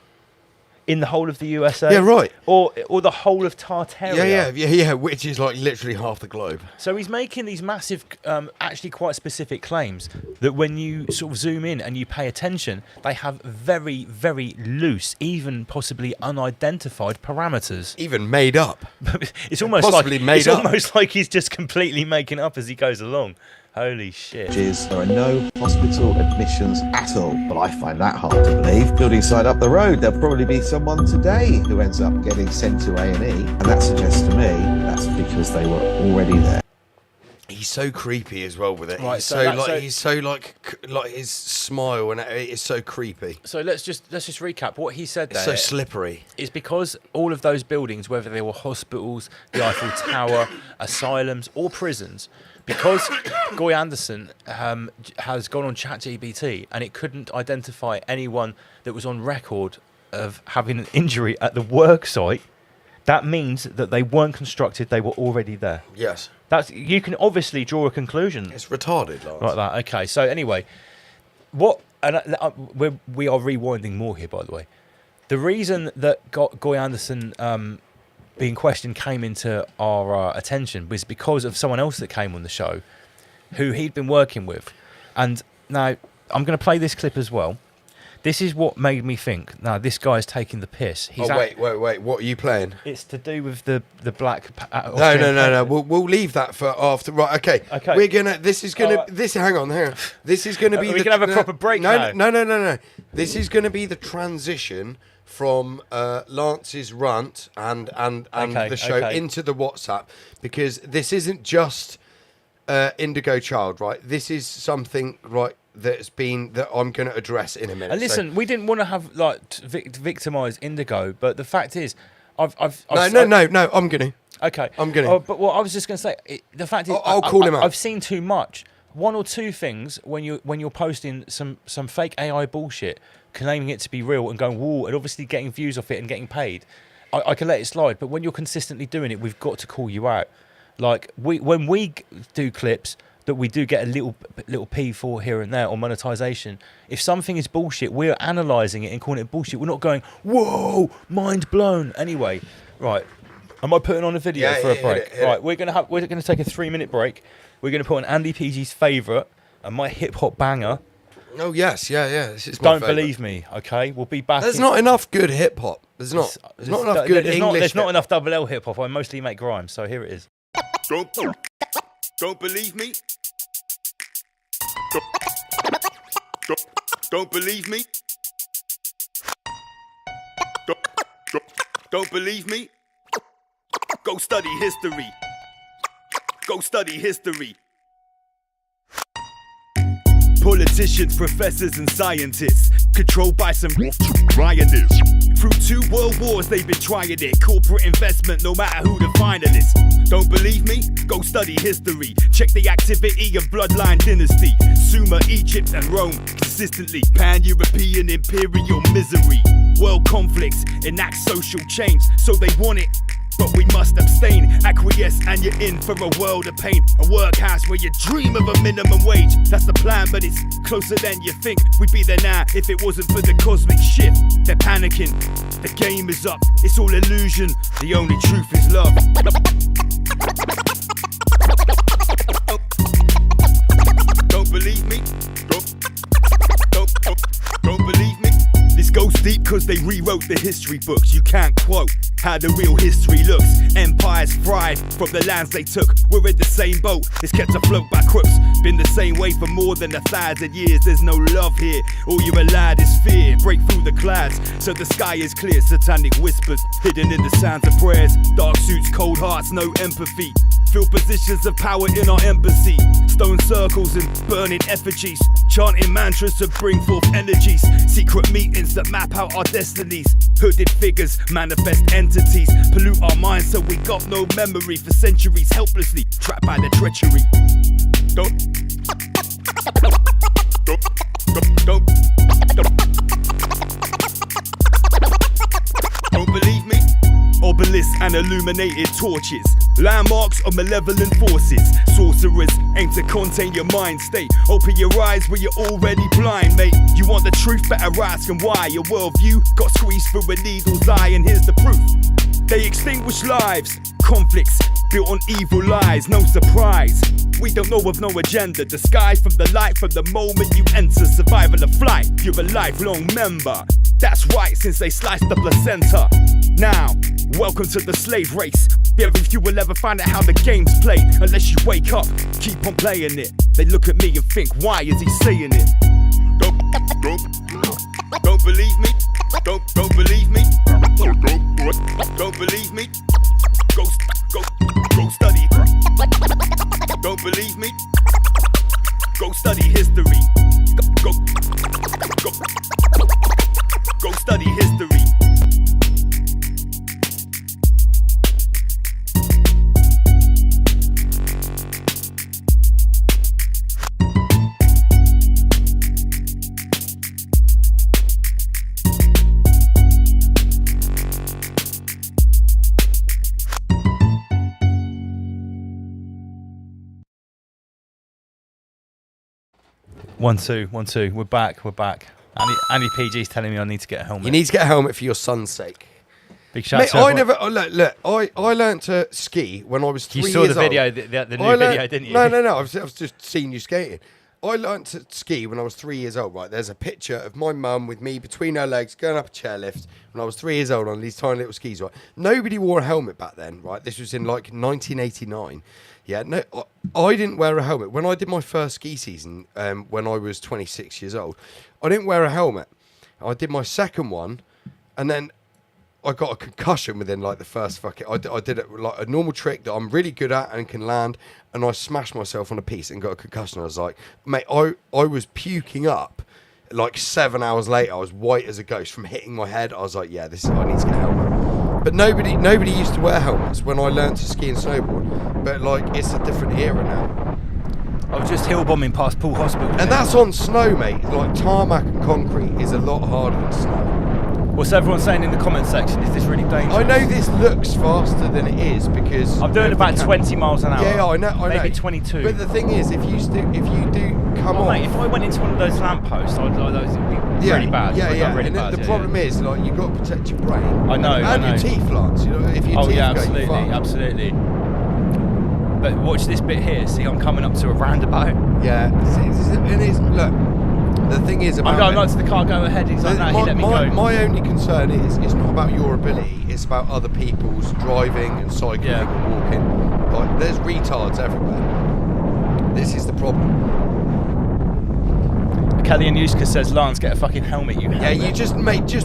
In the whole of the USA? Yeah, right. Or the whole of Tartaria? Yeah, which is like literally half the globe. So he's making these massive, actually quite specific claims that when you sort of zoom in and you pay attention, they have very, very loose, even possibly unidentified parameters. Even made up. It's almost Possibly like made it's up. almost like he's just completely making up as he goes along. Holy shit. There are no hospital admissions at all, but I find that hard to believe. Building site up the road, there'll probably be someone today who ends up getting sent to A&E, and that suggests to me that's because they were already there. He's so creepy as well with it. Right, He's so like his smile and it is so creepy. So let's just recap what he said It's there. so slippery. Is because all of those buildings, whether they were hospitals, the Eiffel Tower, asylums, or prisons, because Goy Anderson has gone on ChatGPT and it couldn't identify anyone that was on record of having an injury at the work site, that means that they weren't constructed, they were already there. Yes. You can obviously draw a conclusion. It's retarded, Lance. Like that. Okay, so anyway, we are rewinding more here, by the way. The reason that Goy Anderson being questioned came into our attention was because of someone else that came on the show who he'd been working with. And now I'm going to play this clip as well. This is what made me think, now this guy's taking the piss. Wait. What are you playing? It's to do with the black... No. We'll leave that for after. Right, okay. We're going to... This is going to... Hang on. This is going to be... We can have a proper break now. No. This is going to be the transition from Lance's rant and the show into the WhatsApp, because this isn't just Indigo Child, right? This is something, right, that I'm going to address in a minute. And listen, we didn't want to have victimize Indigo, but the fact is, I'm going to. Okay, I'm going to. But what I was just going to say, the fact is, I'll call him out. I've seen too much. One or two things when you're posting some fake AI bullshit, claiming it to be real and going whoa, and obviously getting views off it and getting paid, I can let it slide. But when you're consistently doing it, we've got to call you out. Like when we do clips that we do get a little P for here and there on monetization, if something is bullshit, we're analysing it and calling it bullshit. We're not going, whoa, mind blown. Anyway, right. Am I putting on a video for a break? Right, we're gonna take a 3-minute break. We're gonna put on Andy PG's favourite and my hip hop banger. Oh yes, yeah. This is Don't believe me, okay? We'll be back. There's not enough good hip hop. There's not enough good English. There's not enough double L hip hop. I mostly make grime, so here it is. Don't believe me? Don't believe me? Don't believe me? Go study history. Go study history. Politicians, professors, and scientists controlled by some rioters. Through 2 world wars they've been trying it. Corporate investment, no matter who the finalists. Don't believe me? Go study history. Check the activity of bloodline dynasty. Sumer, Egypt and Rome. Consistently pan-European imperial misery. World conflicts enact social change, so they want it. But we must abstain, acquiesce and you're in for a world of pain. A workhouse where you dream of a minimum wage. That's the plan, but it's closer than you think. We'd be there now if it wasn't for the cosmic shift. They're panicking, the game is up. It's all illusion, the only truth is love. Don't believe me? Don't believe me? This goes deep cause they rewrote the history books. You can't quote how the real history looks. Empires thrive from the lands they took. We're in the same boat, it's kept afloat by crooks. Been the same way for more than 1,000 years. There's no love here, all you're allowed is fear. Break through the clouds so the sky is clear. Satanic whispers hidden in the sounds of prayers. Dark suits, cold hearts, no empathy. Fill positions of power in our embassy. Stone circles and burning effigies. Chanting mantras to bring forth energies. Secret meetings that map out our destinies. Hooded figures, manifest entities. Pollute our minds so we got no memory. For centuries helplessly trapped by the treachery. Don't believe me? Obelisks and illuminated torches. Landmarks of malevolent forces. Sorcerers aim to contain your mind state. Open your eyes where you're already blind, mate. You want the truth, better ask and why. Your worldview got squeezed through a needle's eye, and here's the proof. They extinguish lives, conflicts built on evil lies, no surprise. We don't know of no agenda, disguised from the light from the moment you enter. Survival of flight, you're a lifelong member. That's right, since they sliced the placenta. Now, welcome to the slave race. Very few will ever find out how the game's played. Unless you wake up, keep on playing it. They look at me and think, why is he saying it? Don't believe me? Don't believe me? Don't believe me? Go study. Don't believe me? Go study history. Go study history. One, two. We're back. Andy PG's telling me I need to get a helmet. You need to get a helmet for your son's sake. Big shout Mate, to I everyone. never. I learned to ski when I was 3 You years saw old. the video, the new video, didn't you? No. I've just seen you skating. I learned to ski when I was 3 years old. Right, there's a picture of my mum with me between her legs going up a chairlift when I was 3 years old on these tiny little skis. Right, nobody wore a helmet back then. Right, this was in like 1989. Yeah, no, I didn't wear a helmet when I did my first ski season. When I was 26 years old, I didn't wear a helmet. I did my second one, and then I got a concussion within like the first I did it like a normal trick that I'm really good at and can land, and I smashed myself on a piece and got a concussion. I was like, mate, I was puking up. Like 7 hours later, I was white as a ghost from hitting my head. I was like, yeah, I need to get a helmet. But nobody used to wear helmets when I learned to ski and snowboard. But like, it's a different era now. I was just hill bombing past Poole Hospital. And that's on snow, mate. Like tarmac and concrete is a lot harder than snow. What's everyone saying in the comment section? Is this really dangerous? I know this looks faster than it is because I'm doing about 20 miles an hour. Yeah, I know. Maybe 22. But the thing is, if you do come on, mate, if I went into one of those lampposts, it would be really bad. Yeah. Really and bad, the problem is, like, you've got to protect your brain. I know. And your teeth, Lance. You know, if your teeth go, you fuck. Absolutely. But watch this bit here. See, I'm coming up to a roundabout. Yeah. Look. The thing is about... I'm going right to the car, go ahead. He's like, no, he let me go. My only concern is, it's not about your ability, it's about other people's driving and cycling and walking. Like, there's retards everywhere. This is the problem. Kelly and Yuska says, Lance, get a fucking helmet, you helmet. Yeah, you just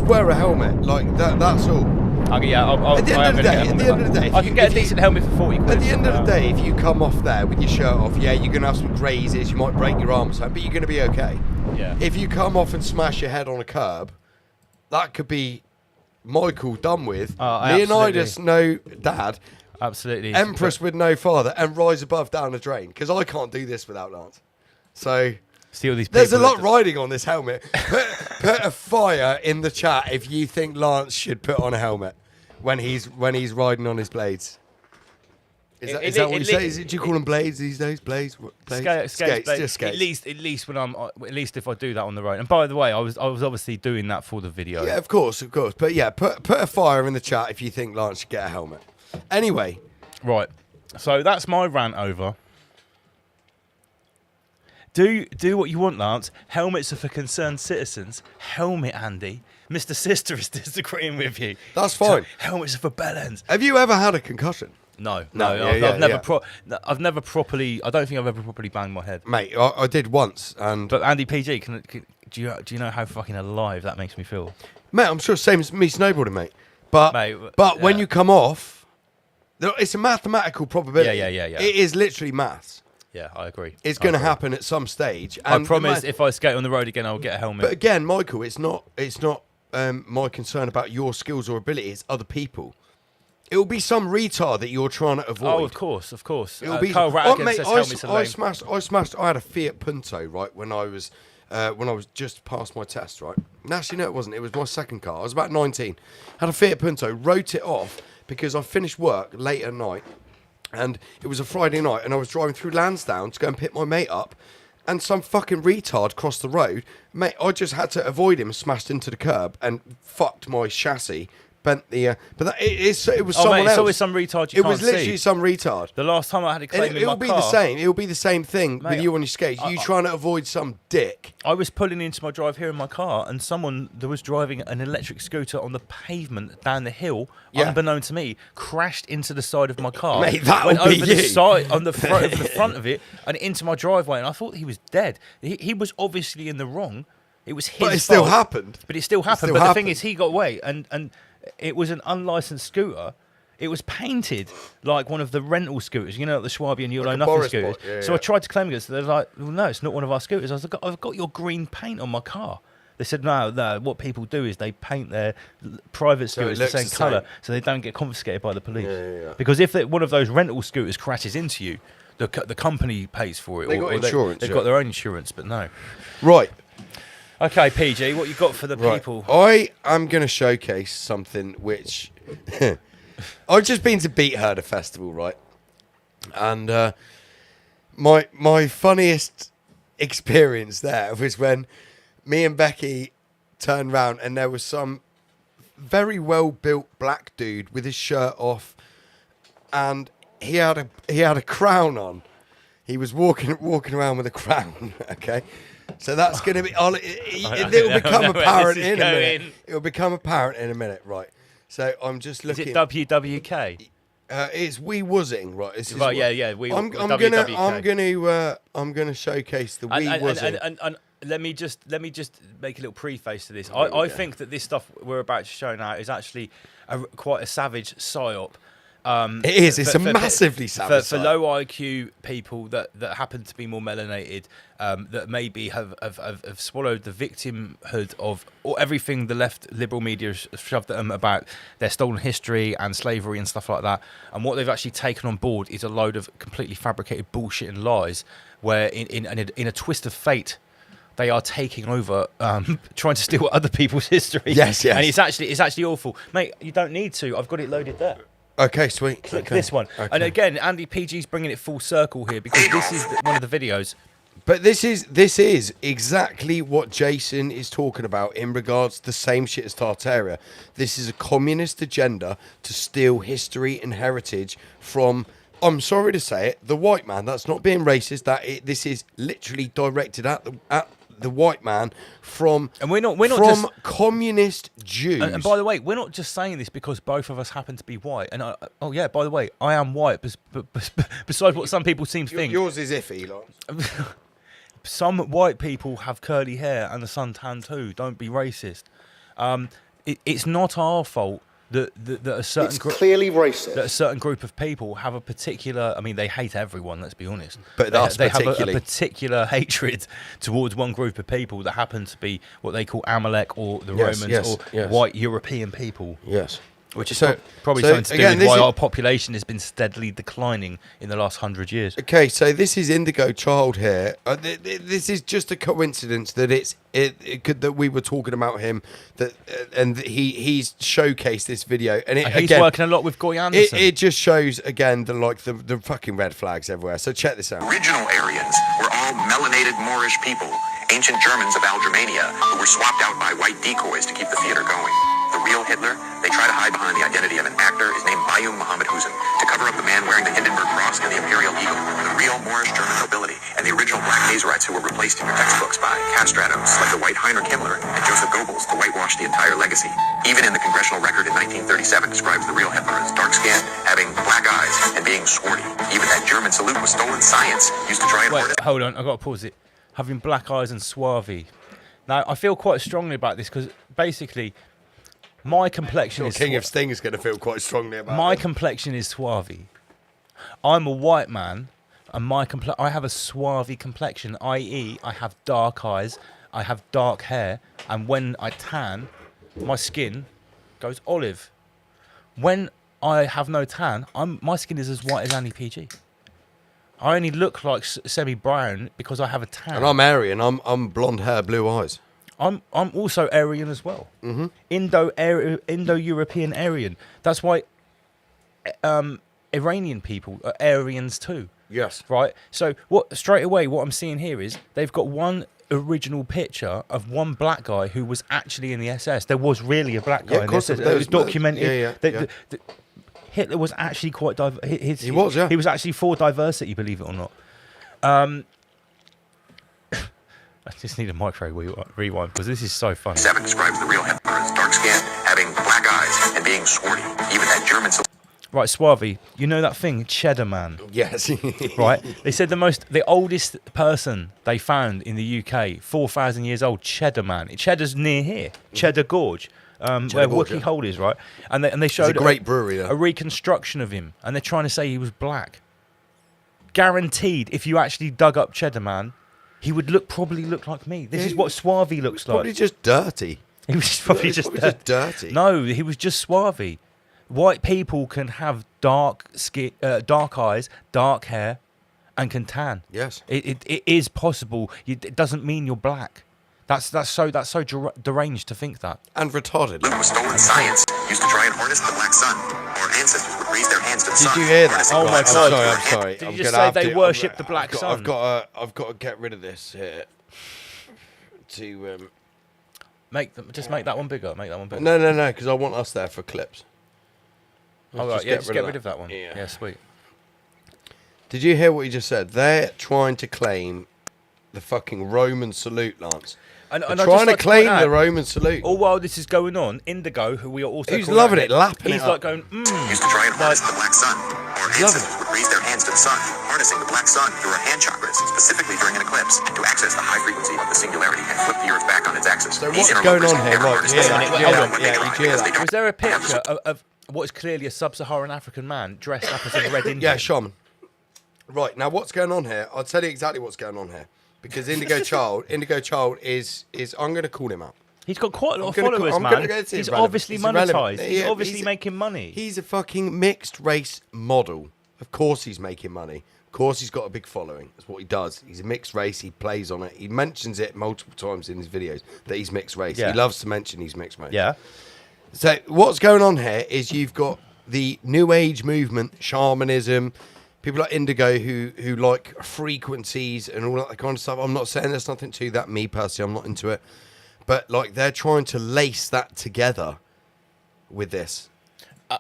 wear a helmet. Like, that's all. Okay, yeah, at the end of the day, I can get a decent helmet for 40 quid. At the end of the day, if you come off there with your shirt off, yeah, you're going to have some grazes, you might break your arm or something, but you're going to be okay. Yeah. If you come off and smash your head on a curb, that could be Michael done with. Oh, Leonidas, no dad. Absolutely. Empress with no father, and rise above down the drain. Because I can't do this without Lance. So See all these there's a people lot riding on this helmet. Put a fire in the chat if you think Lance should put on a helmet when he's riding on his blades. Is that what you say? Do you call them blades these days? Blades? Skates, Just skates. At least when at least if I do that on the road. And by the way, I was obviously doing that for the video. Yeah, of course. But yeah, put a fire in the chat if you think Lance should get a helmet. Anyway. Right. So that's my rant over. Do what you want, Lance. Helmets are for concerned citizens. Helmet, Andy. Mr. Sister is disagreeing with you. That's fine. Helmets are for bellends. Have you ever had a concconcussion? No. I've never properly. I don't think I've ever properly banged my head. Mate, I did once, and But Andy PG, do you know how fucking alive that makes me feel? mate, I'm sure same as me snowboarding, mate. But Mate, when yeah. you come off, it's a mathematical probability. Yeah. It is literally maths. Yeah, I agree. It's going to happen at some stage. I And promise, if I skate on the road again, I'll get a helmet. But again, Michael, it's not my concern about your skills or ability. It's other people. It will be some retard that you're trying to avoid. Oh, of course. It will be. Carl Rattigan says helmets are lame. I smashed. I had a Fiat Punto right when I was just past my test. Right. Actually, no, it wasn't. It was my second car. I was about 19. Had a Fiat Punto. Wrote it off because I finished work late at night, and it was a Friday night, and I was driving through Lansdowne to go and pick my mate up, and some fucking retard crossed the road. Mate, I just had to avoid him, smashed into the curb, and fucked my chassis. Bent the, it was someone else. It's always some retard you It can't was literally see. some retard. The last time I had a claim in It'll my be car, the same. It'll be the same thing Mate, with you on your skates. You trying to avoid some dick. I was pulling into my drive here in my car, and someone that was driving an electric scooter on the pavement down the hill, unbeknown to me, crashed into the side of my car. Mate, that'll went be over the you. side on the front, over the front of it, and into my driveway. And I thought he was dead. He was obviously in the wrong. It was his But it still fault. happened. But it still happened. still But the happened. thing is, he got away, and it was an unlicensed scooter. It was painted like one of the rental scooters, you know, like the Schwabie and You'll Like Know a Nothing Boris scooters. bot, yeah, So yeah. I tried to claim it. So they're like, well, no, it's not one of our scooters. I was like, I've got your green paint on my car. They said, no, what people do is they paint their private So it scooters the looks same the colour same. so they don't get confiscated by the police. Yeah. Because if one of those rental scooters crashes into you, the company pays for it. They got insurance, They've yeah. got their own insurance, but no. Right. Okay, PG, what you got for the people? I am going to showcase something which I've just been to Beat Herder Festival, right? And my funniest experience there was when me and Becky turned round and there was some very well built black dude with his shirt off, and he had a crown on. He was walking around with a crown. Okay. So that's going to be. It'll become apparent in a minute. It'll become apparent in a minute, right? So I'm just Is looking. it WWK? It's Wee Wuzzing, right? This is Right, what- yeah. I'm gonna showcase the Wee And Wuzzing. let me just make a little preface to this. There we I go. think that this stuff we're about to show now is actually quite a savage psyop. It is. It's a massively savage for psyop. low IQ people that happen to be more melanated, that maybe have swallowed the victimhood of or everything the left liberal media has shoved at them about their stolen history and slavery and stuff like that. And what they've actually taken on board is a load of completely fabricated bullshit and lies, where in a twist of fate, they are taking over, trying to steal other people's history. Yes. And it's actually awful, mate. You don't need to. I've got it loaded there. Okay, sweet. Click Okay. this one. Okay. And again, Andy PG's bringing it full circle here because this is one of the videos. But this is exactly what Jason is talking about in regards to the same shit as Tartaria. This is a communist agenda to steal history and heritage from, I'm sorry to say it, the white man. That's not being racist. This is literally directed at the white man from, And we're not from just communist Jews. and by the way, we're not just saying this because both of us happen to be white. And by the way, I am white. Besides what some people seem to think, Yours is iffy, like. some white people have curly hair and the suntan too. Don't be racist. It's not our fault that a certain It's clearly racist. that a certain group of people have a particular. I mean, they hate everyone. Let's be honest. But they, us they have a particularly. particular hatred towards one group of people that happen to be what they call Amalek or the Yes, Romans yes, or yes. white European people. Yes. Which is So- probably so something to do again, with this why is- our population has been steadily declining in the last 100 years. Okay, so this is Indigo Child here. This is just a coincidence that it could that we were talking about him that and he's showcased this video and And he's again, working a lot with Goy Anderson. it just shows again the fucking red flags everywhere. So check this out. Original Aryans were all melanated Moorish people, ancient Germans of Algermania, who were swapped out by white decoys to keep the theater going. The real Hitler, they try to hide behind the identity of an actor, is named Bayoum Mohammed Hussein, to cover up the man wearing the Hindenburg Cross and the Imperial Eagle, the real Moorish German nobility, and the original black Nazarites who were replaced in your textbooks by castratos like the white Heinrich Himmler and Joseph Goebbels to whitewash the entire legacy. Even in the congressional record in 1937 describes the real Hitler as dark-skinned, having black eyes, and being swarty. Even that German salute was stolen science, used to try and Wait, hold on, I've got to pause it. Having black eyes and swarthy. Now, I feel quite strongly about this because basically my complexion is... King of Sting is going to feel quite strongly about My it. complexion is swarthy. I'm a white man and I have a swarthy complexion, i.e. I have dark eyes, I have dark hair, and when I tan, my skin goes olive. When I have no tan, my skin is as white as Annie PG. I only look like semi-brown because I have a tan. And I'm Aryan. I'm blonde hair, blue eyes. I'm also Aryan as well. Mm-hmm. Indo-European Aryan. That's why Iranian people are Aryans too. Yes. Right. So what I'm seeing here is they've got one original picture of one black guy who was actually in the SS. There was really a black guy Yeah, of in the course SS. there It was was. documented. Yeah, yeah. Hitler was actually quite diverse. He was, yeah. He was actually for diversity, believe it or not. I just need a micro rewind because this is so funny. 7 describes the real Hitler as dark-skinned, having black eyes, and being swarty. Even that German salute. Right, Swarthy, you know that thing, Cheddar Man? Yes. Right? They said the oldest person they found in the UK, 4,000 years old, Cheddar Man. Cheddar's near here, Cheddar Gorge, where Gorge, Wookey yeah. Hole is, right? And they showed It's a great brewery there. a reconstruction of him, and they're trying to say he was black. Guaranteed, if you actually dug up Cheddar Man, he would probably look like me. This is what Swarthy looks Probably like. just dirty. He was probably just dirty. No, he was just swarthy. White people can have dark skin, dark eyes, dark hair, and can tan. Yes. It is possible. It doesn't mean you're black. That's so deranged to think that. And retarded. Was stolen science, used to try and harness the black sun. Our ancestors would raise their hands to the Did sun. you hear that? harnessing Oh the my black God. sun. I'm sorry. Did you I'm just gonna say have they to- worship the black I've sun? I've got to get rid of this here. To Make that one bigger. Make that one bigger. no, because I want us there for clips. All right, just get rid of that one. Yeah. Yeah, sweet. Did you hear what he just said? They're trying to claim the fucking Roman salute, Lance. And They're I'd just trying like to point claim out, the Roman salute. all while this is going on, Indigo, who we are also He's calling loving out it, lapping he's it like up. going, Used to try and harness the black sun. Our Loving ancestors would raise their hands to the sun, harnessing the black sun through our hand chakras, specifically during an eclipse, to access the high frequency of the singularity and flip the Earth back on its axis. So These what's going interlopers on here? never Right, harnessed yeah, the sun. yeah, When yeah, they arrive, yeah, you hear because they that. was there a picture of what is clearly a sub-Saharan African man dressed up as a red Indian? Yeah, shaman. Right, now what's going on here? I'll tell you exactly what's going on here. Because Indigo Child is I'm going to call him out. He's got quite a lot of I'm gonna followers, I'm man. gonna go to He's irrelevant. obviously It's irrelevant. monetized. He's Yeah, obviously making money. He's a fucking mixed race model. Of course he's making money. Of course he's got a big following. That's what he does. He's a mixed race. He plays on it. He mentions it multiple times in his videos that he's mixed race. Yeah. He loves to mention he's mixed race. Yeah. So what's going on here is you've got the New Age movement, shamanism, people like Indigo who like frequencies and all that kind of stuff. I'm not saying there's nothing to that. Me personally, I'm not into it. But like they're trying to lace that together with this.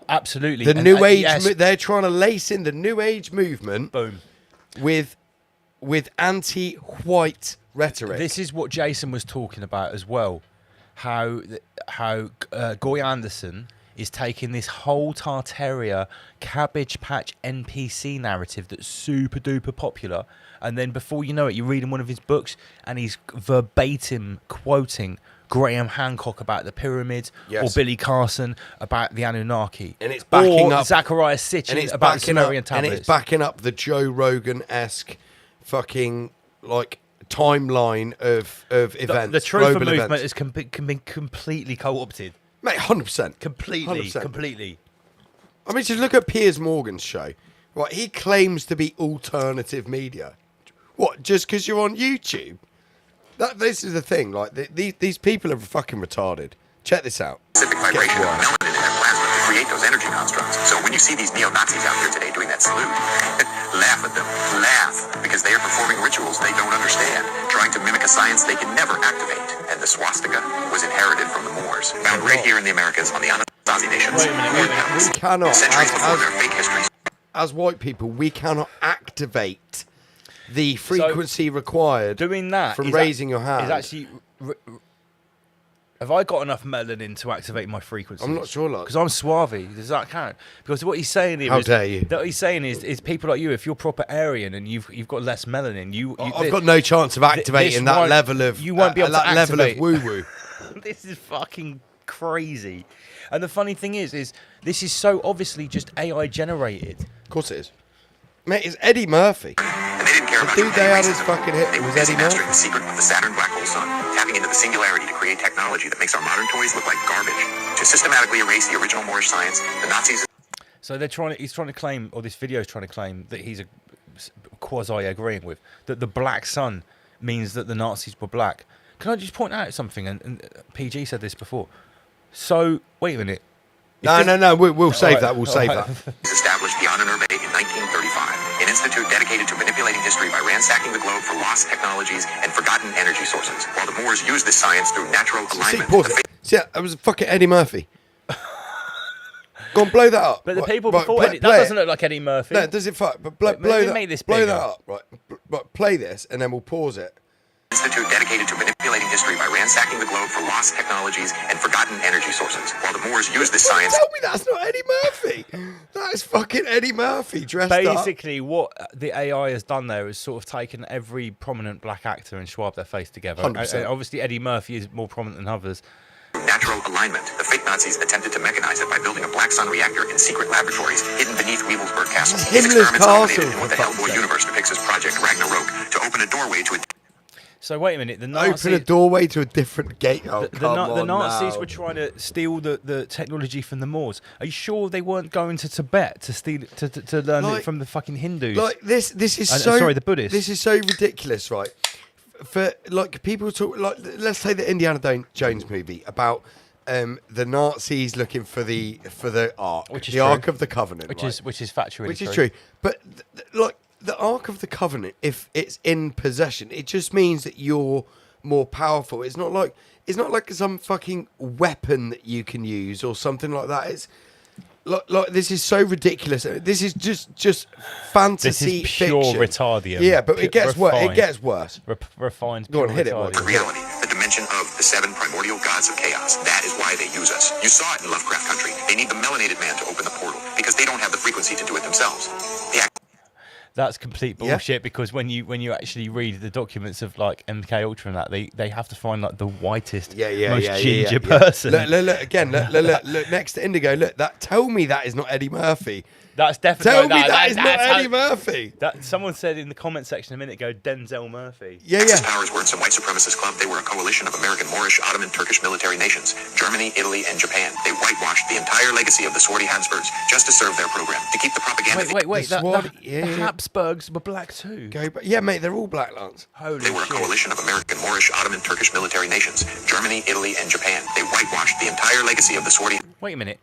Absolutely. The And, New Age, yes. they're trying to lace in the New Age movement Boom. with anti-white rhetoric. This is what Jason was talking about as well. How Goy Anderson is taking this whole Tartaria Cabbage Patch NPC narrative that's super duper popular, and then before you know it, you're reading one of his books and he's verbatim quoting Graham Hancock about the pyramids, Yes. or Billy Carson about the Anunnaki, And it's backing or up Zachariah Sitchin about the Sumerian and tablets. it's backing up the Joe Rogan-esque fucking like timeline of events. the truth global movement events. has been completely co-opted. Mate, 100%. Completely, 100%. completely. I mean, just look at Piers Morgan's show. Right, he claims to be alternative media. What? Just because you're on YouTube? This is the thing. Like these people are fucking retarded. Check this out. Specific vibration of melanin in their plasma to create those energy constructs. So when you see these neo-Nazis out here today doing that salute, laugh at them. Laugh, because they are performing rituals they don't understand, trying to mimic a science they can never activate. And the swastika was inherited from the Moors, found right here in the Americas on the Anasazi nations. We cannot, Centuries before their fake histories. as white people, we cannot activate the frequency required Doing that from is raising ac- your hand. is actually. Have I got enough melanin to activate my frequency? I'm not sure, like. Because I'm Swavi. Does that count? Because what he's saying here How is, dare you. That he's saying is people like you, if you're proper Aryan and you've got less melanin, I've got no chance of activating that won't- level of you won't be able to that level of activate. woo woo. This is fucking crazy. And the funny thing is this is so obviously just AI generated. Of course it is. Mate, it's Eddie Murphy. And they didn't care about dude they had his racism. fucking hit They were was busy Eddie mastering Murphy. the secret of the Saturn black hole sun, tapping into the singularity to create technology that makes our modern toys look like garbage. To systematically erase the original Moorish science, the Nazis. So he's trying to claim, or this video is trying to claim, that he's quasi agreeing with, that the black sun means that the Nazis were black. Can I just point out something? And PG said this before. So, wait a minute. No, we'll save Alright, that. We'll save alright. that. established beyond Nuremberg in 1935, an institute dedicated to manipulating history by ransacking the globe for lost technologies and forgotten energy sources. While the Moors used this science through natural See, alignment. pause it. See, that was fucking Eddie Murphy. Go on, blow that up. But the Right, people right, before play- Eddie, play that it. doesn't look like Eddie Murphy. No, does it fuck? But blow Wait, let me that. make this blow bigger. that up, right? But play this, and then we'll pause it. Institute dedicated to manipulating history by ransacking the globe for lost technologies and forgotten energy sources. While the Moors used this science. Tell me that's not Eddie Murphy. That is fucking Eddie Murphy dressed up. Basically, what the AI has done there is sort of taken every prominent black actor and swabbed their face together. 100%. And obviously, Eddie Murphy is more prominent than others. Natural alignment. The fake Nazis attempted to mechanize it by building a black sun reactor in secret laboratories hidden beneath Weevelsburg Castle. It's These Himmler's experiments castle, culminated in what the for Hellboy fuck's sake. universe depicts as Project Ragnarok to open a doorway to a. So wait a minute, the Open a Nazis, doorway to a different gate. Oh, the come on Nazis now. were trying to steal the technology from the Moors. Are you sure they weren't going to Tibet to steal to learn Like- it from the fucking Hindus? Like this is And- so. sorry, the Buddhists. This is so ridiculous, right? For like people talk like let's say the Indiana Jones movie about the Nazis looking for the Ark, Which is the true. Ark of the Covenant, which right? is factually Which is true. But like the Ark of the Covenant, if it's in possession, it just means that you're more powerful. It's not like some fucking weapon that you can use or something like that. It's like this is so ridiculous. This is just fantasy This is pure fiction. retardium. Yeah, but it gets worse. It Refined. gets worse. Refined. Go on, pure hit it, retardium. Mike. Reality, the dimension of the seven primordial gods of chaos. That is why they use us. You saw it in Lovecraft Country. They need the melanated man to open the portal because they don't have the frequency to do it themselves. The That's complete Yeah. bullshit because when you actually read the documents of like MK Ultra and that, they have to find like the whitest, most ginger person. Look again. Look next to Indigo. Look that. Tell me that is not Eddie Murphy. That's definitely Tell me that that- is not that's how- Eddie Murphy. That someone said in the comment section a minute ago, Denzel Murphy. Yeah, Axis yeah. powers weren't some white supremacist club. They were a coalition of American, Moorish, Ottoman, Turkish military nations. Germany, Italy, and Japan. They whitewashed the entire legacy of the Swarty Habsburgs just to serve their program, to keep the propaganda. Wait. The Swat- The yeah. Habsburgs were black too. Go back. Yeah, mate. They're all black Lance. Holy They were a shit. coalition of American, Moorish, Ottoman, Turkish military nations. Germany, Italy, and Japan. They whitewashed the entire legacy of the Swarty. Wait a minute.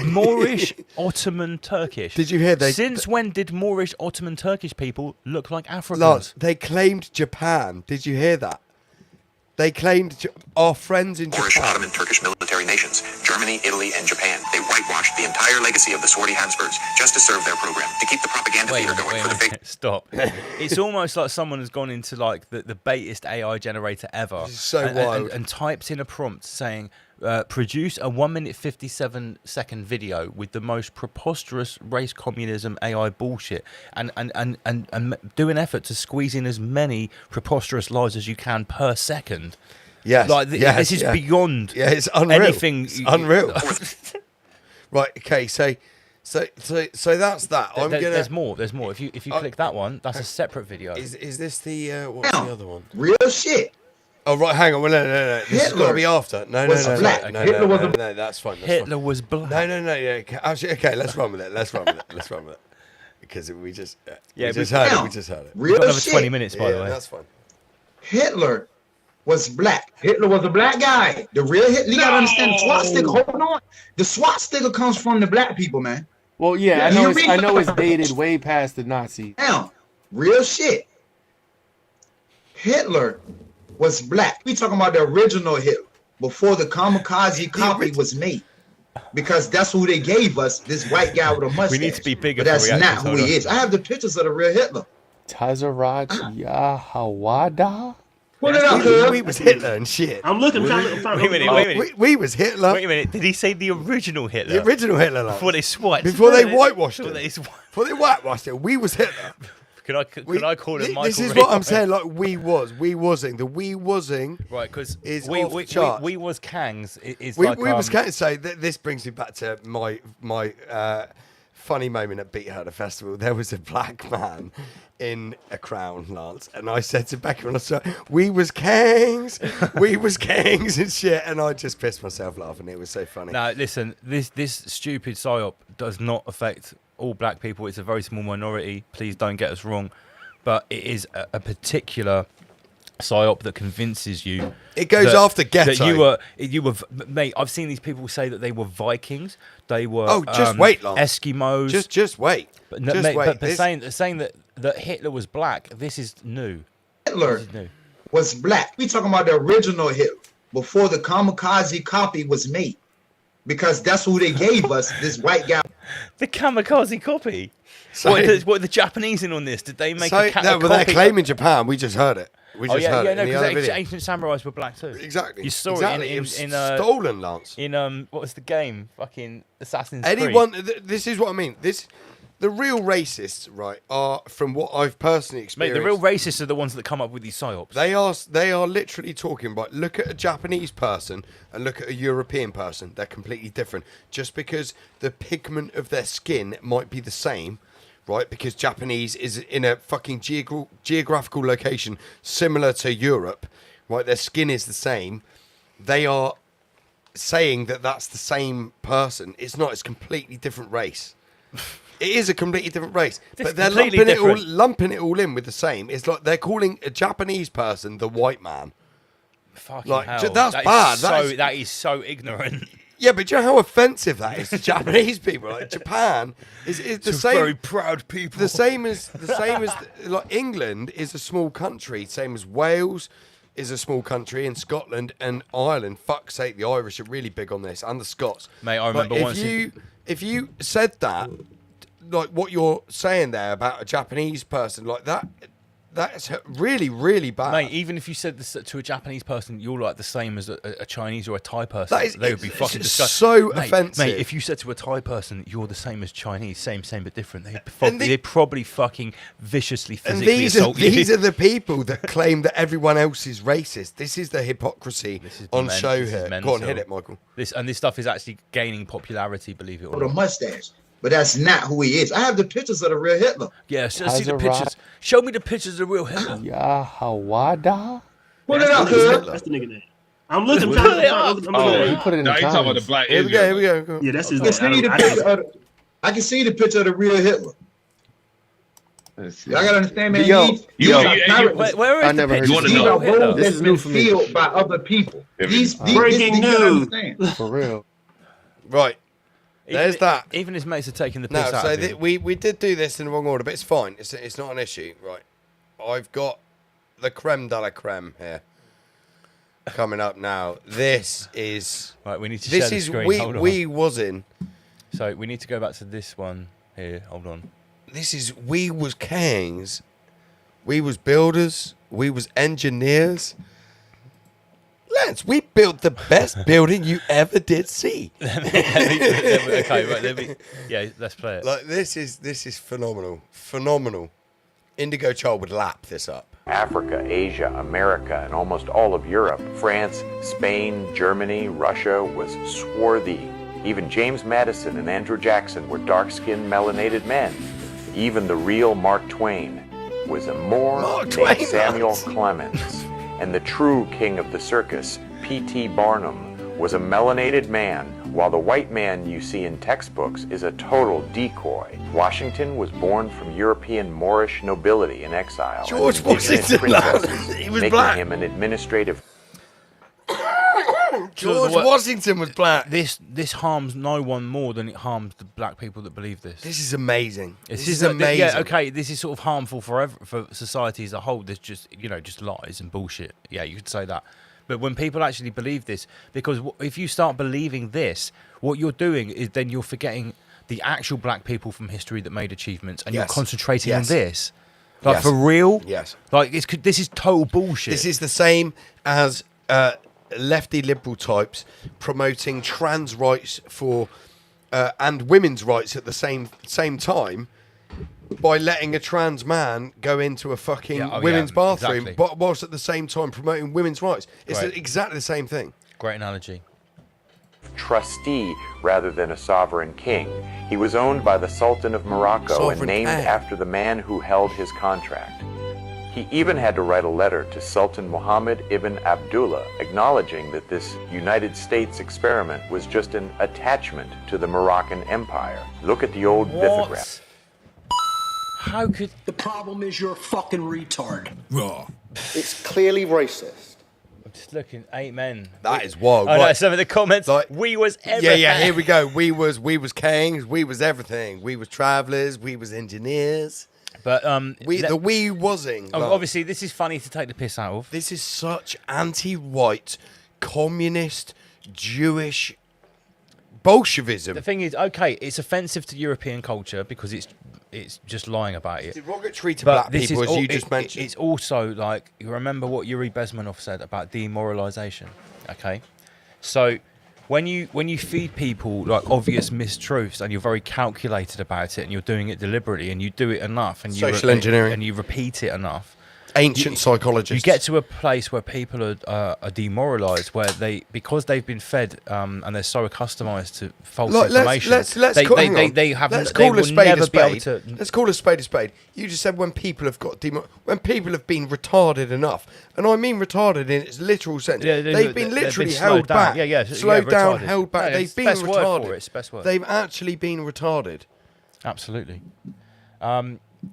Moorish, Ottoman, Turkish. Did you hear they- Since when did Moorish, Ottoman, Turkish people look like Africans? Lance, they claimed Japan. Did you hear that? They claimed our friends in Moorish, Japan. Ottoman, Turkish military nations. Germany, Italy, and Japan. They whitewashed the entire legacy of the Swarty Habsburgs just to serve their program, to keep the propaganda Wait a theater minute, going wait for a the fake. minute. Stop. It's almost like someone has gone into like the baitest AI generator ever. This is so and, wild. And typed in a prompt saying, produce a 1 minute 57-second video with the most preposterous race communism AI bullshit and do an effort to squeeze in as many preposterous lies as you can per second. Yes. Like yes, this is yeah. beyond. Yeah, it's unreal. Anything. It's unreal. Right. Okay. So that's that. I'm gonna. There's more. There's more. If you click that one, that's a separate video. Is this the what's the other one? Real shit. Oh right, hang on. Well, no. This has got to Hitler be after. No, was black. no. Hitler was a- No, that's fine. That's Hitler fine. was black. No. Yeah. Actually, okay. Let's run with it. Let's run with it. Because we just heard it. We just heard it. Real Another shit. 20 minutes, by the way. That's fine. Hitler was black. Hitler was a black guy. The real Hitler. You gotta understand the swastika. Hold on. The swastika comes from the black people, man. Well, yeah, I know it's dated way past the Nazis. Now, real shit. Hitler was black. We talking about the original Hitler before the kamikaze copy was made. Because that's who they gave us, this white guy with a mustache. We need to be bigger. But that's for not who he is. I have the pictures of the real Hitler. Tazarat Yahawada? Pull it up, cuz. We was Hitler and shit. I'm looking. Wait a minute. We was Hitler. Wait a minute. Did he say the original Hitler? The original Hitler. Like. Before they swiped. Before they whitewashed Before it. they Before they whitewashed it. We was Hitler. Can I call it Michael? This is Ray? what I'm saying. Like we wasing. The we wasing. Right, because is we off the chart. we was Kangs is We like was can't say that. This brings me back to my funny moment at Beat Herder Festival. There was a black man in a crown, Lance, and I said to Becca and I said, "We was Kangs, we was Kangs and shit," and I just pissed myself laughing. It was so funny. No, listen, this stupid psyop does not affect all black people. It's a very small minority. Please don't get us wrong, but it is a particular psyop that convinces you. It goes after ghetto. That you were, mate. I've seen these people say that they were Vikings. They were. Oh, just wait, Lance. Eskimos. Just wait. But, Just mate, wait. but saying that Hitler was black. This is new. Hitler This is new. was black. We talking about the original Hitler before the kamikaze copy was made. Because that's who they gave us, this white guy. The kamikaze copy. So- What are the Japanese in on this? Did they make a no, but they're copy? claiming Japan. We just heard it. We Oh just yeah, heard yeah, it no, in the other because video. ancient samurais were black too. Exactly. You saw exactly. it was in stolen, Lance. in what was the game? Fucking Assassin's Creed. Anyone, this is what I mean. The real racists, right, are from what I've personally Mate, experienced. the real racists are the ones that come up with these psyops. They are literally talking about, look at a Japanese person and look at a European person. They're completely different. Just because the pigment of their skin might be the same, right? Because Japanese is in a fucking geographical location similar to Europe, right? Their skin is the same. They are saying that that's the same person. It's not. It's a completely different race. It is a completely different race, but they're lumping it all in with the same. It's like they're calling a Japanese person the white man. Fucking Like, hell. that's That is bad. So, that is so ignorant. Yeah, but do you know how offensive that is to Japanese people? Like Japan is the same. Very proud people. The same as like England is a small country, same as Wales is a small country, and Scotland and Ireland. Fuck's sake, the Irish are really big on this, and the Scots. Mate, I remember Like, once if you said that, like what you're saying there about a Japanese person, like that's really, really bad. Mate, even if you said this to a Japanese person, you're like the same as a Chinese or a Thai person, That is- they would be it's fucking disgusted. so Mate, offensive. Mate, if you said to a Thai person, you're the same as Chinese, same but different, And they'd probably fucking viciously And physically assault you. these are the people that claim that everyone else is racist. This is the hypocrisy on show This is here. Go mental. on, hit it, Michael. This stuff is actually gaining popularity, believe it or With a not. mustache. But that's not who he is. I have the pictures of the real Hitler. Yeah, so see the Tazarat. pictures. Show me the pictures of the real Hitler. Yahawada? Pull it up, cuz. That's the nigga name. I'm looking. I'm trying to find. Oh, he put it in Now the you talking about the comments. black Here we go. Here we go. Go on. Yeah, that's his I can see the picture of the, I can see the picture of the real Hitler. Y'all gotta understand, man. Yo, these- yo. these are pirates. Where I is the never heard picture you of the say These real are Hitler? roles This that's is been new for me. filled by other people. These Breaking you gotta news. understand. For real. Right. There's that. Even his mates are taking the piss No, out so of him. we did do this in the wrong order, but it's fine. It's not an issue, right? I've got the creme de la creme here coming up now. This is Right, we need to share this the is screen. Hold on. we was in. So we need to go back to this one here. Hold on. This is we was kings, we was builders, we was engineers. Lance, we built the best building you ever did see. Okay, right. Yeah, let's play it. Like this is phenomenal, phenomenal. Indigo Child would lap this up. Africa, Asia, America, and almost all of Europe. France, Spain, Germany, Russia was swarthy. Even James Madison and Andrew Jackson were dark-skinned, melanated men. Even the real Mark Twain was a Moor named Samuel Clemens. And the true king of the circus, P.T. Barnum, was a melanated man, while the white man you see in textbooks is a total decoy. Washington was born from European Moorish nobility in exile. George Washington, he was making black. him an administrative. George Washington was black. This harms no one more than it harms the black people that believe this. This is amazing. This is like- amazing. Yeah, okay, this is sort of harmful for society as a whole. There's just just lies and bullshit. Yeah, you could say that. But when people actually believe this, because if you start believing this, what you're doing is then you're forgetting the actual black people from history that made achievements, and you're concentrating on this. Like for real? Yes. Like this is total bullshit. This is the same as lefty liberal types promoting trans rights for and women's rights at the same time by letting a trans man go into a fucking women's bathroom, exactly. but whilst at the same time promoting women's rights. It's Right. exactly the same thing. Great analogy. Trustee rather than a sovereign king. He was owned by the Sultan of Morocco and Sovereign named king. after the man who held his contract. He even had to write a letter to Sultan Muhammad ibn Abdullah acknowledging that this United States experiment was just an attachment to the Moroccan Empire. Look at the old lithograph. How could... The problem is you're a fucking retard. Raw. It's clearly racist. I'm just looking. 8 men. That is wild. Oh no, Right. some of the comments. Like- we was everything. Yeah, here we go. We was kings. We was everything. We was travellers. We was engineers. But we wasn't. Obviously, this is funny to take the piss out of. This is such anti-white, communist, Jewish Bolshevism. The thing is, okay, it's offensive to European culture because it's just lying about it. Derogatory to But black this people, is as al- you just mentioned. It's also like, you remember what Yuri Bezmenov said about demoralization, okay? So when you feed people like obvious mistruths and you're very calculated about it and you're doing it deliberately and you do it enough and Social engineering. and you repeat it enough, Ancient psychologists. you get to a place where people are demoralised, where because they've been fed and they're so accustomed to false information. Let's they call a spade a spade. Let's call a spade a spade. You just said when people have when people have been retarded enough, and I mean retarded in its literal sense. Yeah, they've been literally slowed held down. back. Slowed down, retarded. held back. Yeah, They've it's been best retarded. Word for it. It's best word. They've actually been retarded. Absolutely.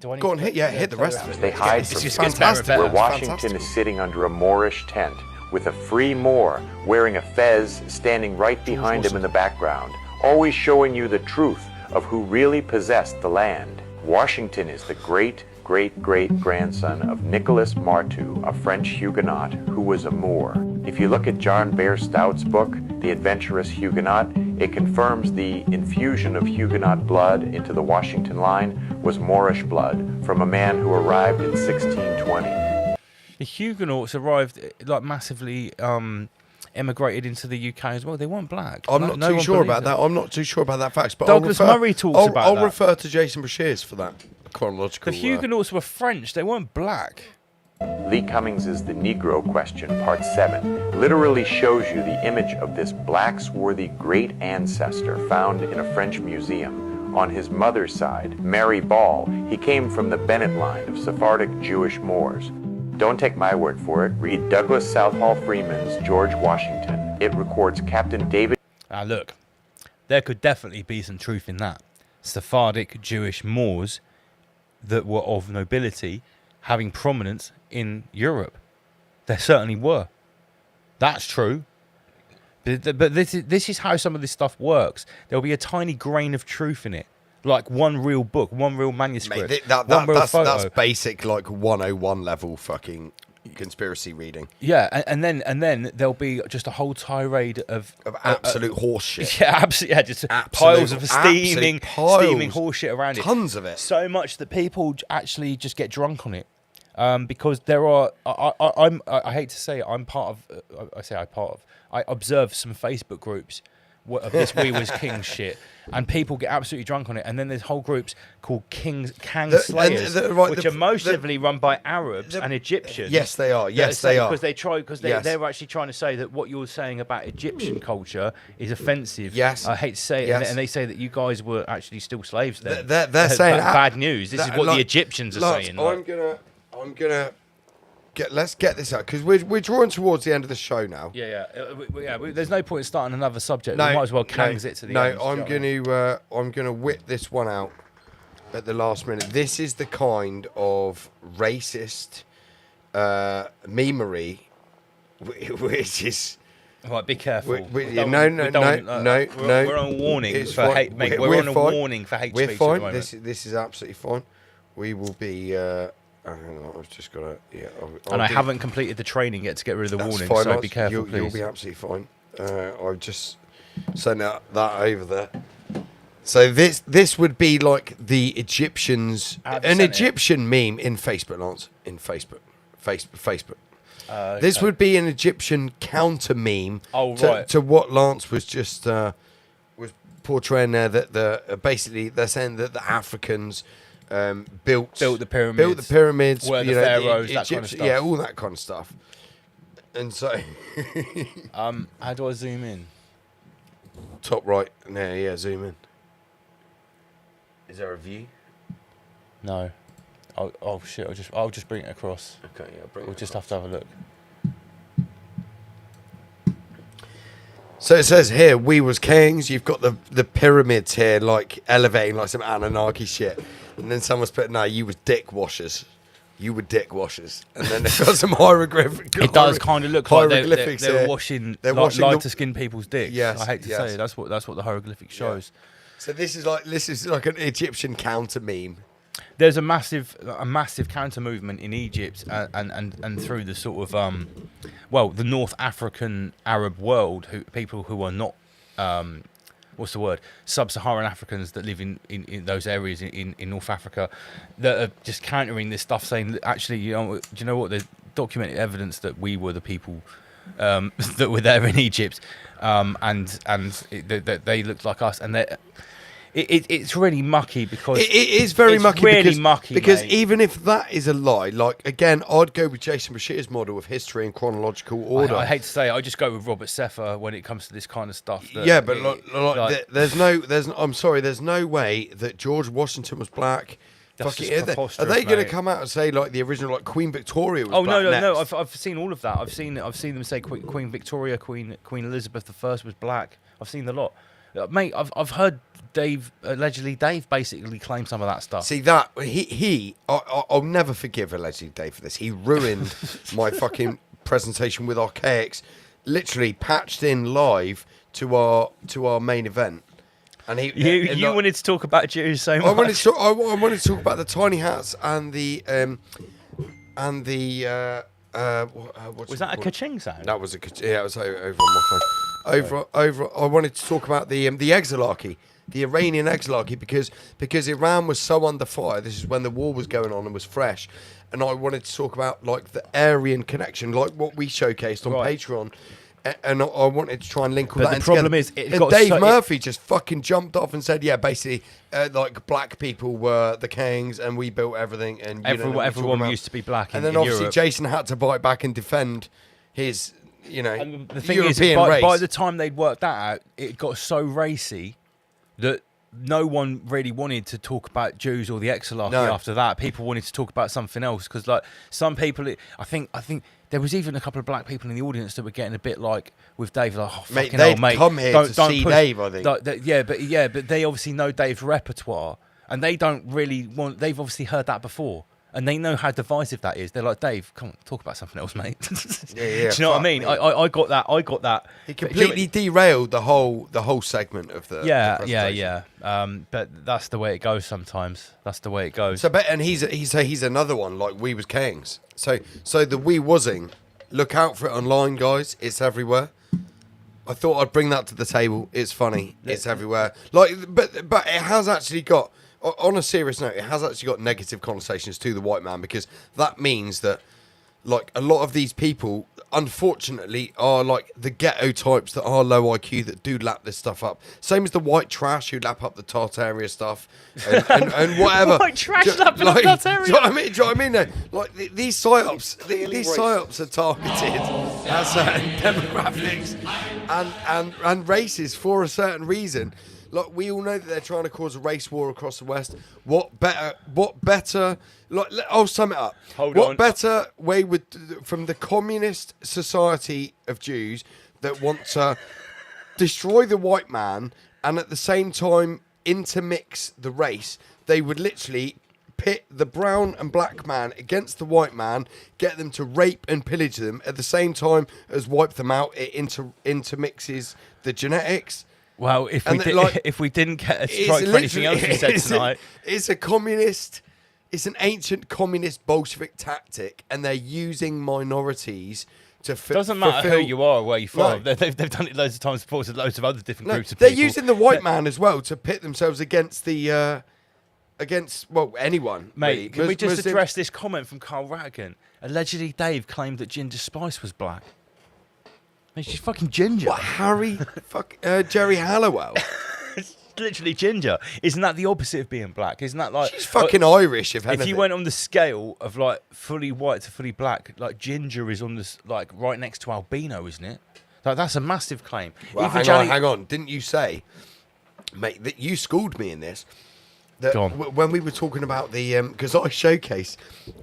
Do I need Go on, to- hit the rest of it. They hide It's from just gets better and where better. Washington is sitting under a Moorish tent with a free Moor wearing a fez standing right behind him in the background, always showing you the truth of who really possessed the land. Washington is the great-great-great-grandson of Nicolas Marteau, a French Huguenot who was a Moor. If you look at John Bairstout's book, The Adventurous Huguenot, it confirms the infusion of Huguenot blood into the Washington line was Moorish blood from a man who arrived in 1620. The Huguenots arrived like massively emigrated into the UK as well. They weren't black. I'm No- not no too one sure believed about it. that. I'm not too sure about that fact. But Douglas Murray talks about I'll that. refer to Jason Bashir's for that chronological. The Huguenots were French. They weren't black. Lee Cummings' The Negro Question, Part 7, literally shows you the image of this black swarthy great ancestor found in a French museum. On his mother's side, Mary Ball, he came from the Bennett line of Sephardic Jewish Moors. Don't take my word for it. Read Douglas Southall Freeman's George Washington. It records Captain David. Now look, there could definitely be some truth in that. Sephardic Jewish Moors that were of nobility having prominence in Europe. There certainly were. That's true. But this is how some of this stuff works. There'll be a tiny grain of truth in it. Like one real book, one real manuscript, Mate, one real photo. that's basic, like 101 level fucking conspiracy reading. Yeah, and then there'll be just a whole tirade of absolute horse shit. Yeah, absolutely. Yeah, just piles of steaming horse shit around it. Tons of it. So much that people actually just get drunk on it. Because there are, I hate to say it, I observe some Facebook groups of this "We Was Kings" shit, and people get absolutely drunk on it. And then there's whole groups called Kang Slayers, which are most heavily run by Arabs and Egyptians. Yes, they are. Yes, they are. Because they're actually trying to say that what you're saying about Egyptian culture is offensive. Yes, I hate to say it, and they say that you guys were actually still slaves then. They're saying bad news. This is what the Egyptians are saying. I'm gonna. Let's get this out because we're drawing towards the end of the show now. Yeah. There's no point in starting another subject. We might as well Kangs it to the end. I'm gonna whip this one out at the last minute. This is the kind of racist memery, which is. Right, be careful. We're on warning for hate. Mate, we're on a warning for hate speech. We're fine. This is absolutely fine. We will be. Hang on, I've just got to. Yeah, I haven't completed the training yet to get rid of the warning, fine, so be careful, please. You'll be absolutely fine. I've just sent that over there. So this would be like the Egyptians, an Egyptian meme in Facebook, Lance. In Facebook. Okay. This would be an Egyptian counter meme to what Lance was just was portraying there. That basically they're saying that the Africans. Built the pyramids, were the pharaohs, that kind of stuff. Yeah, all that kind of stuff. And so, how do I zoom in? Top right, yeah, zoom in. Is there a view? No. Oh shit! I'll just bring it across. Okay, yeah, bring it. We'll just have to have a look. So it says here, "We was kings." You've got the pyramids here, like elevating like some Anunnaki shit. And then someone's put, "No, you was dick washers. You were dick washers." And then they've got some hieroglyphics. It does kind of look like they're washing lighter skinned people's dicks. Yes, I hate to say it. That's what the hieroglyphic shows. Yeah. So this is like an Egyptian counter meme. There's a massive counter movement in Egypt and through the sort of the North African Arab world, people who are not what's the word? Sub-Saharan Africans that live in those areas in North Africa that are just countering this stuff, saying that actually, do you know what? There's documented evidence that we were the people that were there in Egypt, that they looked like us, and it's really mucky because it is very mucky. Really mucky because mate. Even if that is a lie, like again, I'd go with Jason Bashir's model of history in chronological order. I hate to say it, I just go with Robert Sefer when it comes to this kind of stuff. Yeah, but there's no way that George Washington was black. Are they going to come out and say like the original, like Queen Victoria was black? No. I've seen all of that. I've seen them say Queen Victoria, Queen Elizabeth I was black. I've seen the lot. Mate, I've heard Dave basically claim some of that stuff. See that I'll never forgive allegedly Dave for this. He ruined my fucking presentation with Archaics, literally patched in live to our main event. And you wanted to talk about Jews so much. I wanted to talk about the tiny hats and the was that a ka-ching sound? That was it was over on my phone. I wanted to talk about the exilarchy, the Iranian exilarchy, because Iran was so under fire. This is when the war was going on and was fresh, and I wanted to talk about like the Aryan connection, like what we showcased on Patreon, and I wanted to try and link all that. The problem is, Dave Murphy just fucking jumped off and said, yeah, basically, like black people were the kings and we built everything, and everyone used to be black. And then obviously Europe. Jason had to bite back and defend his. And the thing European is, race. by the time they'd worked that out, it got so racy that no one really wanted to talk about Jews or the exilarchy after that. People wanted to talk about something else because, like, some people, I think there was even a couple of black people in the audience that were getting a bit like with Dave, like, oh, mate, fucking hell, mate, come here to see Dave. I think. But they obviously know Dave's repertoire, and they don't really want. They've obviously heard that before. And they know how divisive that is. They're like, Dave, come on, talk about something else, mate. Yeah. Do you know what I mean? I got that. He completely derailed the whole segment of the. Yeah. But that's the way it goes sometimes. That's the way it goes. So, and he's another one like We Was Kings. So the We Wasing, look out for it online, guys. It's everywhere. I thought I'd bring that to the table. It's funny. It's everywhere. Like, but it has actually got. On a serious note, it has actually got negative connotations to the white man, because that means that, like, a lot of these people unfortunately, are like the ghetto types that are low IQ that do lap this stuff up. Same as the white trash who lap up the Tartaria stuff and whatever. White trash lapping up Tartaria. Do you know what I mean? Do you know what I mean? Though? Like these psyops, these psyops are targeted at certain demographics and races for a certain reason. Like we all know that they're trying to cause a race war across the West. What better? Like I'll sum it up. What better way from the communist society of Jews that want to destroy the white man and at the same time intermix the race? They would literally pit the brown and black man against the white man, get them to rape and pillage them at the same time as wipe them out. It intermixes the genetics. Well, if we didn't get a strike for anything else we said tonight, it's a communist. It's an ancient communist Bolshevik tactic, and they're using minorities to doesn't matter who you are or where you're from. No. They've done it loads of times before to loads of other different groups of they're people. using the white man as well to pit themselves against the anyone. Mate, really. can we just address this comment from Carl Rattigan? Allegedly, Dave claimed that Ginger Spice was black. She's fucking ginger. What, Harry? Jerry Halliwell? It's literally ginger. Isn't that the opposite of being black? Isn't that like... She's fucking Irish, if anything. If you went on the scale of like fully white to fully black, like ginger is on this, like right next to albino, isn't it? Like that's a massive claim. Well, hang on. Didn't you say, mate, that you schooled me in this? That when we were talking about the... Because I showcase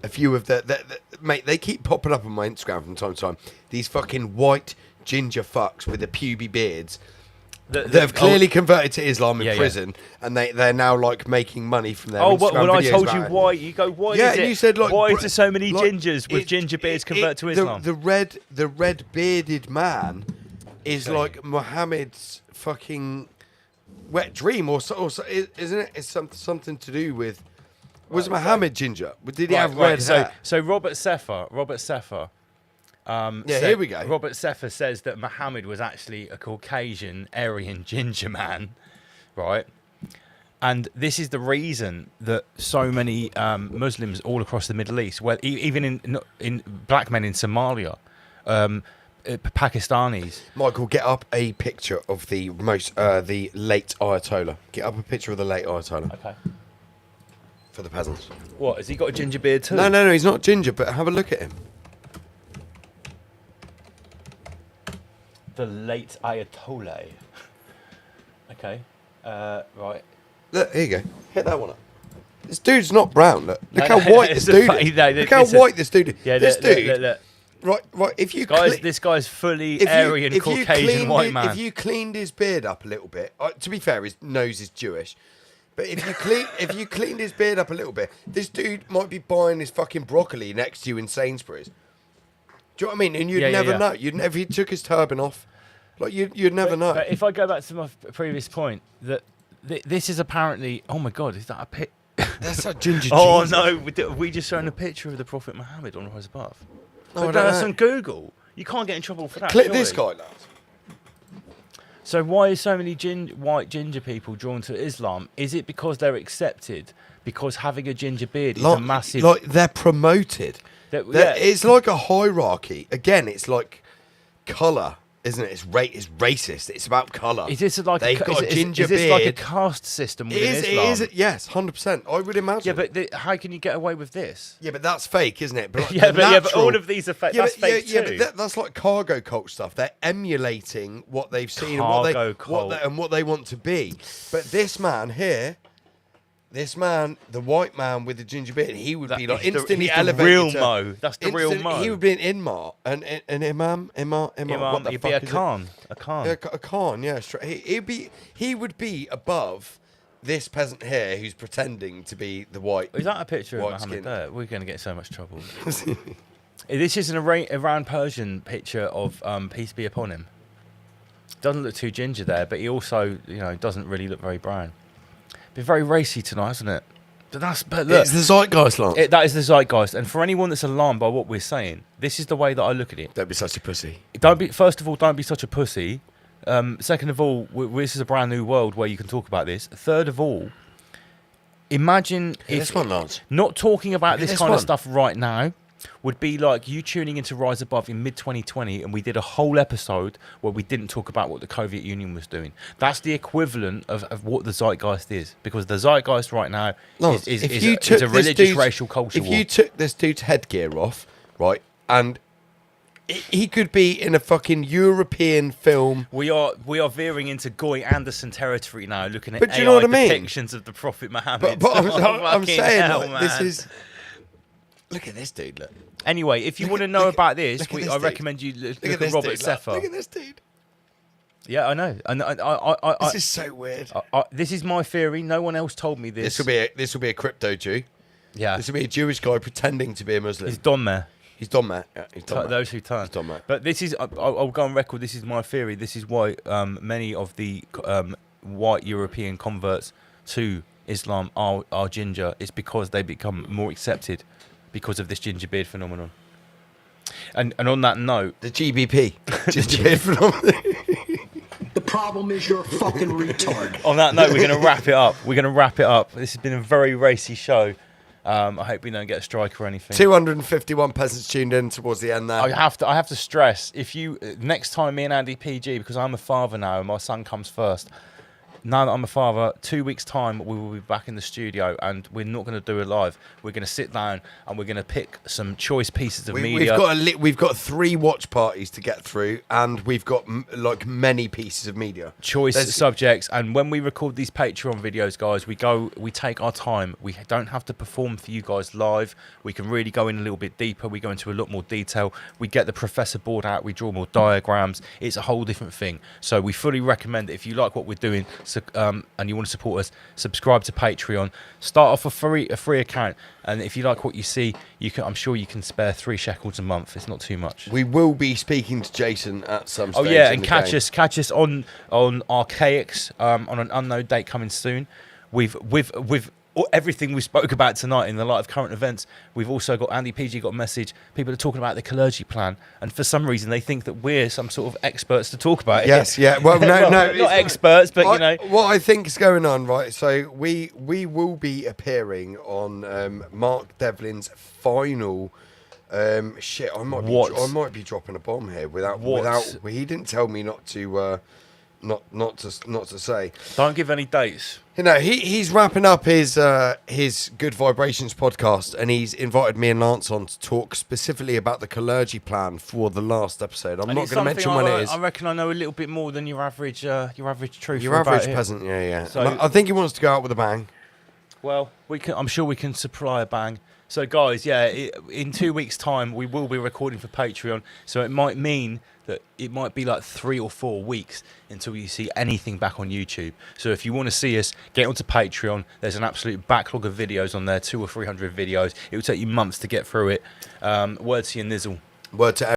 a few of the... Mate, they keep popping up on my Instagram from time to time. These fucking white... ginger fucks with the puby beards that have clearly converted to Islam in prison, and they're now like making money from their Instagram when I videos told you why, you go, why is it? You said, like, why is there so many gingers with ginger beards convert to Islam? The red bearded man is like Muhammad's fucking wet dream, or isn't it? It's something to do with. Was Muhammad ginger? Did he have red hair? So Robert Sefer. Here we go. Robert Sefer says that Muhammad was actually a Caucasian Aryan ginger man, right? And this is the reason that so many Muslims all across the Middle East, well, even in black men in Somalia, Pakistanis. Michael, get up a picture of the late Ayatollah. Get up a picture of the late Ayatollah. Okay. For the peasants. What, has he got a ginger beard too? No, he's not ginger, but have a look at him. The late Ayatollah. Okay. Right. Look, here you go. Hit that one up. This dude's not brown. Look how white this dude is. Look how white this dude is. Yeah, this dude. Look. Right. If you this guy's fully Aryan Caucasian white man. If you cleaned his beard up a little bit, to be fair, his nose is Jewish. But if you cleaned his beard up a little bit, this dude might be buying his fucking broccoli next to you in Sainsbury's. Do you know what I mean? And you'd never know. You'd never. If he took his turban off, like you'd never know. But if I go back to my previous point, that this is apparently. Oh my God, is that a pit? That's a ginger. Oh no, we just shown a picture of the Prophet Muhammad on Rise Above. No, that's on Google. You can't get in trouble for that. Click this guy, lads. So why is so many white ginger people drawn to Islam? Is it because they're accepted? Because having a ginger beard is a massive... Like, they're promoted. It's like a hierarchy. Again, it's like colour, isn't it? It's racist. It's about colour. Is this like They've got a ginger is this beard. like a caste system within Islam? It is, yes, 100%. I would imagine. Yeah, but how can you get away with this? Yeah, but that's fake, isn't it? But like but all of these are fake. That's fake too. Yeah, but that's like cargo cult stuff. They're emulating what they've seen and what they want to be. But this man here... the white man with the ginger beard, he would be like instantly elevated. Real Mo. That's the real Mo. He would be an Imam, an Imam. He'd be a Khan. A Khan. Yeah, a Khan. Yeah, he would be above this peasant here who's pretending to be the white. Is that a picture of Muhammad there? We're going to get so much trouble. This is an Iran Persian picture of peace be upon him. Doesn't look too ginger there, but he also, doesn't really look very brown. Been very racy tonight, isn't it? But look, it's the zeitgeist, Lance. That is the zeitgeist. And for anyone that's alarmed by what we're saying, this is the way that I look at it. Don't be such a pussy. First of all, don't be such a pussy. Second of all, this is a brand new world where you can talk about this. Third of all, imagine if this one, Lance. Not talking about this kind of stuff right now. would be like you tuning into Rise Above in mid-2020 and we did a whole episode where we didn't talk about what the Soviet Union was doing. That's the equivalent of what the zeitgeist is, because the zeitgeist right now is a religious racial culture war. If you took this dude's headgear off, right, and he could be in a fucking European film. We are veering into Goy Anderson territory now, looking at But do AI you know what I mean? depictions of the Prophet Muhammad. But I'm Fucking saying, hell, like, man. this is... Look at this dude, look. Anyway, if you want to know about this, look at this I dude. recommend you look at this Robert dude, Seffer. Look at this dude. Yeah, I know. And This is so weird. this is my theory. No one else told me this. This will be a crypto Jew. Yeah. This will be a Jewish guy pretending to be a Muslim. He's Don there. He's Don Matt. Yeah, he's Don Matt. Those who turn. He's Don Matt. But this is, I'll go on record, this is my theory. This is why many of the white European converts to Islam are ginger. It's because they become more accepted because of this ginger beard phenomenon. And on that note... The GBP. Ginger beard phenomenon. The problem is you're a fucking retard. On that note, we're going to wrap it up. This has been a very racy show. I hope we don't get a strike or anything. 251 peasants tuned in towards the end there. I have to stress, if you next time me and Andy PG, because I'm a father now and my son comes first. Now that I'm a father, 2 weeks' time we will be back in the studio, and we're not going to do it live. We're going to sit down and we're going to pick some choice pieces of media. We've got 3 watch parties to get through, and we've got like many pieces of media. Choice subjects, and when we record these Patreon videos, guys, we take our time. We don't have to perform for you guys live. We can really go in a little bit deeper. We go into a lot more detail. We get the professor board out. We draw more diagrams. It's a whole different thing. So we fully recommend that if you like what we're doing, and you want to support us, subscribe to Patreon. Start off a free account, and if you like what you see, I'm sure you can spare 3 shekels a month. It's not too much. We will be speaking to Jason at some stage. Oh yeah, and catch us on Archaics on an unknown date coming soon. With everything we spoke about tonight in the light of current events, we've also got Andy PG got a message. People are talking about the clergy plan, and for some reason they think that we're some sort of experts to talk about it. Yes, yeah. Well, no, not experts, but you know what I think is going on, right? So we will be appearing on Mark Devlin's final. Shit, I might be dropping a bomb here without. He didn't tell me not to. Not to say. Don't give any dates. You know, he's wrapping up his Good Vibrations podcast, and he's invited me and Lance on to talk specifically about the clergy plan for the last episode. I'm not going to mention when it is. I reckon I know a little bit more than your average truth. Your average peasant, yeah. So, I think he wants to go out with a bang. Well, I'm sure we can supply a bang. So, guys, yeah, in 2 weeks' time, we will be recording for Patreon. So it might mean that it might be like 3 or 4 weeks until you see anything back on YouTube. So if you want to see us, get onto Patreon. There's an absolute backlog of videos on there, 200 or 300 videos. It will take you months to get through it. Word to your nizzle. Word to